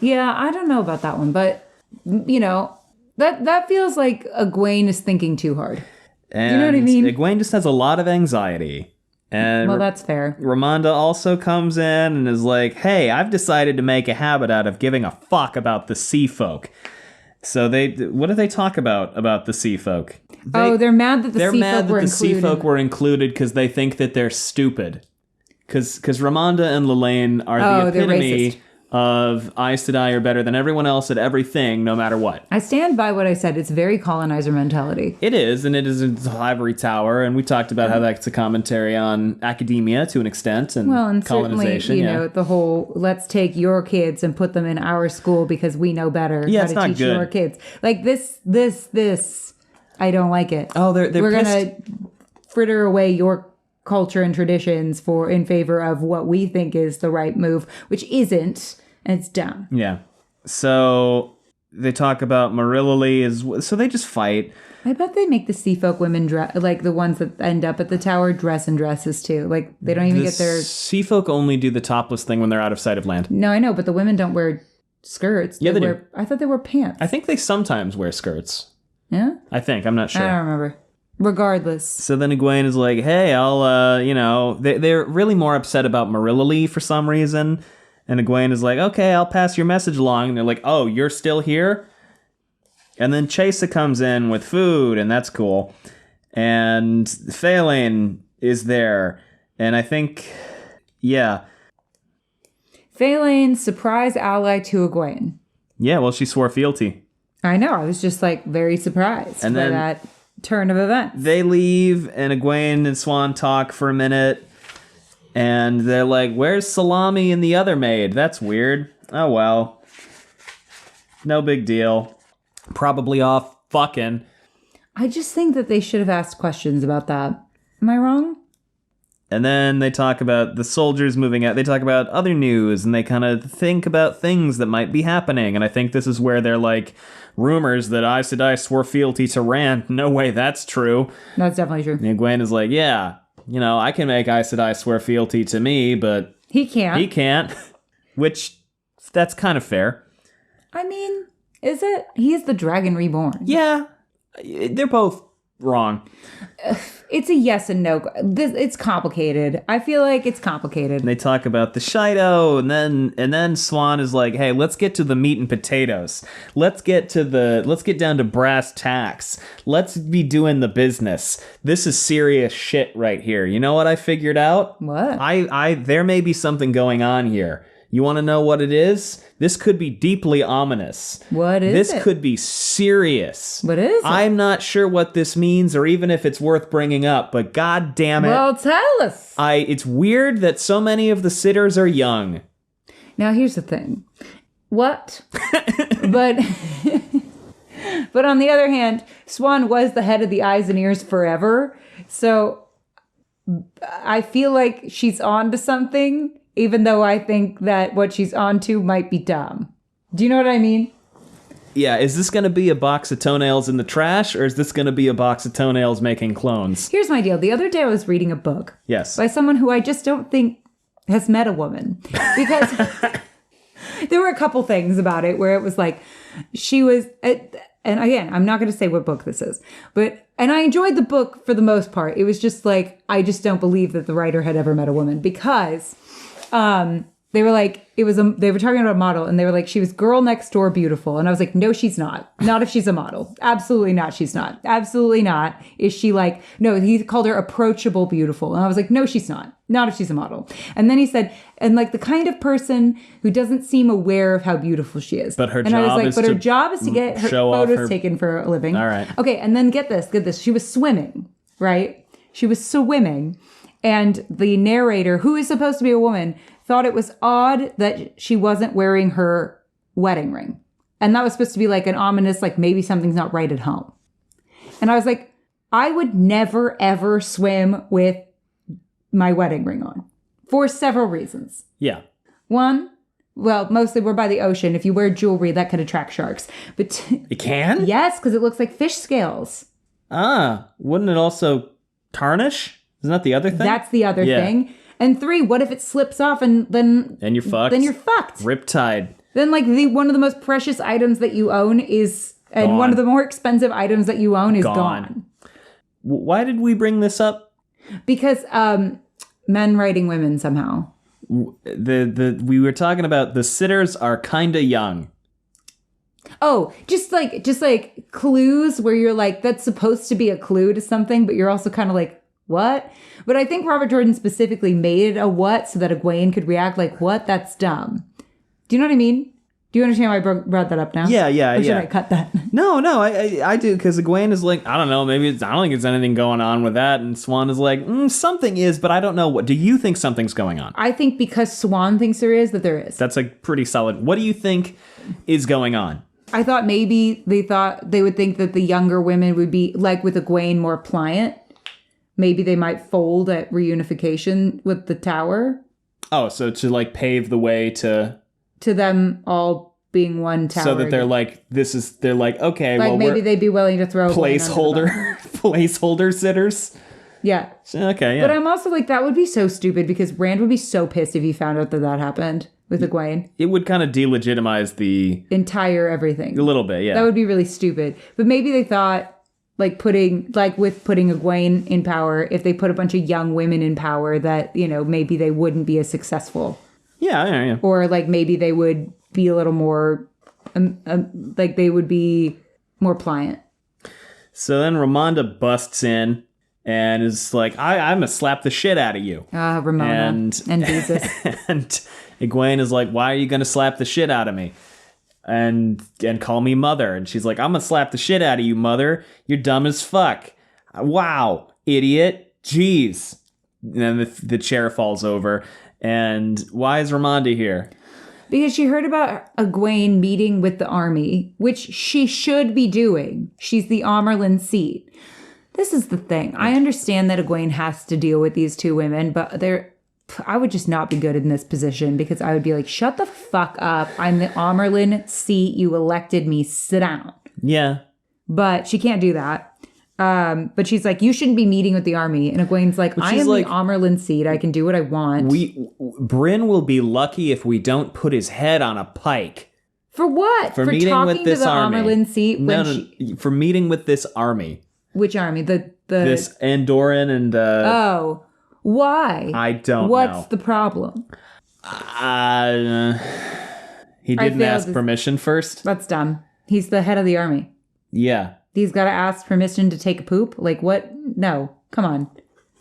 Yeah, I don't know about that one, but, that feels like Egwene is thinking too hard. And do you know what I mean? Egwene just has a lot of anxiety. And well, that's fair. Romanda also comes in and is like, hey, I've decided to make a habit out of giving a fuck about the sea folk. So what do they talk about the sea folk? They're mad that the sea folk were included. They're mad that the sea folk were included because they think that they're stupid. Because Romanda and Lelaine are the epitome of Aes Sedai are better than everyone else at everything, no matter what. I stand by what I said. It's very colonizer mentality. It is, and it is an ivory tower, and we talked about how that's a commentary on academia to an extent, and colonization. Certainly, the whole let's take your kids and put them in our school because we know better how to teach your kids. Like this, I don't like it. Oh, we're gonna fritter away your culture and traditions in favor of what we think is the right move, which isn't. And it's dumb. Yeah. So they talk about Marillily so they just fight. I bet they make the sea folk women like the ones that end up at the tower dress in dresses too. Like they don't even get their... Sea folk only do the topless thing when they're out of sight of land. No, I know, but the women don't wear skirts. Yeah, they do. I thought they wore pants. I think they sometimes wear skirts. Yeah? I think. I'm not sure. I don't remember. Regardless. So then Egwene is like, hey, I'll, they're really more upset about Marillily for some reason. And Egwene is like, okay, I'll pass your message along. And they're like, oh, you're still here? And then Chaisa comes in with food, and that's cool. And Faelane is there. And I think, yeah. Faelane's surprise ally to Egwene. Yeah, well, she swore fealty. I know. I was just, very surprised by that turn of events. They leave, and Egwene and Swan talk for a minute. And they're like, where's Salami and the other maid? That's weird. Oh, well. No big deal. Probably off fucking. I just think that they should have asked questions about that. Am I wrong? And then they talk about the soldiers moving out. They talk about other news, and they kind of think about things that might be happening. And I think this is where they're like, rumors that Aes Sedai swore fealty to Rand. No way that's true. That's definitely true. And Egwene is like, yeah. I can make Aes Sedai swear fealty to me, but... He can't. He can't. Which, that's kind of fair. I mean, is it? He is the Dragon Reborn. Yeah. They're both wrong. It's a yes and no. It's complicated. I feel like it's complicated. And they talk about the Shido, and then Swan is like, "Hey, let's get to the meat and potatoes. Let's get down to brass tacks. Let's be doing the business. This is serious shit right here. You know what I figured out? What? There may be something going on here. You want to know what it is? This could be deeply ominous. What is this it? This could be serious. What is it? I'm not sure what this means or even if it's worth bringing up, but god damn it. Well, tell us. It's weird that so many of the sitters are young. Now, here's the thing. What? but on the other hand, Swan was the head of the eyes and ears forever. So I feel like she's on to something. Even though I think that what she's onto might be dumb. Do you know what I mean? Yeah, is this going to be a box of toenails in the trash, or is this going to be a box of toenails making clones? Here's my deal. The other day I was reading a book. Yes. By someone who I just don't think has met a woman. Because there were a couple things about it where it was like, she was... And again, I'm not going to say what book this is. And I enjoyed the book for the most part. It was just like, I just don't believe that the writer had ever met a woman. Because... they were like, they were talking about a model and they were like, she was girl next door beautiful. And I was like, no, she's not. Not if she's a model. Absolutely not. She's not. Absolutely not. Is she like, no, he called her approachable beautiful. And I was like, no, she's not. Not if she's a model. And then he said, and like the kind of person who doesn't seem aware of how beautiful she is. But her and job I was like, is but her to job is to get her show off photos her... taken for a living. All right. Okay. And then get this. She was swimming, right? She was swimming. And the narrator, who is supposed to be a woman, thought it was odd that she wasn't wearing her wedding ring. And that was supposed to be like an ominous, like maybe something's not right at home. And I was like, I would never, ever swim with my wedding ring on for several reasons. Yeah. One, well, mostly we're by the ocean. If you wear jewelry, that could attract sharks. But It can? Yes, because it looks like fish scales. Wouldn't it also tarnish? Isn't that the other thing? That's the other thing. And 3, what if it slips off and then... And you're fucked. Then you're fucked. Riptide. Then like one of the most precious items that you own is... And Gone. one of the more expensive items that you own is gone. Why did we bring this up? Because men writing women somehow. We were talking about the sitters are kind of young. Oh, just like clues where you're like, that's supposed to be a clue to something, but you're also kind of like, what? But I think Robert Jordan specifically made it a what so that Egwene could react like, what? That's dumb. Do you know what I mean? Do you understand why I brought that up now? Yeah. Or should I cut that? No, I do, because Egwene is like, I don't know, I don't think there's anything going on with that, and Swan is like, something is, but I don't know what. Do you think something's going on? I think because Swan thinks there is, that there is. That's a pretty solid. What do you think is going on? I thought maybe they would think that the younger women would be, like with Egwene, more pliant. Maybe they might fold at reunification with the tower. Oh, so to like pave the way to them all being one tower. So that they're like, they're like, okay, like well, maybe they'd be willing to throw placeholder sitters. Yeah. Okay, yeah. But I'm also like, that would be so stupid because Rand would be so pissed if he found out that happened with Egwene. It would kind of delegitimize the entire everything. A little bit, yeah. That would be really stupid. But maybe they thought, like putting Egwene in power, if they put a bunch of young women in power, that, you know, maybe they wouldn't be as successful. Yeah. Or like maybe they would be a little more, like they would be more pliant. So then Romanda busts in and is like, I'm gonna slap the shit out of you. Ramona and Jesus. And Egwene is like, why are you gonna slap the shit out of me? And call me mother. And she's like, I'm gonna slap the shit out of you, mother. You're dumb as fuck. Wow, idiot. Jeez. And then the chair falls over. And why is Romanda here? Because she heard about Egwene meeting with the army, which she should be doing. She's the Amerlin seat. This is the thing. I understand that Egwene has to deal with these two women, but I would just not be good in this position because I would be like, shut the fuck up. I'm the Amerlin seat. You elected me. Sit down. Yeah. But she can't do that. But she's like, you shouldn't be meeting with the army. And Egwene's like, I am like, the Amerlin seat. I can do what I want. Bryn will be lucky if we don't put his head on a pike. For what? For meeting talking with this to the army. Amerlin seat? For meeting with this army. Which army? This Andoran and... Oh. Why? I don't know. What's the problem? He didn't ask permission first? That's dumb. He's the head of the army. Yeah. He's got to ask permission to take a poop? Like, what? No. Come on.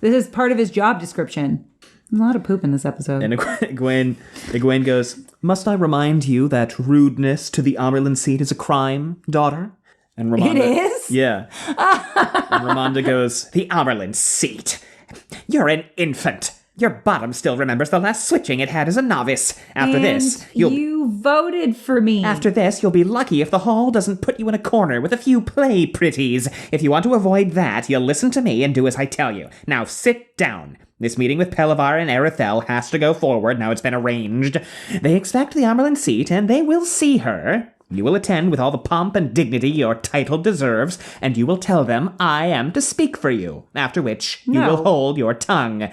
This is part of his job description. There's a lot of poop in this episode. And Egwene goes, "Must I remind you that rudeness to the Amerlin seat is a crime, daughter?" And Romanda... It is? Yeah. And Romanda goes, "The Amerlin seat. You're an infant. Your bottom still remembers the last switching it had as a novice. After this, you voted for me. After this, you'll be lucky if the hall doesn't put you in a corner with a few play pretties. If you want to avoid that, you'll listen to me and do as I tell you. Now sit down. This meeting with Pelivar and Erethel has to go forward. Now it's been arranged. They expect the Amerlin seat, and they will see her. You will attend with all the pomp and dignity your title deserves, and you will tell them I am to speak for you, after which you will hold your tongue.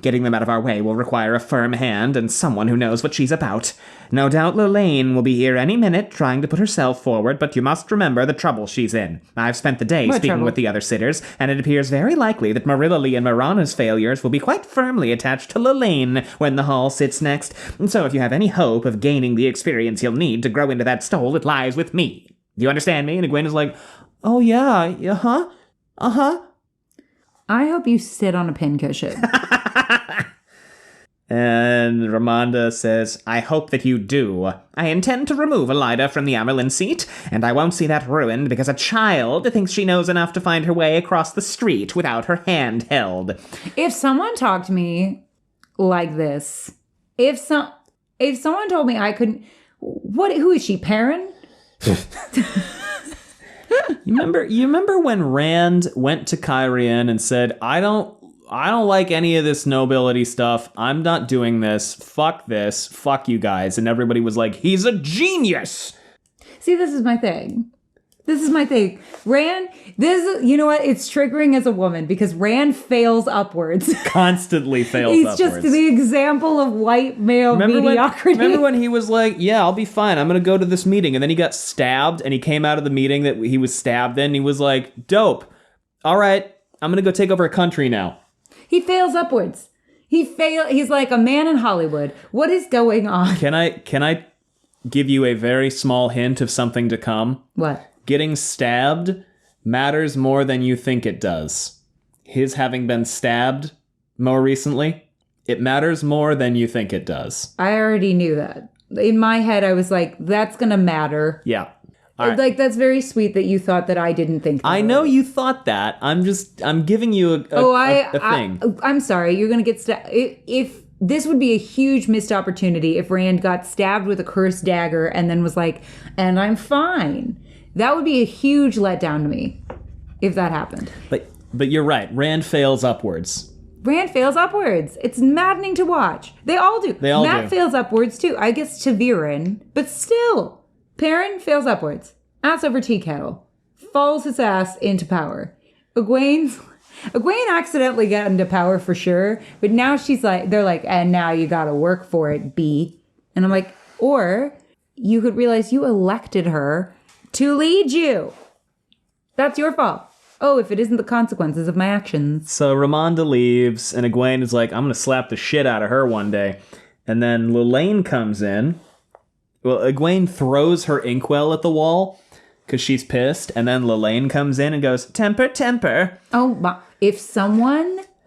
Getting them out of our way will require a firm hand and someone who knows what she's about. No doubt Lelaine will be here any minute trying to put herself forward, but you must remember the trouble she's in. I've spent the day speaking with the other sitters, and it appears very likely that Marilla and Marana's failures will be quite firmly attached to Lelaine when the hall sits next. So if you have any hope of gaining the experience you'll need to grow into that stole, it lies with me. Do you understand me?" And Egwene is like, "Oh yeah, uh-huh, uh-huh." I hope you sit on a pincushion. And Romanda says, "I hope that you do. I intend to remove Elida from the Amerlin seat, and I won't see that ruined because a child thinks she knows enough to find her way across the street without her hand held." If someone talked to me like this, if someone told me I couldn't, who is she, Perrin? You remember when Rand went to Kyrian and said, I don't like any of this nobility stuff. I'm not doing this. Fuck this. Fuck you guys. And everybody was like, he's a genius. See, this is my thing. Rand, you know what? It's triggering as a woman because Rand fails upwards. Constantly fails upwards. He's just the example of white male mediocrity. Remember when he was like, yeah, I'll be fine. I'm going to go to this meeting. And then he got stabbed and he came out of the meeting that he was stabbed in. And he was like, dope. All right. I'm going to go take over a country now. He fails upwards. He's like a man in Hollywood. What is going on? Can I give you a very small hint of something to come? What? Getting stabbed matters more than you think it does. His having been stabbed more recently, it matters more than you think it does. I already knew that. In my head, I was like, that's going to matter. Yeah. Right. Like, that's very sweet that you thought that I didn't think that. I know you thought that. I'm giving you a thing. I'm sorry. You're going to get stabbed. If this would be a huge missed opportunity if Rand got stabbed with a cursed dagger and then was like, and I'm fine. That would be a huge letdown to me if that happened. But you're right. Rand fails upwards. It's maddening to watch. They all do. Matt fails upwards too. I guess Taviran, but still. Perrin fails upwards. Ass over tea kettle. Falls his ass into power. Egwene accidentally got into power for sure, but now they're like, and now you gotta work for it, B. And I'm like, or you could realize you elected her to lead you. That's your fault. Oh, if it isn't the consequences of my actions. So Romanda leaves, and Egwene is like, I'm going to slap the shit out of her one day. And then Lelaine comes in. Well, Egwene throws her inkwell at the wall because she's pissed. And then Lelaine comes in and goes, temper, temper. Oh,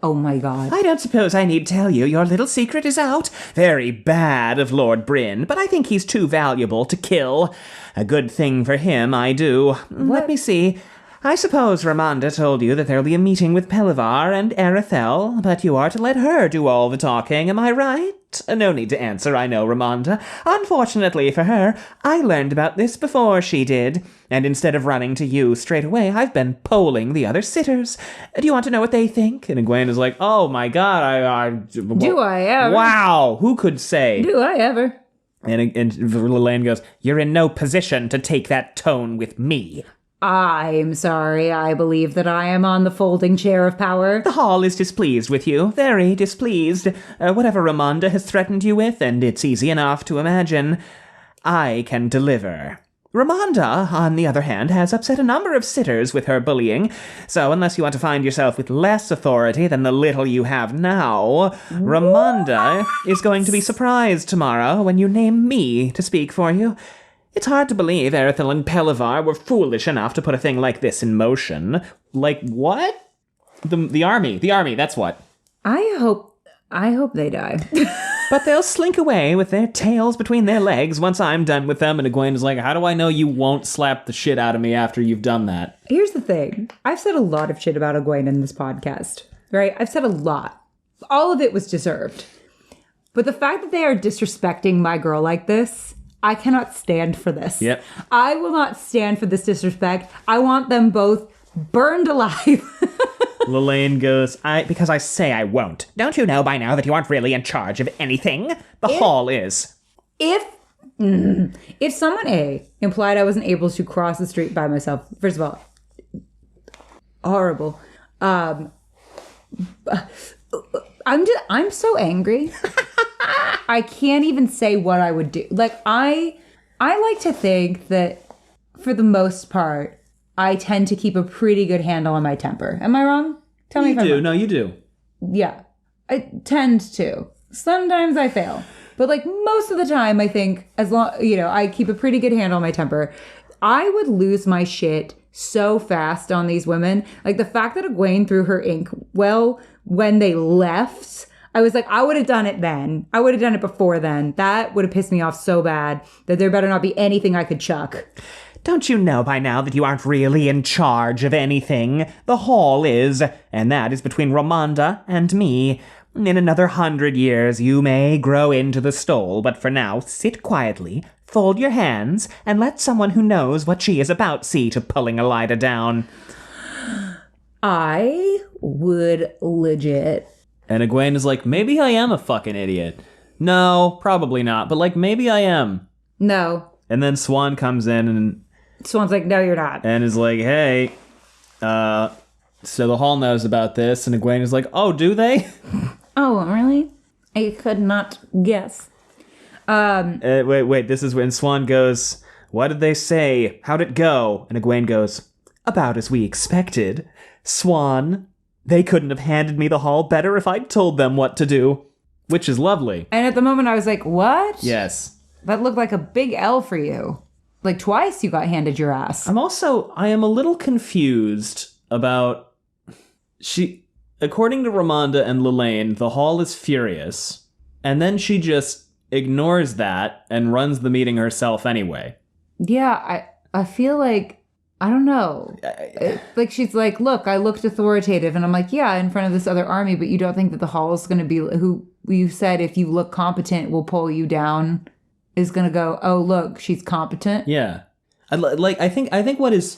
oh my God. I don't suppose I need tell you your little secret is out. Very bad of Lord Bryn, but I think he's too valuable to kill. A good thing for him, I do. Let me see. I suppose Romanda told you that there'll be a meeting with Pelivar and Erethel, but you are to let her do all the talking, am I right? No need to answer, I know, Romanda. Unfortunately for her, I learned about this before she did, and instead of running to you straight away, I've been polling the other sitters. Do you want to know what they think? And Egwene is like, oh my God, Do I ever? Wow, who could say? Do I ever? And Lelaine goes, you're in no position to take that tone with me. I'm sorry, I believe that I am on the folding chair of power. The Hall is displeased with you, very displeased. Whatever Romanda has threatened you with, and it's easy enough to imagine, I can deliver. Romanda, on the other hand, has upset a number of sitters with her bullying, so unless you want to find yourself with less authority than the little you have now, Romanda is going to be surprised tomorrow when you name me to speak for you. It's hard to believe Erythel and Pelivar were foolish enough to put a thing like this in motion. Like what? The army, that's what. I hope they die. But they'll slink away with their tails between their legs once I'm done with them. And Egwene is like, how do I know you won't slap the shit out of me after you've done that? Here's the thing. I've said a lot of shit about Egwene in this podcast, right? I've said a lot. All of it was deserved. But the fact that they are disrespecting my girl like this, I cannot stand for this. Yep. I will not stand for this disrespect. I want them both burned alive. Lelaine goes, Because I say I won't. Don't you know by now that you aren't really in charge of anything? The hall is. If someone implied I wasn't able to cross the street by myself, first of all, horrible. I'm so angry. I can't even say what I would do. Like I like to think that for the most part, I tend to keep a pretty good handle on my temper. Am I wrong? Tell me if I'm wrong. No, you do. Yeah, I tend to. Sometimes I fail. But like most of the time, I think as long, I keep a pretty good handle on my temper. I would lose my shit so fast on these women. Like the fact that Egwene threw her ink well when they left, I was like, I would have done it then. I would have done it before then. That would have pissed me off so bad that there better not be anything I could chuck. Don't you know by now that you aren't really in charge of anything? The hall is, and that is between Romanda and me. In another 100 years, you may grow into the stole, but for now, sit quietly, fold your hands, and let someone who knows what she is about see to pulling Elida down. I would legit. And Egwene is like, maybe I am a fucking idiot. No, probably not, but like maybe I am. No. And then Swan comes in and Swan's like, no, you're not. And is like, hey, so the hall knows about this. And Egwene is like, oh, do they? Oh, really? I could not guess. Wait, this is when Swan goes, what did they say? How'd it go? And Egwene goes, about as we expected. Swan, they couldn't have handed me the hall better if I'd told them what to do. Which is lovely. And at the moment I was like, what? Yes. That looked like a big L for you. Like twice you got handed your ass. I am a little confused about... According to Romanda and Lelaine, the hall is furious. And then she just ignores that and runs the meeting herself anyway. Yeah, I feel like, I don't know. Like she's like, look, I looked authoritative. And I'm like, yeah, in front of this other army, but you don't think that the hall is going to be who you said if you look competent will pull you down is going to go, oh, look, she's competent. Yeah. I think what is...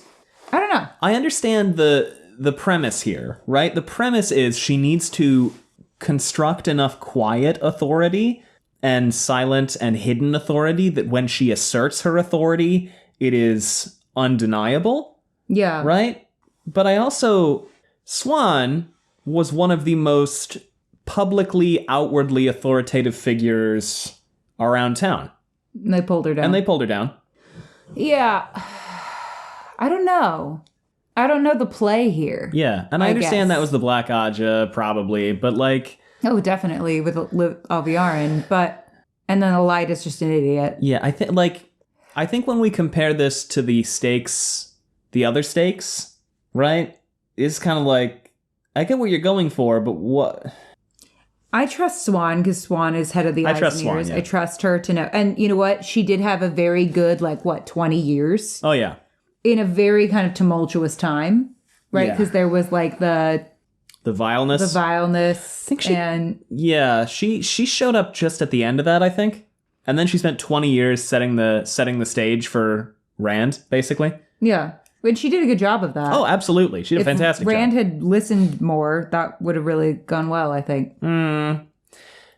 I don't know. I understand the premise here, right? The premise is she needs to construct enough quiet authority and silent and hidden authority that when she asserts her authority, it is undeniable. Yeah. Right? But I also... Swan was one of the most publicly, outwardly authoritative figures around town. And they pulled her down. Yeah. I don't know. I don't know the play here. Yeah, and I understand that was the Black Aja, probably, but like... Oh, definitely, with Alviarin, but... And then Elida's just an idiot. Yeah, I think when we compare this to the other stakes, right? It's kind of like, I get what you're going for, but what... I trust Swan because Swan is head of the eyes and ears. Yeah. I trust her to know. And you know what? She did have a very good, 20 years? Oh, yeah. In a very kind of tumultuous time, right? Because there was the vileness. I think she showed up just at the end of that, I think. And then she spent 20 years setting the stage for Rand, basically. Yeah. But she did a good job of that. Oh, absolutely. She did a fantastic job. If Rand had listened more, that would have really gone well, I think.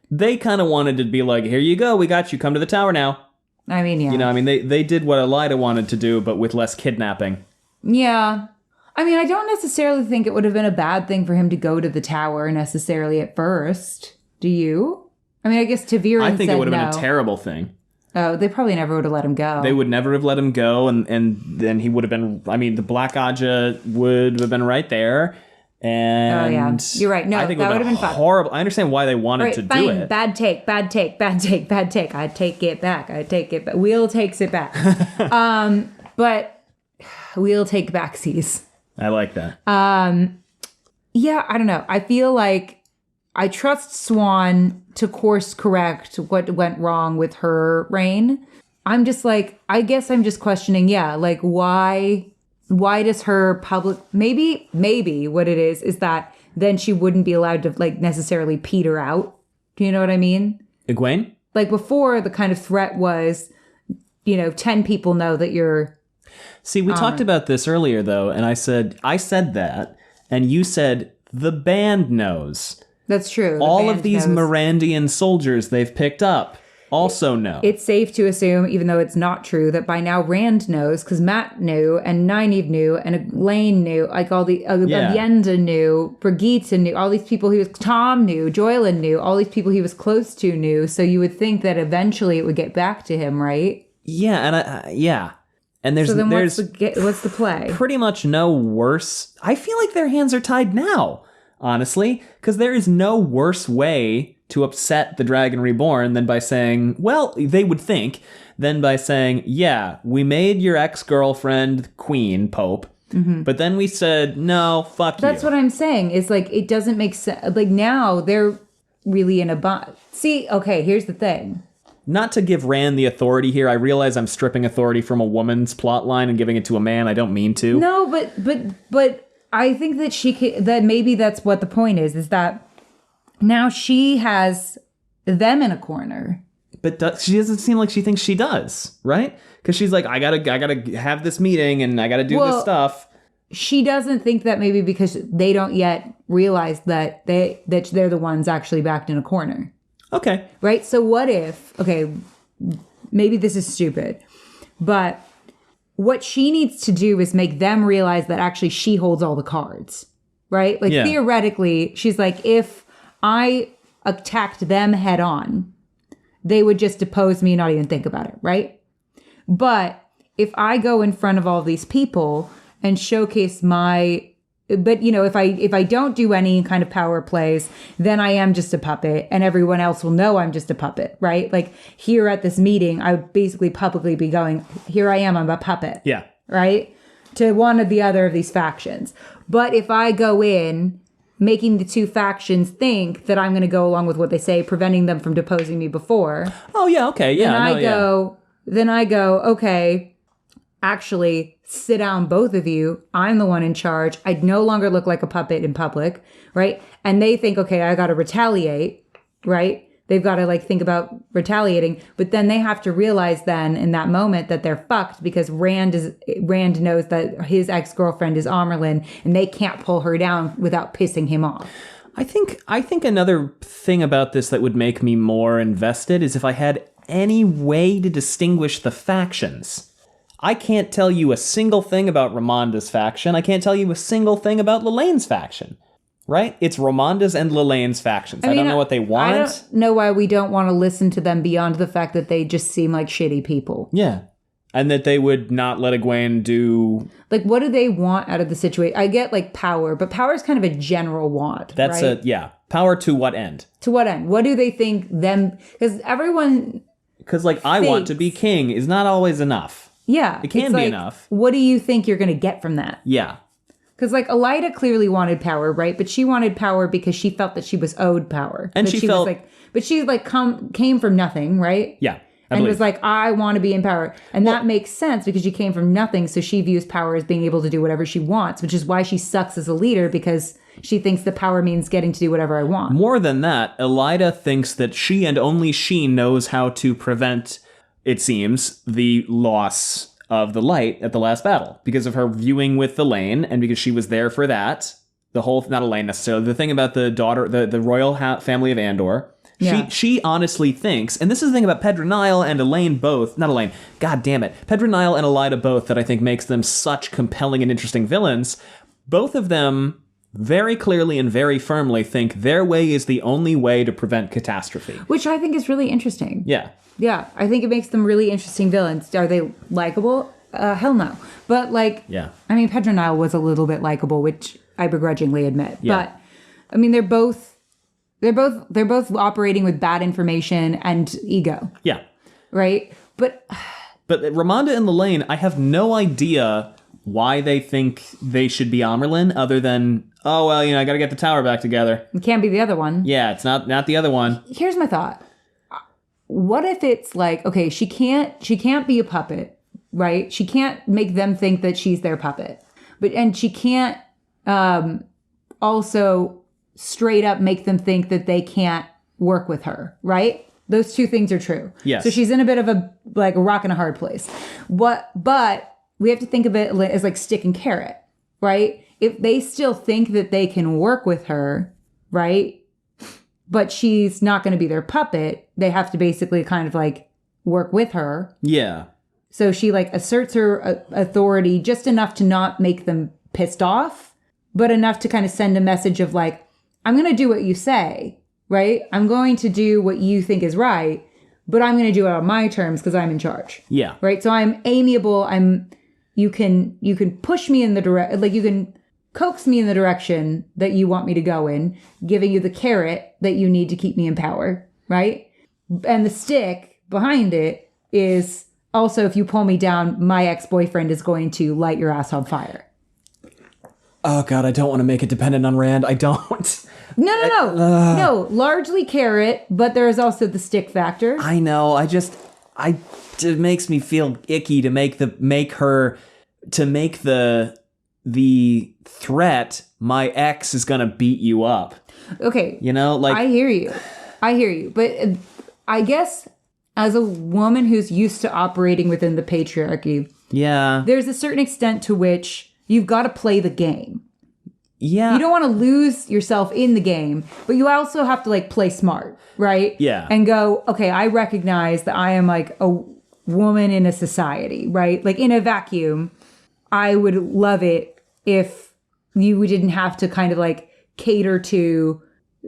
They kind of wanted to be like, here you go, we got you, come to the tower now. I mean, yeah. They did what Elida wanted to do, but with less kidnapping. Yeah. I mean, I don't necessarily think it would have been a bad thing for him to go to the tower necessarily at first. Do you? I mean, I guess Taviran said no. I think it would have been a terrible thing. Oh, they probably never would have let him go. They would never have let him go, and then he would have been... I mean, the Black Aja would have been right there, and... Oh, yeah. You're right. No, I think that would have been fun. horrible. I understand why they wanted to do it. Bad take. I take it back. Wheel takes it back. But Wheel take backsies. I like that. Yeah, I don't know. I feel like I trust Swan to course correct what went wrong with her reign. I'm just like, I guess I'm just questioning, like why does her public, maybe what it is that then she wouldn't be allowed to like necessarily peter out. Do you know what I mean? Egwene? Like before, the kind of threat was, 10 people know that you're... See, we talked about this earlier, though, and I said that, and you said, the band knows. That's true. All of these Mirandian soldiers they've picked up also know. It's safe to assume, even though it's not true, that by now Rand knows, because Matt knew, and Nynaeve knew, and Elaine knew, like all the Avienda knew, Brigitte knew, all these people Tom knew, Joylin knew, all these people he was close to knew, so you would think that eventually it would get back to him, right? Yeah, and there's so then what's the play? Pretty much no worse. I feel like their hands are tied now, honestly, because there is no worse way to upset the Dragon Reborn than by saying, well, they would think, than by saying, yeah, we made your ex-girlfriend queen, Pope, but then we said, no, fuck you. That's what I'm saying. It's like, it doesn't make sense. Like now they're really in a bind. See, okay, here's the thing. Not to give Rand the authority here. I realize I'm stripping authority from a woman's plot line and giving it to a man. I don't mean to. No, but I think that that maybe that's what the point is that now she has them in a corner. But she doesn't seem like she thinks she does, right? Because she's like, I gotta have this meeting and I gotta do this stuff. She doesn't think that maybe because they don't yet realize that they're the ones actually backed in a corner. Okay. Right? So what if, maybe this is stupid, but what she needs to do is make them realize that actually she holds all the cards, right? Like theoretically, she's like, if I attacked them head on, they would just depose me and not even think about it, right? But if I go in front of all these people and showcase but if I don't do any kind of power plays, then I am just a puppet and everyone else will know I'm just a puppet, right? Like here at this meeting, I would basically publicly be going, here I am, I'm a puppet. Yeah. Right? To one or the other of these factions. But if I go in making the two factions think that I'm going to go along with what they say, preventing them from deposing me before. Oh, yeah. Okay. Yeah. Then I go, okay, actually sit down, both of you. I'm the one in charge. I no longer look like a puppet in public, right? And they think, okay, I got to retaliate, right? They've got to think about retaliating, but then they have to realize then in that moment that they're fucked because Rand knows that his ex-girlfriend is Amerlin and they can't pull her down without pissing him off. I think another thing about this that would make me more invested is if I had any way to distinguish the factions. I can't tell you a single thing about Romanda's faction. I can't tell you a single thing about Lelaine's faction. Right? It's Romanda's and Lelaine's factions. I don't know what they want. I don't know why we don't want to listen to them beyond the fact that they just seem like shitty people. Yeah. And that they would not let Egwene do... What do they want out of the situation? I get, power, but power is kind of a general want, That's right? Power to what end? To what end? What do they think them... Because everyone... Because, I want to be king is not always enough. Yeah. It can be enough. What do you think you're going to get from that? Yeah. Because, Elida clearly wanted power, right? But she wanted power because she felt that she was owed power. And she felt... But she, came from nothing, right? Yeah. And was like, I want to be in power. And that makes sense because she came from nothing, so she views power as being able to do whatever she wants, which is why she sucks as a leader, because she thinks that power means getting to do whatever I want. More than that, Elida thinks that she and only she knows how to prevent, it seems, the loss of the light at the last battle because of her viewing with Elaine and because she was there for that. The whole, not Elaine necessarily, the thing about the daughter, the royal family of Andor. Yeah. She honestly thinks, and this is the thing about Pedronile and Elaine both, not Elaine, god damn it, Pedronile and Elida both that I think makes them such compelling and interesting villains. Both of them very clearly and very firmly think their way is the only way to prevent catastrophe. Which I think is really interesting. Yeah. Yeah, I think it makes them really interesting villains. Are they likable? Hell no. But Yeah. I mean, Petronile was a little bit likable, which I begrudgingly admit. Yeah. But I mean, they're both operating with bad information and ego, Yeah. right? But Romanda and Lelaine, I have no idea why they think they should be Amerlin, other than, oh, well, I gotta get the tower back together. it can't be the other one. Yeah, it's not the other one. Here's my thought. What if it's like, okay, she can't be a puppet, right? She can't make them think that she's their puppet. And she can't also straight up make them think that they can't work with her, right? Those two things are true. Yes. So she's in a bit of a rock and a hard place. But we have to think of it as like stick and carrot, right? If they still think that they can work with her, right? But she's not going to be their puppet, they have to basically kind of work with her. Yeah. So she asserts her authority just enough to not make them pissed off, but enough to kind of send a message of I'm going to do what you say, right? I'm going to do what you think is right, but I'm going to do it on my terms because I'm in charge. Yeah. Right? So I'm amiable. You can push me in the you can coax me in the direction that you want me to go in, giving you the carrot that you need to keep me in power, right? And the stick behind it is also, if you pull me down, my ex-boyfriend is going to light your ass on fire. Oh, God, I don't want to make it dependent on Rand. I don't. No, largely carrot, but there is also the stick factor. I know. It makes me feel icky to make the threat, my ex is gonna beat you up. Okay. I hear you. But I guess as a woman who's used to operating within the patriarchy, yeah, there's a certain extent to which you've got to play the game. Yeah. You don't want to lose yourself in the game, but you also have to play smart, right? Yeah. And go, okay, I recognize that I am a woman in a society, right? In a vacuum, I would love it if you didn't have to kind of cater to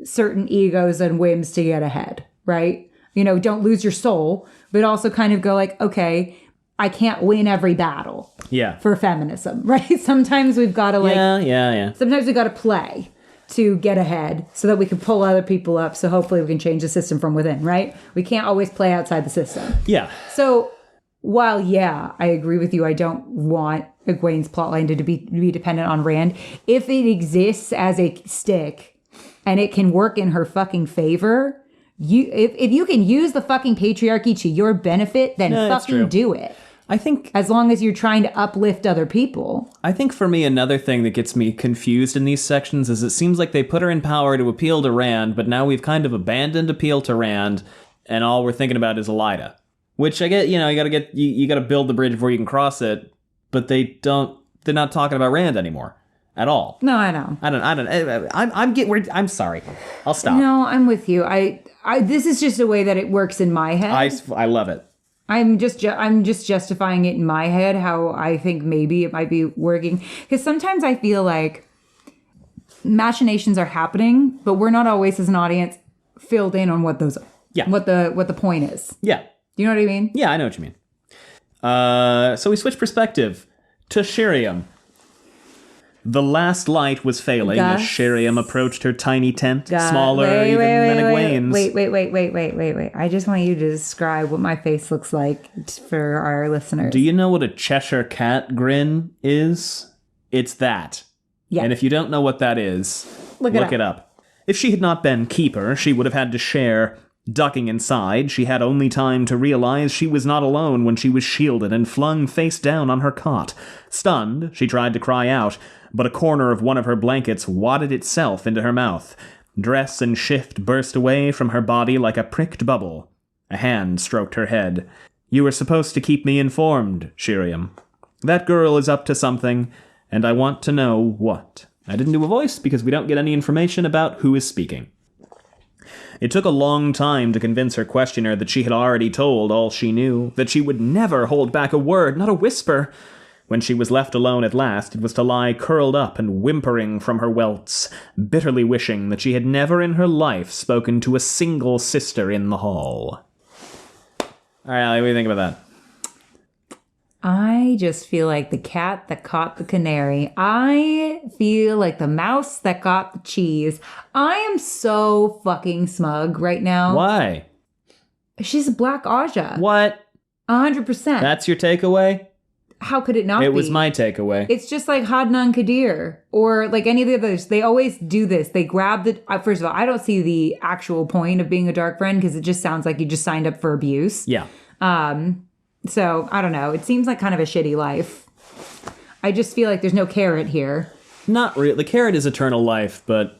certain egos and whims to get ahead, right? Don't lose your soul, but also kind of go okay, I can't win every battle. Yeah. For feminism, right? Sometimes we've got to Yeah. Sometimes we've got to play to get ahead so that we can pull other people up. So hopefully we can change the system from within, right? We can't always play outside the system. Yeah. So while, I agree with you, I don't want Egwene's plotline to be dependent on Rand. If it exists as a stick and it can work in her fucking favor, if you can use the fucking patriarchy to your benefit, then fucking do it. I think, as long as you're trying to uplift other people. I think for me, another thing that gets me confused in these sections is it seems like they put her in power to appeal to Rand, but now we've kind of abandoned appeal to Rand, and all we're thinking about is Elaida. Which I get, you gotta build the bridge before you can cross it, but they're not talking about Rand anymore. At all. No, I know. I'm sorry. I'll stop. No, I'm with you. This is just a way that it works in my head. I love it. I'm just justifying it in my head how I think maybe it might be working, because sometimes I feel like machinations are happening, but we're not always as an audience filled in on what those are. Yeah. What the point is. Yeah. Do you know what I mean? Yeah, I know what you mean. So we switch perspective to Sheriam. The last light was failing as Sheriam approached her tiny tent, smaller than Egwene's. Wait. I just want you to describe what my face looks like for our listeners. Do you know what a Cheshire cat grin is? It's that. Yeah. And if you don't know what that is, look it up. If she had not been keeper, she would have had to share. Ducking inside, she had only time to realize she was not alone when she was shielded and flung face down on her cot. Stunned, she tried to cry out, but a corner of one of her blankets wadded itself into her mouth. Dress and shift burst away from her body like a pricked bubble. A hand stroked her head. "You were supposed to keep me informed, Sheriam. That girl is up to something, and I want to know what." I didn't do a voice because we don't get any information about who is speaking. It took a long time to convince her questioner that she had already told all she knew, that she would never hold back a word, not a whisper. When she was left alone at last, it was to lie curled up and whimpering from her welts, bitterly wishing that she had never in her life spoken to a single sister in the hall. All right, Allie, what do you think about that? I just feel like the cat that caught the canary. I feel like the mouse that got the cheese. I am so fucking smug right now. Why? She's a black Aja. What? 100%. That's your takeaway? How could it not be? It was my takeaway. It's just like Hadnan Kadir or like any of the others. They always do this. They grab the... first of all, I don't see the actual point of being a dark friend because it just sounds like you just signed up for abuse. Yeah. So, I don't know. It seems like kind of a shitty life. I just feel like there's no carrot here. Not really. The carrot is eternal life, but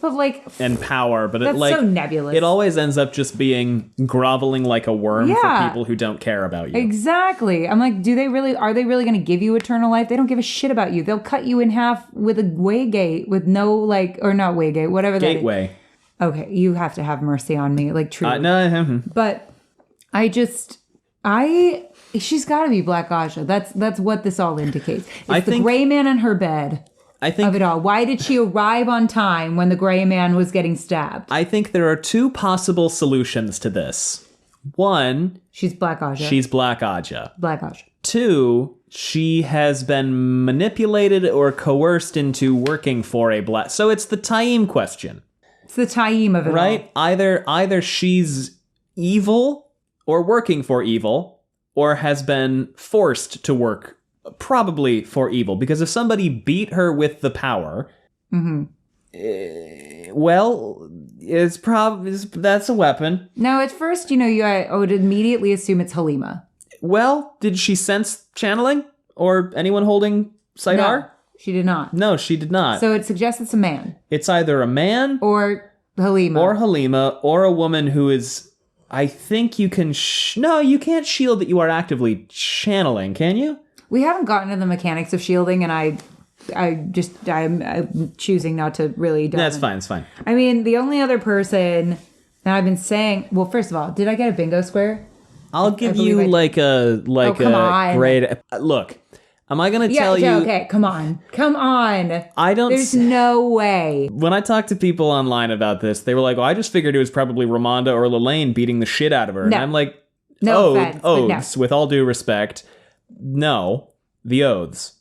like... and power, but that's it like... so nebulous. It always ends up just being groveling like a worm for Yeah. people who don't care about you. Exactly. I'm like, are they really going to give you eternal life? They don't give a shit about you. They'll cut you in half with a waygate with no like, or not waygate, whatever that is. Gateway. Okay, you have to have mercy on me, like truly. No. But she's got to be Black Aja. That's what this all indicates. It's the gray man in her bed. I think of it all. Why did she arrive on time when the gray man was getting stabbed? I think there are two possible solutions to this. One, she's Black Aja. She's Black Aja. Black Aja. Two, she has been manipulated or coerced into working for a black... So it's the Taim question. It's the Taim of it right? all. Either she's evil or working for evil, or has been forced to work probably for evil. Because if somebody beat her with the power, well, it's probably that's a weapon. No, at first, I would immediately assume it's Halima. Well, did she sense channeling or anyone holding Saidar? No, she did not. No, she did not. So it suggests it's a man. It's either a man or Halima. Or a woman who is... I think you can... No, you can't shield that you are actively channeling, can you? We haven't gotten to the mechanics of shielding, and I'm choosing not to really... That's fine, it's fine. I mean, the only other person that I've been saying... Well, first of all, did I get a bingo square? I'll give you like a grade... Look, am I going to tell you... Okay, come on. I don't... There's no way. When I talked to people online about this, they were like, I just figured it was probably Romanda or Lelaine beating the shit out of her. No. And I'm like, no offense, oaths, with all due respect. No, the oaths.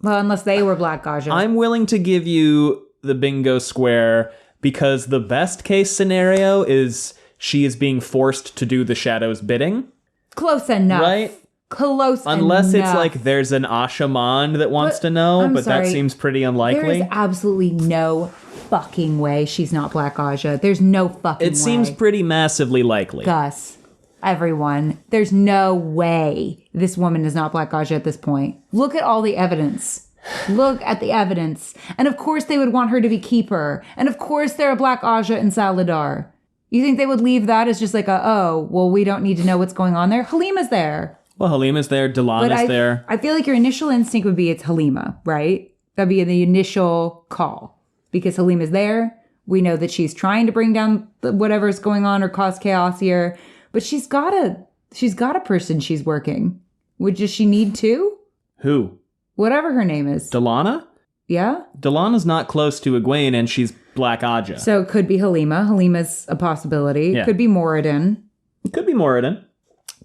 Well, unless they were Black Aja. I'm willing to give you the bingo square because the best case scenario is she is being forced to do the Shadow's bidding. Close enough. Right? Unless it's like there's an Ashaman that wants to know, but that seems pretty unlikely. There's absolutely no fucking way she's not Black Aja. There's no fucking way. It seems pretty massively likely. Gus, everyone, there's no way this woman is not Black Aja at this point. Look at all the evidence. Look at the evidence. And of course they would want her to be keeper. And of course they're a Black Aja in Saladar. You think they would leave that as just like we don't need to know what's going on there? Halima's there. Well, Halima's there, Delana's there. I feel like your initial instinct would be it's Halima, right? That'd be the initial call. Because Halima's there. We know that she's trying to bring down whatever's going on or cause chaos here. But she's got a person she's working. Does she need two? Who? Whatever her name is. Delana? Yeah? Delana's not close to Egwene and she's Black Aja. So it could be Halima. Halima's a possibility. Yeah. Could be Moradin. It could be Moradin.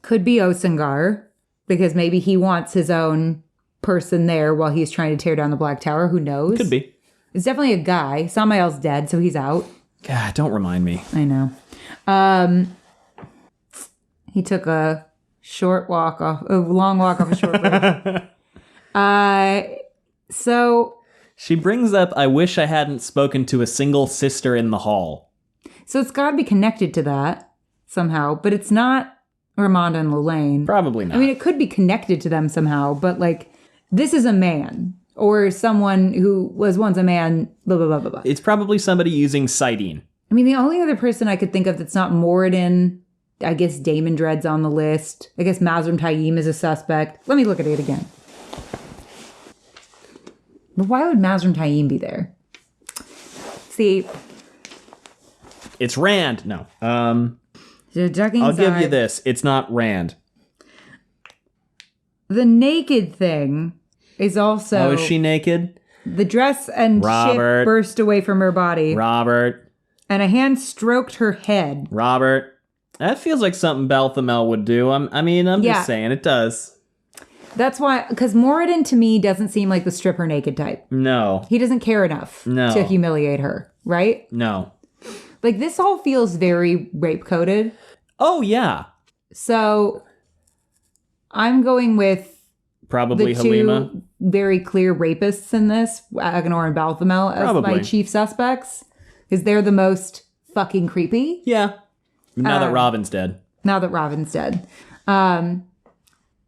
Could be Osengar, because maybe he wants his own person there while he's trying to tear down the Black Tower. Who knows? Could be. It's definitely a guy. Samael's dead, so he's out. God, don't remind me. I know. He took a long walk off a short bridge. So... She brings up, I wish I hadn't spoken to a single sister in the hall. So it's got to be connected to that somehow, but it's not Romanda and Lelaine. Probably not. I mean, it could be connected to them somehow, but like, this is a man or someone who was once a man, blah, blah, blah, blah, blah. It's probably somebody using Sidene. I mean, the only other person I could think of that's not Moradin, I guess Damon Dread's on the list. I guess Mazrim Taim is a suspect. Let me look at it again. But why would Mazrim Taim be there? See. It's Rand. No. I'll give you this. It's not Rand. The naked thing is also... Oh, is she naked? The dress and shit burst away from her body. Robert. And a hand stroked her head. Robert. That feels like something Balthamel would do. I'm just saying, it does. That's why, because Moradin to me doesn't seem like the strip her naked type. No. He doesn't care enough to humiliate her, right? No. Like, this all feels very rape-coded. Oh, yeah. So, I'm going with probably the Halima. two very clear rapists in this, Agenor and Balthamel, as my chief suspects, because they're the most fucking creepy. Yeah. Now that Robin's dead.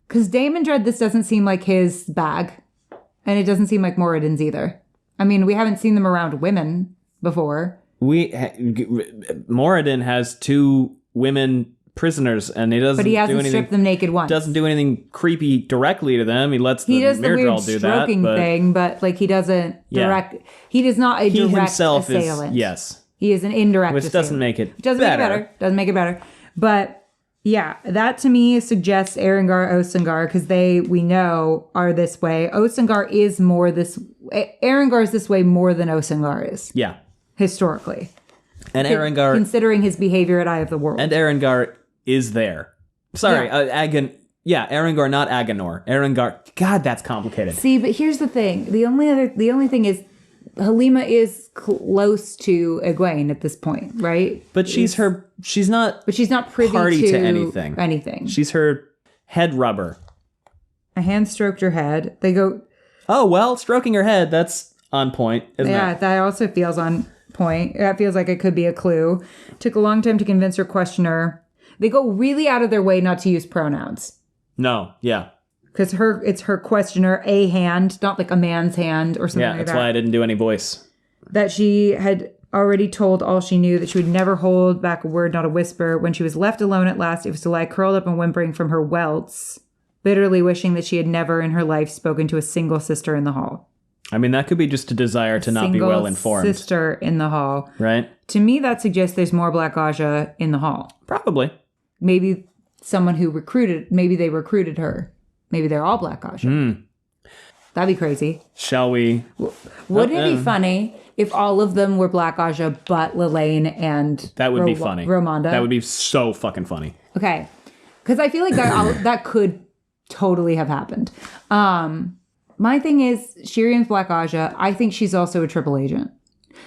Because Daemon Dread, this doesn't seem like his bag. And it doesn't seem like Moradin's either. I mean, we haven't seen them around women before. Moradin has 2 women prisoners, and he doesn't. But he hasn't stripped them naked once. Doesn't do anything creepy directly to them. He lets the Myrddraal do that. He does the weird stroking thing, but like he doesn't direct. He does not a direct himself assailant. Yes. He is an indirect Which assailant. doesn't make it better. Doesn't make it better. But yeah, that to me suggests Erengar, Osengar, because we know are this way. Osengar is more this. Erengar is this way more than Osengar is. Yeah. Historically. And Erengar, considering his behavior at Eye of the World. And Erengar is there. Sorry, Erengar, not Agenor. Erengar. God, that's complicated. See, but here's the thing. The only thing is, Halima is close to Egwene at this point, right? But she's not privy party to anything. She's her head rubber. A hand stroked her head. They go, oh, well, stroking her head, that's on point, isn't it? Yeah, that also feels on point. That feels like it could be a clue. Took a long time to convince her questioner. They go really out of their way not to use pronouns. No, yeah. Because it's her questioner, a hand, not like a man's hand or something like that. Yeah, that's why I didn't do any voice. That she had already told all she knew, that she would never hold back a word, not a whisper. When she was left alone at last, it was to lie curled up and whimpering from her welts, bitterly wishing that she had never in her life spoken to a single sister in the hall. I mean, that could be just a desire to not be well informed. Sister in the hall. Right. To me, that suggests there's more Black Aja in the hall. Probably. Maybe someone who maybe they recruited her. Maybe they're all Black Aja. That'd be crazy. Shall we? Wouldn't it be funny if all of them were Black Aja but Lelaine and that would be funny. Romanda? That would be so fucking funny. Okay. Because I feel like that could totally have happened. My thing is, Shiriam's Black Aja. I think she's also a triple agent.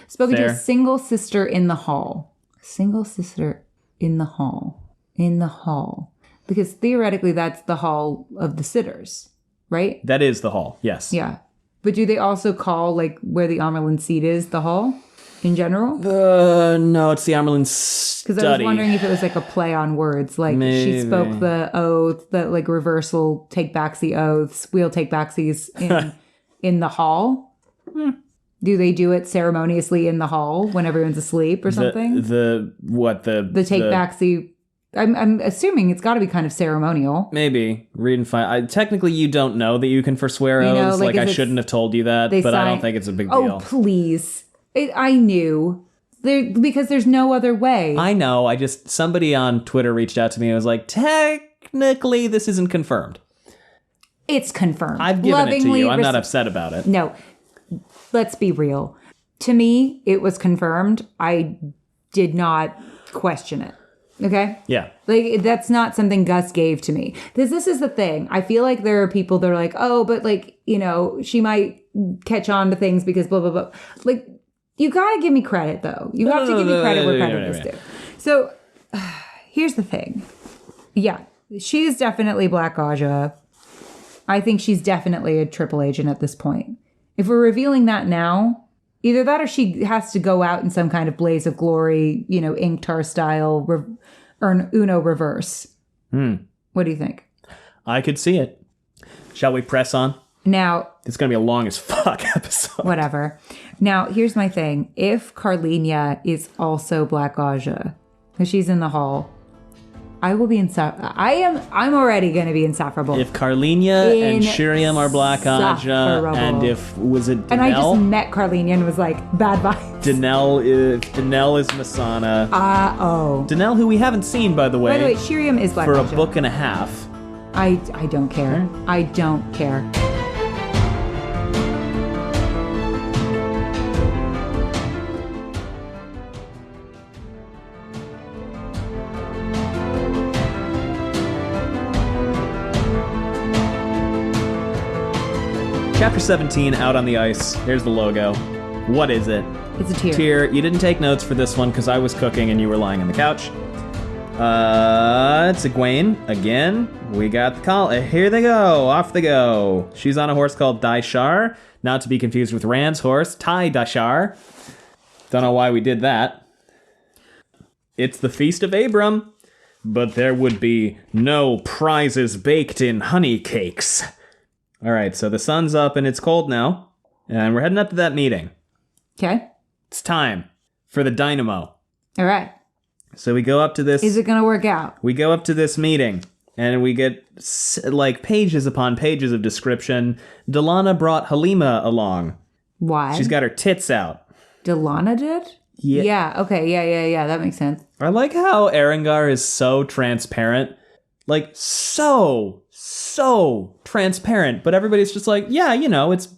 Spoken to a single sister in the hall. Single sister in the hall. In the hall. Because theoretically, that's the hall of the sitters, right? That is the hall, yes. Yeah. But do they also call, like, where the Amerlin seat is, the hall in general? No, it's the Amerlin study. Because I was wondering if it was, like, a play on words. Like, she spoke the oath, the, like, reversal, take backs the oaths, we'll take backsies in the hall. Do they do it ceremoniously in the hall when everyone's asleep or something? The take backsy... I'm assuming it's got to be kind of ceremonial. Maybe. Read and find. Technically, you don't know that you can forswear oaths. Like I shouldn't have told you that, but I don't think it's a big deal. Oh, please. I knew. Because there's no other way. I know. Somebody on Twitter reached out to me and was like, technically, this isn't confirmed. It's confirmed. I've given it to you. I'm not upset about it. No. Let's be real. To me, it was confirmed. I did not question it. Okay? Yeah. Like, that's not something Gus gave to me. Because this is the thing. I feel like there are people that are like, oh, but like, she might catch on to things because blah, blah, blah. Like, you gotta give me credit, though. You have to give me credit where credit is due. So, here's the thing. Yeah. She is definitely Black Aja. I think she's definitely a triple agent at this point. If we're revealing that now... Either that or she has to go out in some kind of blaze of glory, Inktar style, or Uno reverse. What do you think? I could see it. Shall we press on? Now... It's going to be a long as fuck episode. Whatever. Now, here's my thing. If Carlinia is also Black Aja, because she's in the hall, I will be insufferable. I'm already going to be insufferable. If Carlinia and Shiriam are Black Aja, and was it Denel? And I just met Carlinia and was like, bad vibes. Denel is Masana. Oh. Denel, who we haven't seen, by the way. By the way, Shiriam is Black Aja. For a book and a half. I don't care. I don't care. Chapter 17, Out on the Ice. Here's the logo. What is it? It's a tear. Tear. You didn't take notes for this one because I was cooking and you were lying on the couch. It's Egwene. Again, we got the call. Here they go. Off they go. She's on a horse called Daishar. Not to be confused with Rand's horse, Tai Daishar. Don't know why we did that. It's the Feast of Abram. But there would be no prizes baked in honey cakes. All right, so the sun's up and it's cold now. And we're heading up to that meeting. Okay. It's time for the dynamo. All right. So we go up to this... Is it going to work out? We go up to this meeting, and we get, like, pages upon pages of description. Delana brought Halima along. Why? She's got her tits out. Delana did? Yeah. Yeah, okay, yeah, that makes sense. I like how Erengar is so transparent. Like, so transparent. But everybody's just like, yeah, you know, it's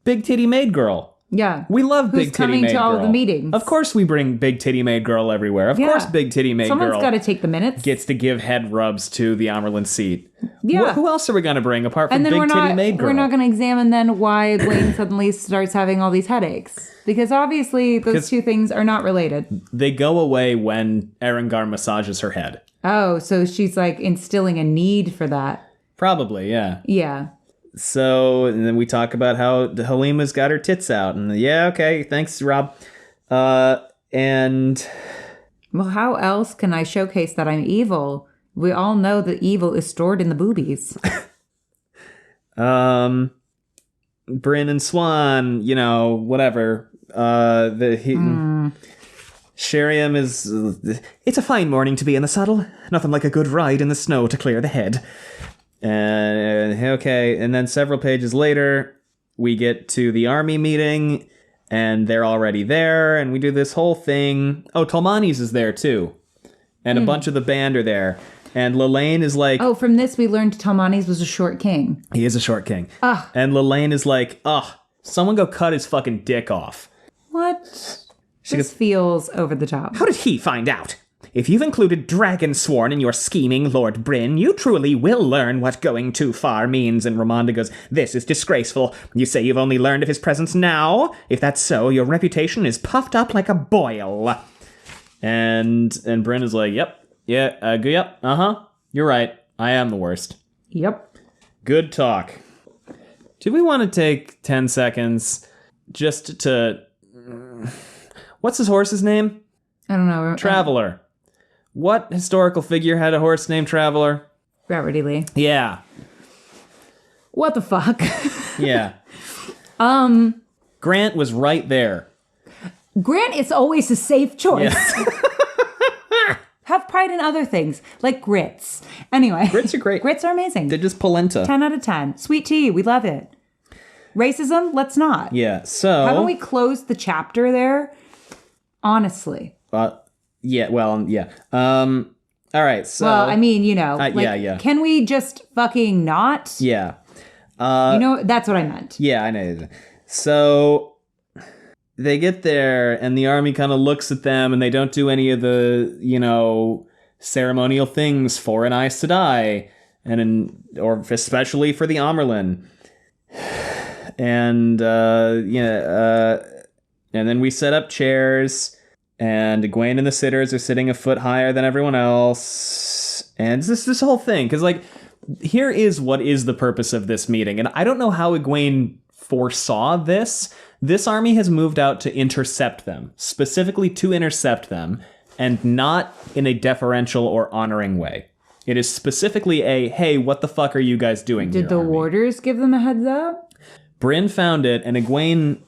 Big Titty Maid Girl. Yeah. We love Big Titty Maid Girl. Who's coming to all the meetings. Of course we bring Big Titty Maid Girl everywhere. Of course Big Titty Maid Girl. Someone's got to take the minutes. Gets to give head rubs to the Amerlin seat. Yeah. Who else are we going to bring apart from Big Titty Maid Girl? We're not going to examine then why Egwene suddenly starts having all these headaches. Because obviously those two things are not related. They go away when Erengar massages her head. Oh, so she's like instilling a need for that. Probably, yeah. Yeah. So, and then we talk about how Halima's got her tits out. And yeah, okay, thanks, Rob. And... Well, how else can I showcase that I'm evil? We all know that evil is stored in the boobies. Bryn and Swan, you know, whatever. Sheriam is... It's a fine morning to be in the saddle. Nothing like a good ride in the snow to clear the head. Okay, and then several pages later, we get to the army meeting, and they're already there, and we do this whole thing. Oh, Tolmanis is there, too. And a bunch of the band are there. And Lelaine is like... Oh, from this we learned Tolmanis was a short king. He is a short king. And Lelaine is like, someone go cut his fucking dick off. What? This feels over the top. How did he find out? If you've included Dragonsworn in your scheming, Lord Bryn, you truly will learn what going too far means. And Romanda goes, this is disgraceful. You say you've only learned of his presence now? If that's so, your reputation is puffed up like a boil. And Bryn is like, yep, you're right. I am the worst. Yep. Good talk. Do we want to take 10 seconds just to... What's his horse's name? I don't know. Traveler. What historical figure had a horse named Traveler? Robert E. Lee. Yeah. What the fuck? Yeah. Grant was right there. Grant is always a safe choice. Yeah. Have pride in other things, like grits. Anyway. Grits are great. Grits are amazing. They're just polenta. 10 out of 10. Sweet tea, we love it. Racism, let's not. Yeah, so... Haven't we closed the chapter there? Honestly. Yeah. All right, so... Well, I mean, you know. Yeah. Can we just fucking not? Yeah. That's what I meant. Yeah, I know. So they get there, and the army kind of looks at them, and they don't do any of the, you know, ceremonial things for an Aes Sedai, or especially for the Amerlin. And, and then we set up chairs, and Egwene and the sitters are sitting a foot higher than everyone else. And this whole thing, because, like, here is what is the purpose of this meeting. And I don't know how Egwene foresaw this. This army has moved out to intercept them, specifically to intercept them, and not in a deferential or honoring way. It is specifically a, hey, what the fuck are you guys doing here, Did the army? warders give them a heads up? Bryn found it, and Egwene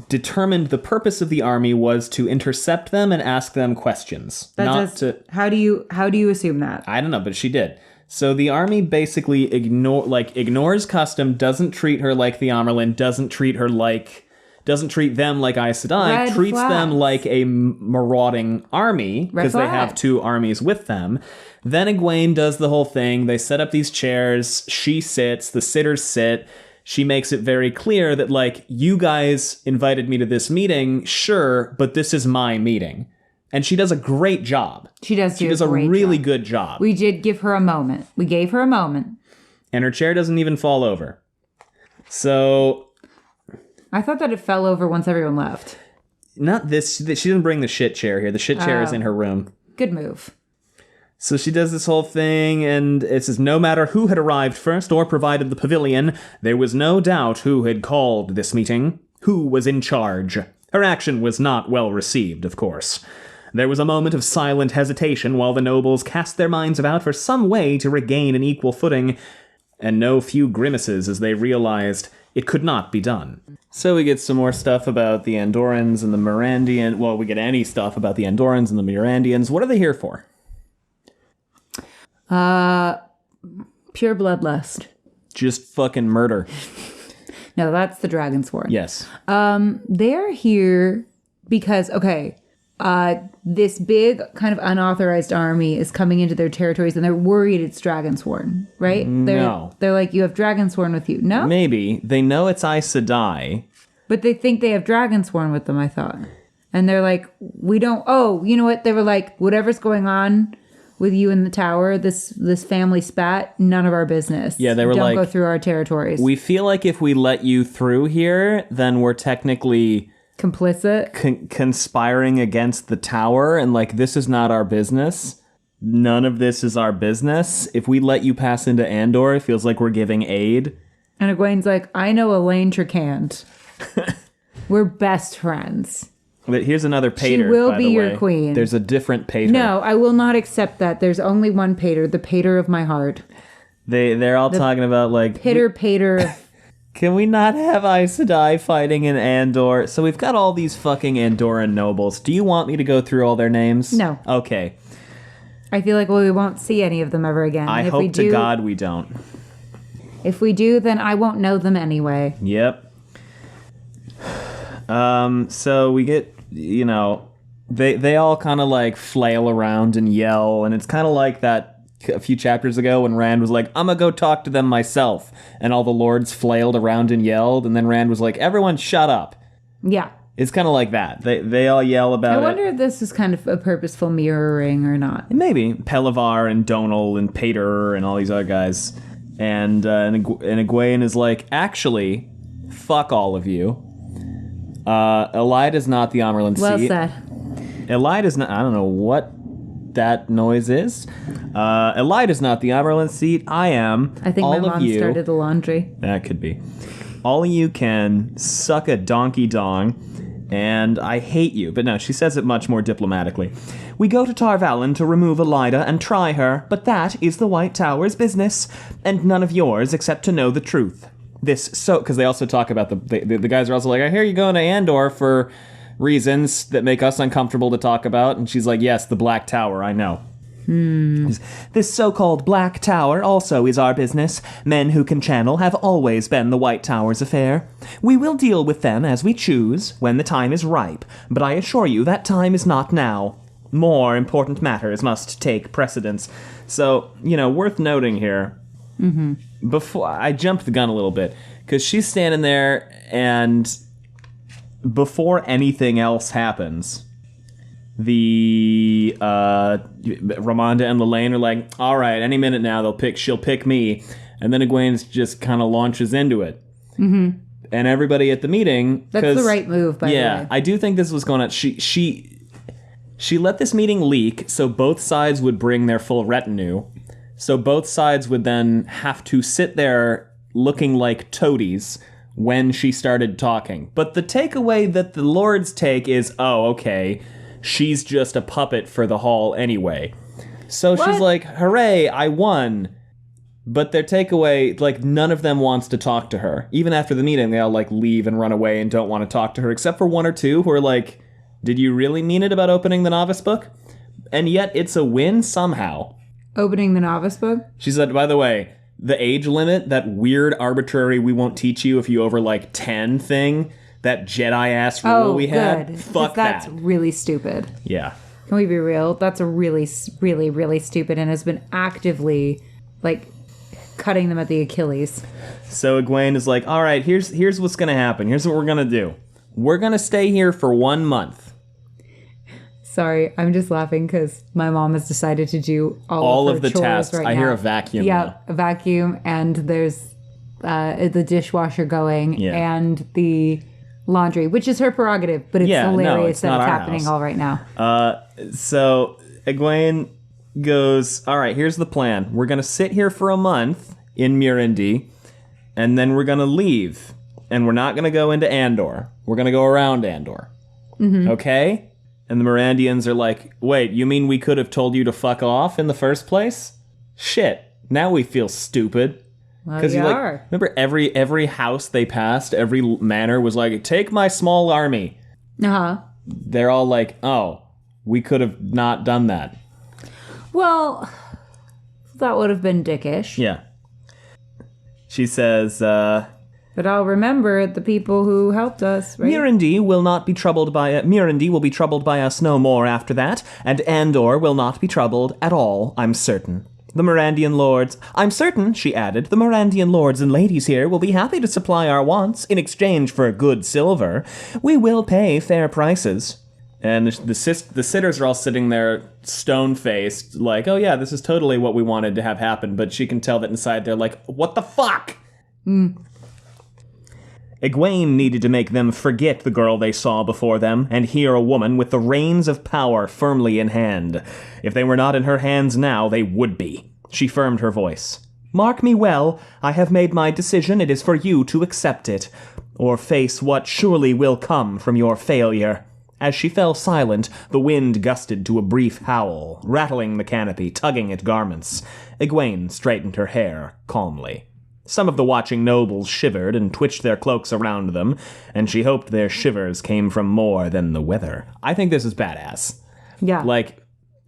determined the purpose of the army was to intercept them and ask them questions. How do you assume that? I don't know, but she did. So the army basically ignores custom, doesn't treat her like the Amerlin, doesn't treat them like Aes Sedai, treats them like a marauding army, because they have two armies with them. Then Egwene does the whole thing. They set up these chairs. She sits. The sitters sit. She makes it very clear that, like, you guys invited me to this meeting, sure, but this is my meeting. And she does a great job. She does a really good job. We did give her a moment. We gave her a moment. And her chair doesn't even fall over. So... I thought that it fell over once everyone left. Not this. She didn't bring the shit chair here. The shit chair is in her room. Good move. So she does this whole thing, and it says, no matter who had arrived first or provided the pavilion, there was no doubt who had called this meeting, who was in charge. Her action was not well received, of course. There was a moment of silent hesitation while the nobles cast their minds about for some way to regain an equal footing, and no few grimaces as they realized it could not be done. So we get some more stuff about the Andorans and the Mirandians. Well, we get any stuff about the Andorans and the Mirandians. What are they here for? Pure bloodlust. Just fucking murder. No, that's the Dragonsworn. Yes. They're here because, this big kind of unauthorized army is coming into their territories and they're worried it's Dragonsworn, right? No. They're like, you have Dragonsworn with you. No? Maybe. They know it's Aes Sedai. But they think they have Dragonsworn with them, I thought. And they're like, we don't, you know what? They were like, whatever's going on with you in the tower, this family spat, none of our business. Yeah, they were don't like, go through our territories. We feel like if we let you through here, then we're technically... complicit. Conspiring against the tower, and like, this is not our business. None of this is our business. If we let you pass into Andor, it feels like we're giving aid. And Egwene's like, I know Elaine Tricant. We're best friends. But here's another pater. She will by be the your way. queen. There's a different pater. No, I will not accept that. There's only one pater, the pater of my heart. They're all talking about like Pater. Can we not have Aes Sedai fighting in Andor? So we've got all these fucking Andoran nobles. Do you want me to go through all their names? No. Okay. I feel like we won't see any of them ever again. I hope to God we don't. If we do, then I won't know them anyway. Yep. So we get, they all kind of like flail around and yell, and it's kind of like that a few chapters ago when Rand was like, I'm gonna go talk to them myself, and all the lords flailed around and yelled, and then Rand was like, everyone shut up. Yeah. It's kind of like that. They all yell about it. I wonder if this is kind of a purposeful mirroring or not. Maybe. Pelivar and Donal and Pater and all these other guys. And Egwene is like, actually, fuck all of you. Elida's not the Amerlin seat. Well said. Elida's not... I don't know what that noise is. Elida's not the Amerlin seat. I am. I think all my of mom you, started the laundry. That could be. All of you can suck a donkey dong, and I hate you. But no, she says it much more diplomatically. We go to Tar Valon to remove Elida and try her, but that is the White Tower's business, and none of yours except to know the truth. Because they also talk about the guys are also like, I hear you going to Andor for reasons that make us uncomfortable to talk about. And she's like, yes, the Black Tower, I know. This so-called Black Tower also is our business. Men who can channel have always been the White Tower's affair. We will deal with them as we choose, when the time is ripe, but I assure you that time is not now. More important matters must take precedence. So, worth noting here, before I jumped the gun a little bit, because she's standing there, and before anything else happens, the Romanda and Lelaine are like, all right, any minute now she'll pick me, and then Egwene just kind of launches into it. And everybody at the meeting, that's the right move, by the way. Yeah, I do think this was going to... She let this meeting leak so both sides would bring their full retinue. So both sides would then have to sit there looking like toadies when she started talking. But the takeaway that the Lords take is, oh, okay, she's just a puppet for the Hall anyway. So she's like, hooray, I won. But their takeaway, like, none of them wants to talk to her. Even after the meeting, they all, like, leave and run away and don't want to talk to her, except for one or two who are like, did you really mean it about opening the novice book? And yet it's a win somehow. Opening the novice book? She said, by the way, the age limit, that weird, arbitrary, we won't teach you if you over, like, 10 thing, that Jedi-ass rule we had, good. fuck that's that. really stupid. Yeah. Can we be real? That's a really, really, really stupid and has been actively, like, cutting them at the Achilles. So Egwene is like, all right, here's what's going to happen. Here's what we're going to do. We're going to stay here for 1 month. Sorry, I'm just laughing because my mom has decided to do all of the chores tasks. right I now. hear a vacuum. Yeah, now. a vacuum, and there's the dishwasher going, and the laundry, which is her prerogative, but it's hilarious that it's happening all right now. So Egwene goes, all right, here's the plan. We're going to sit here for a month in Mirendi, and then we're going to leave. And we're not going to go into Andor. We're going to go around Andor. Mm-hmm. Okay? And the Mirandians are like, wait, you mean we could have told you to fuck off in the first place? Shit. Now we feel stupid. Well, you are. Remember every house they passed, every manor was like, take my small army. Uh-huh. They're all like, oh, we could have not done that. Well, that would have been dickish. Yeah. She says, but I'll remember the people who helped us, right? Mirendi will be troubled by us no more after that, and Andor will not be troubled at all, I'm certain. The Mirandian lords, I'm certain, she added, the Mirandian lords and ladies here will be happy to supply our wants in exchange for good silver. We will pay fair prices. And the sitters are all sitting there stone-faced, like, oh yeah, this is totally what we wanted to have happen, but she can tell that inside they're like, what the fuck? Egwene needed to make them forget the girl they saw before them and hear a woman with the reins of power firmly in hand. If they were not in her hands now, they would be. She firmed her voice. Mark me well, I have made my decision. It is for you to accept it, or face what surely will come from your failure. As she fell silent, the wind gusted to a brief howl, rattling the canopy, tugging at garments. Egwene straightened her hair calmly. Some of the watching nobles shivered and twitched their cloaks around them, and she hoped their shivers came from more than the weather. I think this is badass. Yeah. Like,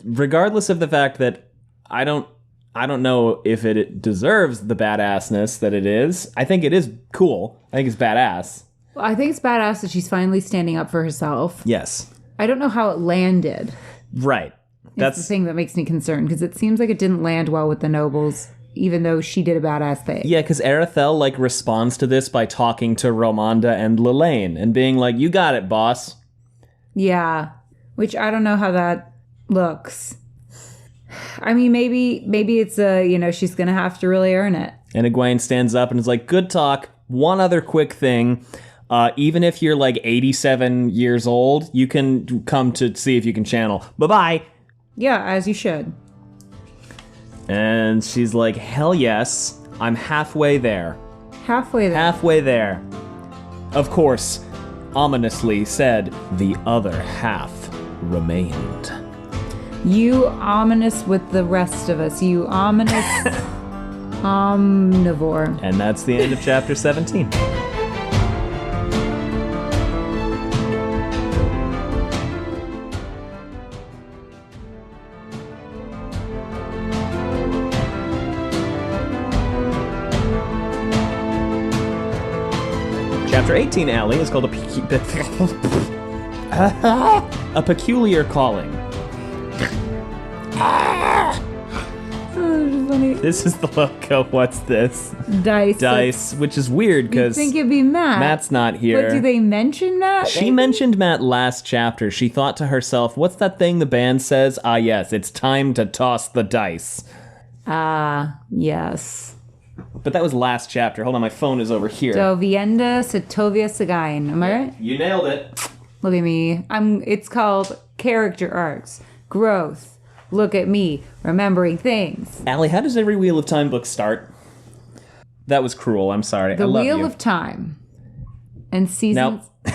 regardless of the fact that I don't know if it deserves the badassness that it is. I think it is cool. I think it's badass. Well, I think it's badass that she's finally standing up for herself. Yes. I don't know how it landed. Right. That's the thing that makes me concerned, because it seems like it didn't land well with the nobles, even though she did a badass thing. Yeah, because Erethdel, responds to this by talking to Romanda and Lelaine and being like, you got it, boss. Yeah, which I don't know how that looks. I mean, maybe it's, she's going to have to really earn it. And Egwene stands up and is like, good talk. One other quick thing. Even if you're 87 years old, you can come to see if you can channel. Bye-bye. Yeah, as you should. And she's like, hell yes, I'm halfway there. Halfway there. Halfway there. Of course, ominously said, the other half remained. You ominous with the rest of us. You ominous omnivore. And that's the end of chapter 17. Chapter 18, Allie, is called a peculiar calling. Funny. This is the logo. What's this? Dice. Which is weird You'd because think it'd be Matt. Matt's not here. But do they mention Matt? She mentioned Matt last chapter. She thought to herself, what's that thing the band says? Ah, yes, it's time to toss the dice. Ah, yes. But that was last chapter. Hold on, my phone is over here. Dovienda Satovia Sagain. Am I right? You nailed it. Look at me. It's called character arcs. Growth. Look at me. Remembering things. Allie, how does every Wheel of Time book start? That was cruel. I'm sorry. I The love Wheel you. of Time. And seasons... No.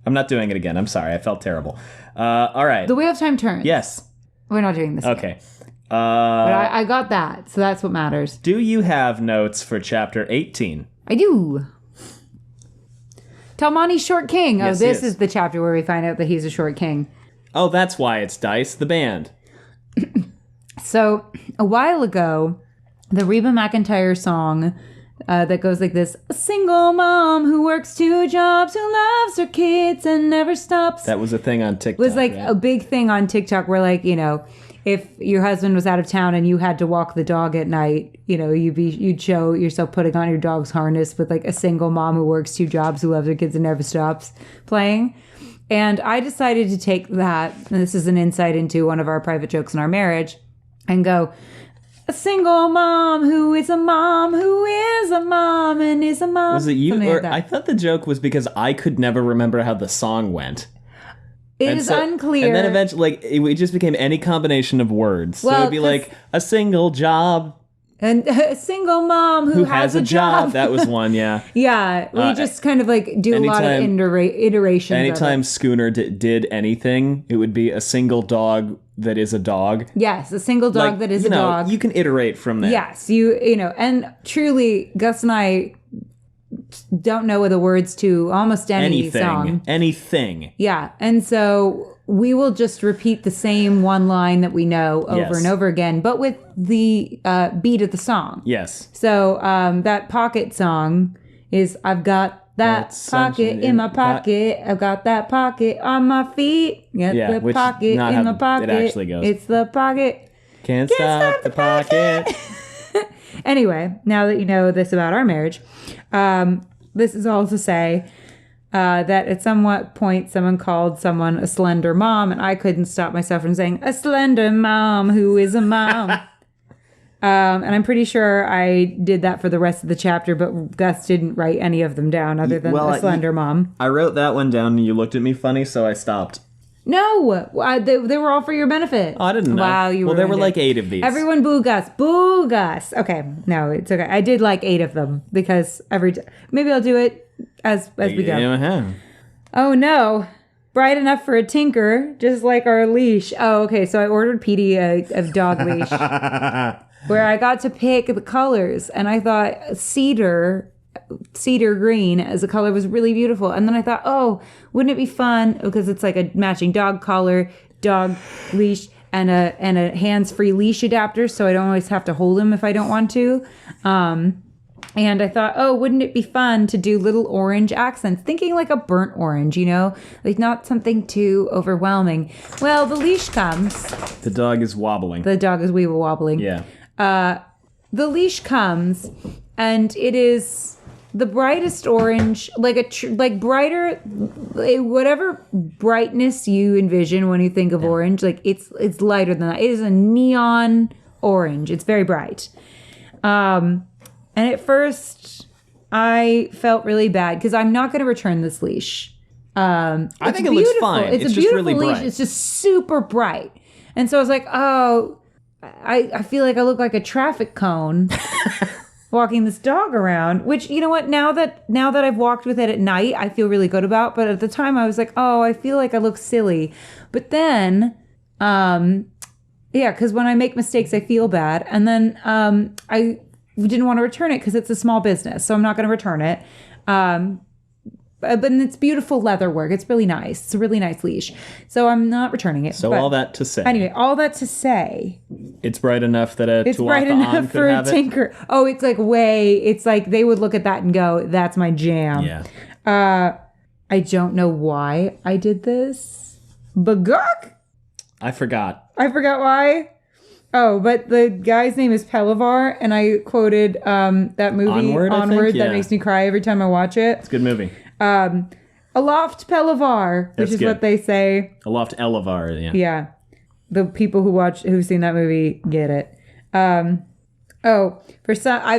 I'm not doing it again. I'm sorry. I felt terrible. All right. The Wheel of Time turns. Yes. We're not doing this again. Okay. But I got that, so that's what matters. Do you have notes for chapter 18? I do. Talmani's Short King. Yes, oh, this he is. is the chapter where we find out that he's a Short King. Oh, that's why it's Dice, the band. So, a while ago, the Reba McEntire song, that goes like this: a single mom who works 2 jobs, who loves her kids and never stops. That was a thing on TikTok. Was like right? a big thing on TikTok where, like, you know, if your husband was out of town and you had to walk the dog at night, you know, you'd show yourself putting on your dog's harness with like a single mom who works 2 jobs, who loves her kids and never stops playing. And I decided to take that, and this is an insight into one of our private jokes in our marriage, and go, a single mom who is a mom who is a mom and is a mom. Was it you? Something Or like that. I thought the joke was because I could never remember how the song went. It is unclear. And then eventually, like, it just became any combination of words. So Well, it would be like, a single job. And a single mom who Has a job. That was one, yeah. Yeah, we just kind of like do a lot of iterations. Anytime of it. Schooner did anything, it would be a single dog that is a dog. Yes, a single dog Like, that is you a know, dog. You can iterate from there. Yes, you know, and truly, Gus and I don't know the words to almost any song. Anything. Yeah, and so we will just repeat the same one line that we know over Yes. and over again, but with the beat of the song. Yes. So that pocket song is, I've got that That's pocket sunshine in my in the pot- pocket. I've got that pocket on my feet. Got Yeah, the which is pocket not in how my it pocket. actually goes. It's the pocket. Can't stop the pocket. Anyway, now that you know this about our marriage, this is all to say that at some point someone called someone a slender mom, and I couldn't stop myself from saying, a slender mom who is a mom. And I'm pretty sure I did that for the rest of the chapter, but Gus didn't write any of them down other than Well, a slender mom. I wrote that one down and you looked at me funny, so I stopped. No, they were all for your benefit. Oh, I didn't know. Wow, you Well, there were ruined like it. 8 of these. Everyone boo Gus. Boo Gus. Okay. No, it's okay. I did like 8 of them because maybe I'll do it as we go. Yeah. Oh no. Bright enough for a tinker, just like our leash. Oh, okay. So I ordered Petey a dog leash where I got to pick the colors, and I thought cedar green as a color was really beautiful. And then I thought, oh, wouldn't it be fun, because it's like a matching dog collar, dog leash, and a hands-free leash adapter, so I don't always have to hold him if I don't want to. And I thought, oh, wouldn't it be fun to do little orange accents? Thinking like a burnt orange, you know? Like not something too overwhelming. Well, the leash comes. The dog is wobbling. The dog is weeble wobbling. Yeah. The leash comes, and it is the brightest orange, like brighter, whatever brightness you envision when you think of orange. Like it's lighter than that. It is a neon orange. It's very bright. And at first, I felt really bad because I'm not going to return this leash. I think it looks fine. It's a just beautiful really leash. bright. It's just super bright. And so I was like, oh, I feel like I look like a traffic cone walking this dog around, which, you know what, now that I've walked with it at night, I feel really good about. But at the time I was like, oh, I feel like I look silly. But then, yeah, because when I make mistakes, I feel bad. And then I didn't want to return it because it's a small business, so I'm not going to return it. But it's beautiful leather work. It's really nice. It's a really nice leash. So I'm not returning it. So but all that to say. Anyway, all that to say. It's bright enough that a It's bright Tuatha enough could for a have it. tinker. Oh, it's like they would look at that and go, that's my jam. Yeah. I don't know why I did this. Bagok? I forgot. I forgot why. Oh, but the guy's name is Pelavar, and I quoted that movie, Onward, I think? that Yeah. makes me cry every time I watch it. It's a good movie. Aloft Pelavar, which That's is good. what they say. Aloft Elevar, yeah. Yeah. The people who've seen that movie get it. I've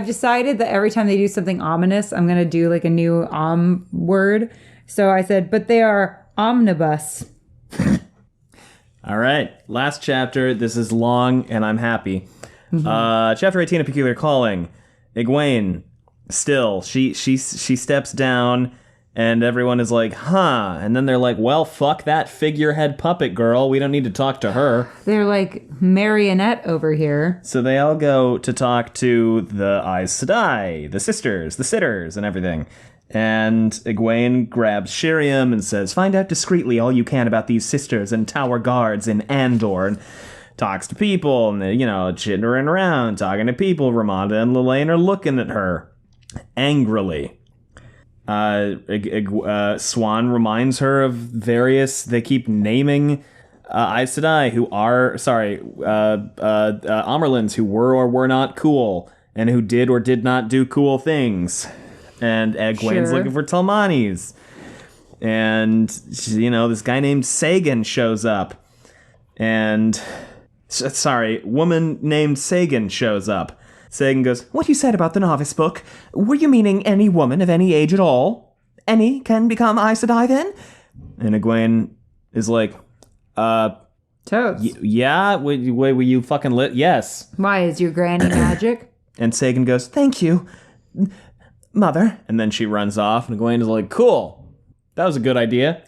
decided that every time they do something ominous, I'm going to do like a new word. So I said, but they are omnibus. All right. Last chapter. This is long, and I'm happy. Chapter 18, A Peculiar Calling. Egwene, still, she steps down, and everyone is like, huh. And then they're like, well, fuck that figurehead puppet girl. We don't need to talk to her. They're like marionette over here. So they all go to talk to the Aes Sedai, the sisters, the sitters, and everything. And Egwene grabs Shiriam and says, find out discreetly all you can about these sisters and tower guards in Andor. And talks to people, and, chittering around, talking to people. Romanda and Lelaine are looking at her. angrily. Swan reminds her of various, they keep naming Aes Sedai who are, Amerlins who were or were not cool, and who did or did not do cool things. And Egwene's looking for Talmanis. And, this guy named Sagan shows up. And, woman named Sagan shows up. Sagan goes, "What you said about the novice book, were you meaning any woman of any age at all? Any can become Aes Sedai then?" And Egwene is like, Toads. yeah, were you fucking lit? Yes. Why, is your granny magic? And Sagan goes, "Thank you, mother." And then she runs off, and Egwene is like, "Cool. That was a good idea."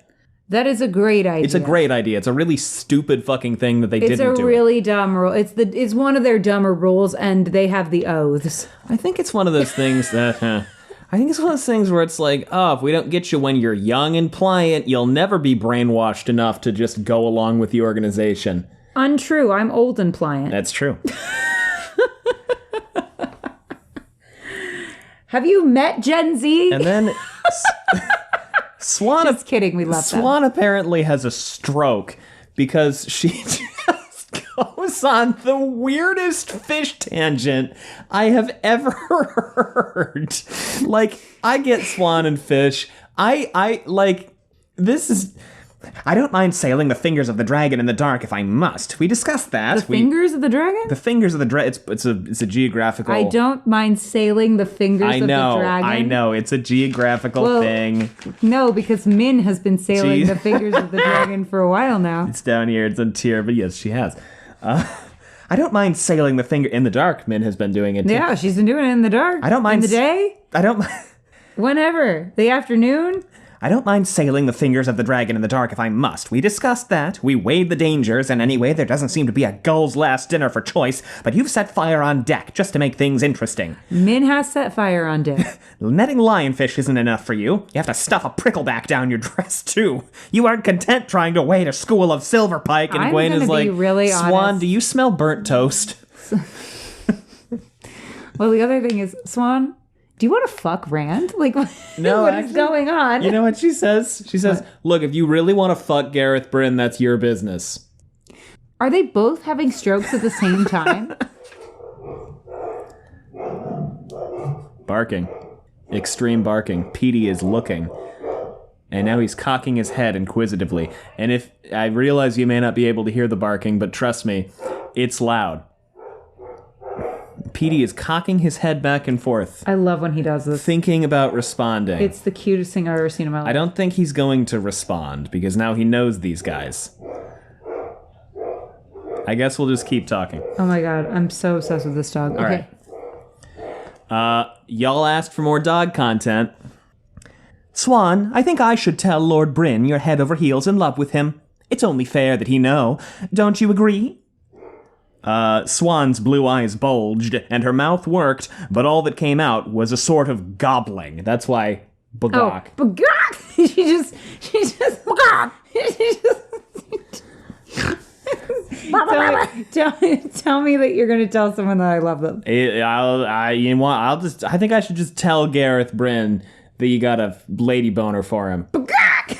That is a great idea. It's a great idea. It's a really stupid fucking thing that they didn't do. It's a really dumb rule. It's one of their dumber rules, and they have the oaths. I think it's one of those things that... I think it's one of those things where it's like, oh, if we don't get you when you're young and pliant, you'll never be brainwashed enough to just go along with the organization. Untrue. I'm old and pliant. That's true. Have you met Gen Z? And then... Swan, just kidding, we love Swan apparently has a stroke because she just goes on the weirdest fish tangent I have ever heard. Like, I get Swan and fish. I don't mind sailing the fingers of the dragon in the dark if I must. We discussed that. The fingers of the dragon? The fingers of the dragon. It's a geographical... I don't mind sailing the fingers of the dragon. I know. It's a geographical thing. No, because Min has been sailing the fingers of the dragon for a while now. It's down here. It's on tier, but yes, she has. I don't mind sailing the finger in the dark. Min has been doing it too. Yeah, she's been doing it in the dark. I don't mind... In the day? I don't... Whenever. The afternoon? I don't mind sailing the fingers of the dragon in the dark if I must. We discussed that. We weighed the dangers, and anyway, there doesn't seem to be a gull's last dinner for choice, but you've set fire on deck just to make things interesting. Min has set fire on deck. Netting lionfish isn't enough for you. You have to stuff a prickleback down your dress, too. You aren't content trying to wade a school of silverpike, and Egwene is like, really Swan, honest. do you smell burnt toast? Well, the other thing is, Swan... Do you want to fuck Rand? Like, no, what is going on? You know what she says? She says, look, if you really want to fuck Gareth Bryn, that's your business. Are they both having strokes at the same time? Barking. Extreme barking. Petey is looking. And now he's cocking his head inquisitively. And if I realize you may not be able to hear the barking, but trust me, it's loud. Petey is cocking his head back and forth. I love when he does this. Thinking about responding. It's the cutest thing I've ever seen in my life. I don't think he's going to respond, because now he knows these guys. I guess we'll just keep talking. Oh my god, I'm so obsessed with this dog. All okay. Right. Y'all asked for more dog content. Swan, I think I should tell Lord Bryn you're head over heels in love with him. It's only fair that he know. Don't you agree? Swan's blue eyes bulged, and her mouth worked, but all that came out was a sort of gobbling. That's why bagok. Oh, bagok! She just bagok! Tell me that you're going to tell someone that I love them. I think I should just tell Gareth Bryn that you got a lady boner for him. Bagok!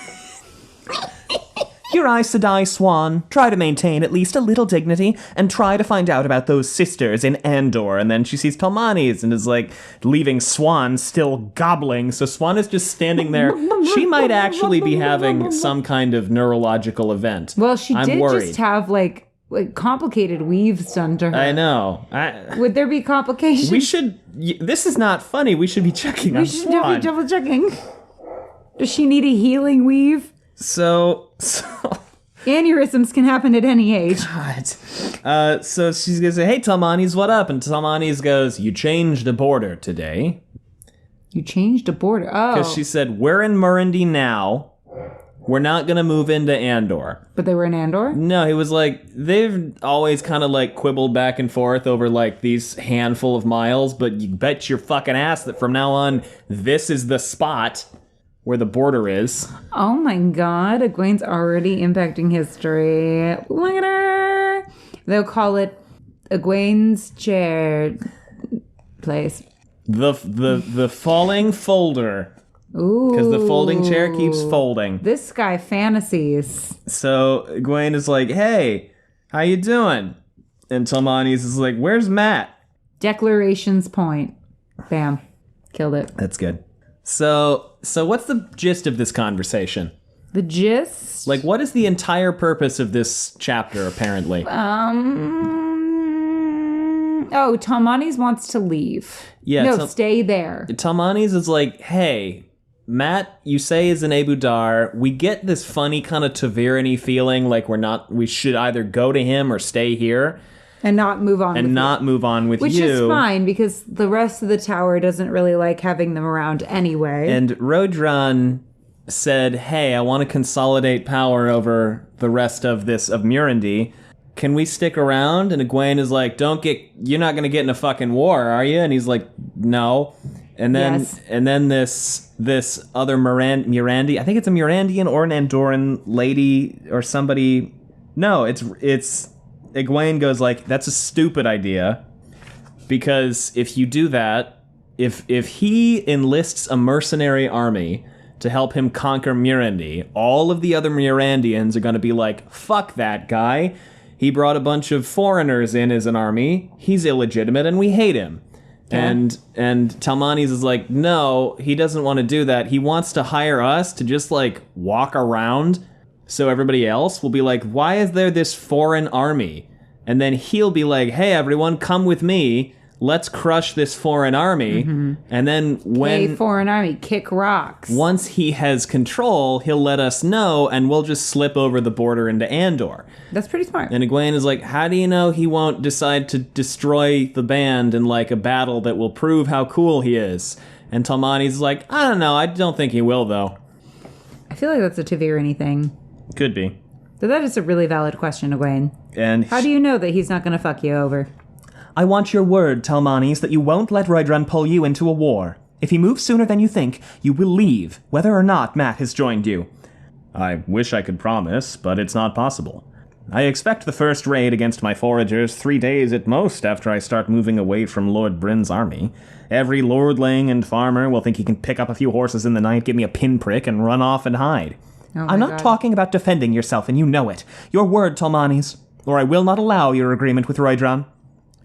Your Aes Sedai, Swan. Try to maintain at least a little dignity, and try to find out about those sisters in Andor. And then she sees Talmanis and is like, leaving Swan still gobbling. So Swan is just standing there. She might actually be having some kind of neurological event. Well, she did worried. just have like complicated weaves done to her. I know. Would there be complications? We should. This is not funny. We should be checking on Swan. We should be double checking. Does she need a healing weave? So aneurysms can happen at any age. God. So she's gonna say, "Hey, Talmanis, what up?" And Talmanis goes, "You changed a border today." You changed a border. Oh. Because she said, "We're in Murundi now. We're not gonna move into Andor." But they were in Andor? No, he was like, they've always kind of like quibbled back and forth over like these handful of miles, but you bet your fucking ass that from now on, this is the spot where the border is. Oh my god, Egwene's already impacting history. Look at her. They'll call it Egwene's chair place. The falling folder. Ooh. Because the folding chair keeps folding. This guy fantasies. So Egwene is like, hey, how you doing? And Talmanes is like, where's Matt? Declarations point. Bam. Killed it. That's good. So what's the gist of this conversation? The gist? Like, what is the entire purpose of this chapter, apparently? Talmanes wants to leave. Yeah. No, stay there. Talmanes is like, hey, Matt, you say is an Abu Dar. We get this funny kind of Taverny feeling like we should either go to him or stay here. And not move on with Which you. is fine, because the rest of the tower doesn't really like having them around anyway. And Rodran said, hey, I want to consolidate power over the rest of Murandy. Can we stick around? And Egwene is like, you're not going to get in a fucking war, are you? And he's like, no. And then this other Mirandi, I think it's a Mirandian or an Andoran lady or somebody. No, it's Egwene goes like, that's a stupid idea, because if you do that, if he enlists a mercenary army to help him conquer Mirandy, all of the other Mirandians are going to be like, fuck that guy. He brought a bunch of foreigners in as an army. He's illegitimate and we hate him. Yeah. And Talmanes is like, no, he doesn't want to do that. He wants to hire us to just like walk around. So everybody else will be like, why is there this foreign army? And then he'll be like, hey, everyone, come with me. Let's crush this foreign army. Mm-hmm. And then when... Hey, foreign army, kick rocks. Once he has control, he'll let us know, and we'll just slip over the border into Andor. That's pretty smart. And Egwene is like, how do you know he won't decide to destroy the band in like a battle that will prove how cool he is? And Talmanes is like, I don't know. I don't think he will, though. I feel like that's a Taverny thing. Could be. But that is a really valid question, Egwene. And how do you know that he's not going to fuck you over? I want your word, Talmanes, that you won't let Roydran pull you into a war. If he moves sooner than you think, you will leave, whether or not Matt has joined you. I wish I could promise, but it's not possible. I expect the first raid against my foragers 3 days at most after I start moving away from Lord Bryn's army. Every lordling and farmer will think he can pick up a few horses in the night, give me a pinprick, and run off and hide. Oh I'm not talking about defending yourself, and you know it. Your word, Talmanes, or I will not allow your agreement with Roydran.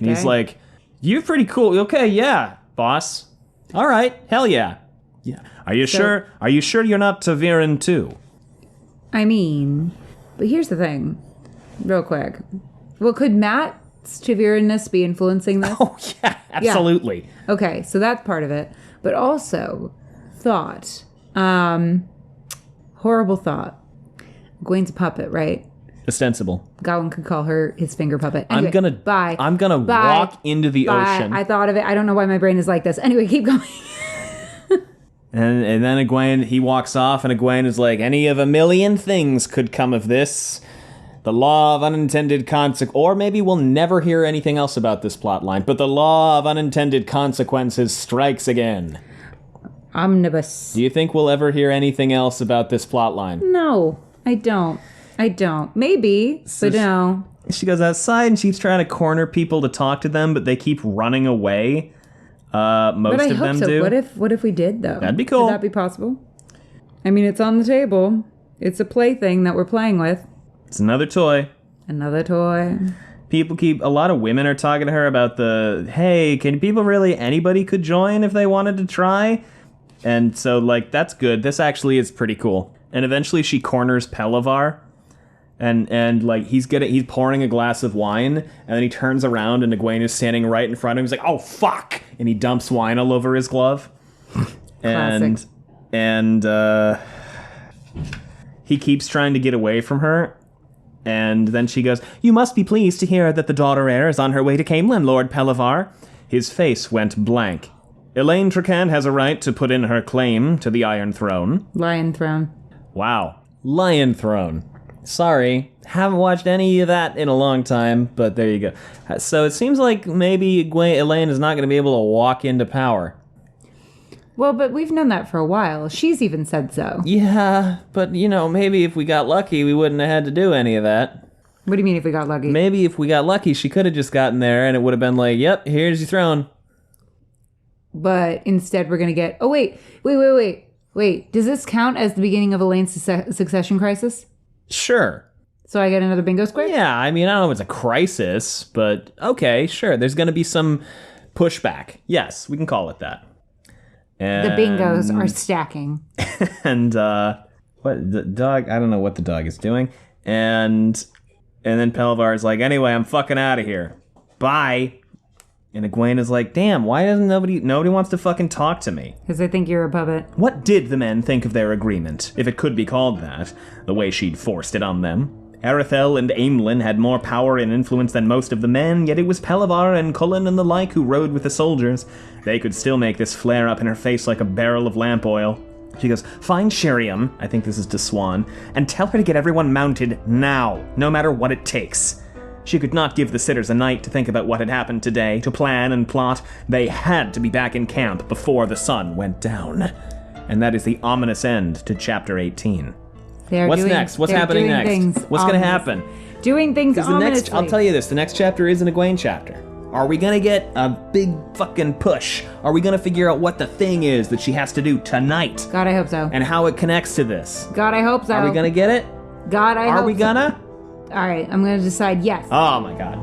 And he's like, you're pretty cool. Okay, yeah, boss. All right, hell yeah. Yeah. Are you sure? Are you sure you're not Taviran too? I mean, but here's the thing, real quick. Well, could Matt's Taviranness be influencing this? Oh, yeah, absolutely. Yeah. Okay, so that's part of it. But also, thought. Horrible thought. Egwene's a puppet, right? Ostensible. Godwin could call her his finger puppet. Anyway, I'm gonna walk into the ocean. I thought of it. I don't know why my brain is like this. Anyway, keep going. and then Egwene, he walks off, and Egwene is like, any of a million things could come of this. The law of unintended or maybe we'll never hear anything else about this plotline, but the law of unintended consequences strikes again. Omnibus. Do you think we'll ever hear anything else about this plotline? No, I don't. Maybe, but no. She goes outside and she's trying to corner people to talk to them, but they keep running away. Most of them do. What if we did, though? That'd be cool. Could that be possible? I mean, it's on the table. It's a plaything that we're playing with. It's another toy. Another toy. A lot of women are talking to her about hey, anybody could join if they wanted to try? And so, like, that's good. This actually is pretty cool. And eventually she corners Pelavar. And like, he's pouring a glass of wine, and then he turns around, and Egwene is standing right in front of him. He's like, oh, fuck! And he dumps wine all over his glove. And he keeps trying to get away from her. And then she goes, you must be pleased to hear that the daughter heir is on her way to Camelin, Lord Pelavar. His face went blank. Elaine Tracan has a right to put in her claim to the Iron Throne. Lion Throne. Wow. Lion Throne. Sorry, haven't watched any of that in a long time, but there you go. So it seems like maybe Elaine is not going to be able to walk into power. Well, but we've known that for a while. She's even said so. Yeah, but, maybe if we got lucky, we wouldn't have had to do any of that. What do you mean if we got lucky? Maybe if we got lucky, she could have just gotten there, and it would have been like, yep, here's your throne. but instead we're going to get... Oh, wait. Does this count as the beginning of Elaine's succession crisis? Sure. So I get another bingo square? Yeah, I mean, I don't know if it's a crisis, but okay, sure. There's going to be some pushback. Yes, we can call it that. And, The bingos are stacking. And what the dog? I don't know what the dog is doing. And then Pelavar is like, anyway, I'm fucking out of here. Bye. And Egwene is like, damn, why doesn't nobody wants to fucking talk to me? Because I think you're a puppet. What did the men think of their agreement, if it could be called that, the way she'd forced it on them? Arethel and Aemlyn had more power and influence than most of the men, yet it was Pelavar and Collin and the like who rode with the soldiers. They could still make this flare up in her face like a barrel of lamp oil. She goes, find Sheriam, I think this is to Swan, and tell her to get everyone mounted now, no matter what it takes. She could not give the sitters a night to think about what had happened today, to plan and plot. They had to be back in camp before the sun went down. And that is the ominous end to Chapter 18. What's next? What's happening next? What's going to happen? Doing things ominously. I'll tell you this, the next chapter is an Egwene chapter. Are we going to get a big fucking push? Are we going to figure out what the thing is that she has to do tonight? God, I hope so. And how it connects to this? God, I hope so. Are we going to get it? God, I hope so. Are we gonna? All right, I'm going to decide yes. Oh my god.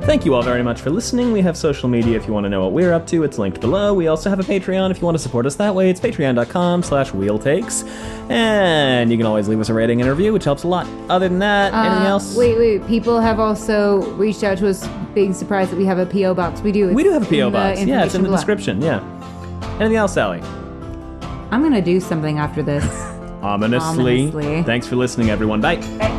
Thank you all very much for listening. We have social media if you want to know what we're up to. It's linked below. We also have a Patreon if you want to support us that way. It's patreon.com/wheeltakes. And you can always leave us a rating and a review, which helps a lot. Other than that, anything else? Wait. People have also reached out to us, being surprised that we have a P.O. box. We do. We do have a P.O. box. Yeah, it's in the below. description. Yeah. Anything else, Sally? I'm going to do something after this. Ominously. Ominously. Thanks for listening, everyone. Bye. Bye.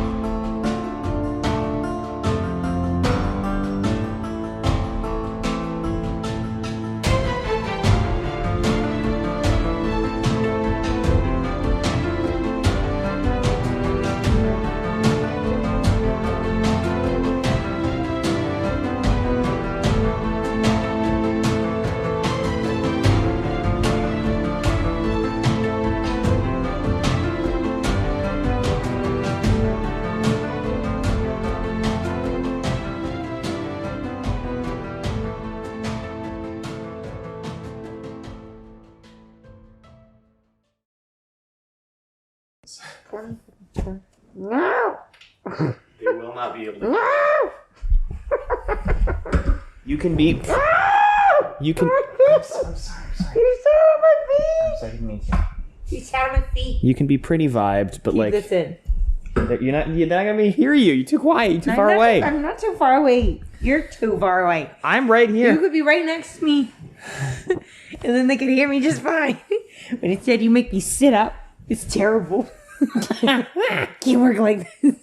They will not be able to. You can be. You can. I'm sorry. You sat on my feet. I'm sorry, I didn't mean to. You sat on my feet. You can be pretty vibed, but like. Keep this in. You're not gonna be hear you. You're too quiet. You're too far away. I'm not too far away. You're too far away. I'm right here. You could be right next to me. And then they could hear me just fine. But instead you make me sit up. It's terrible. Can't work like this.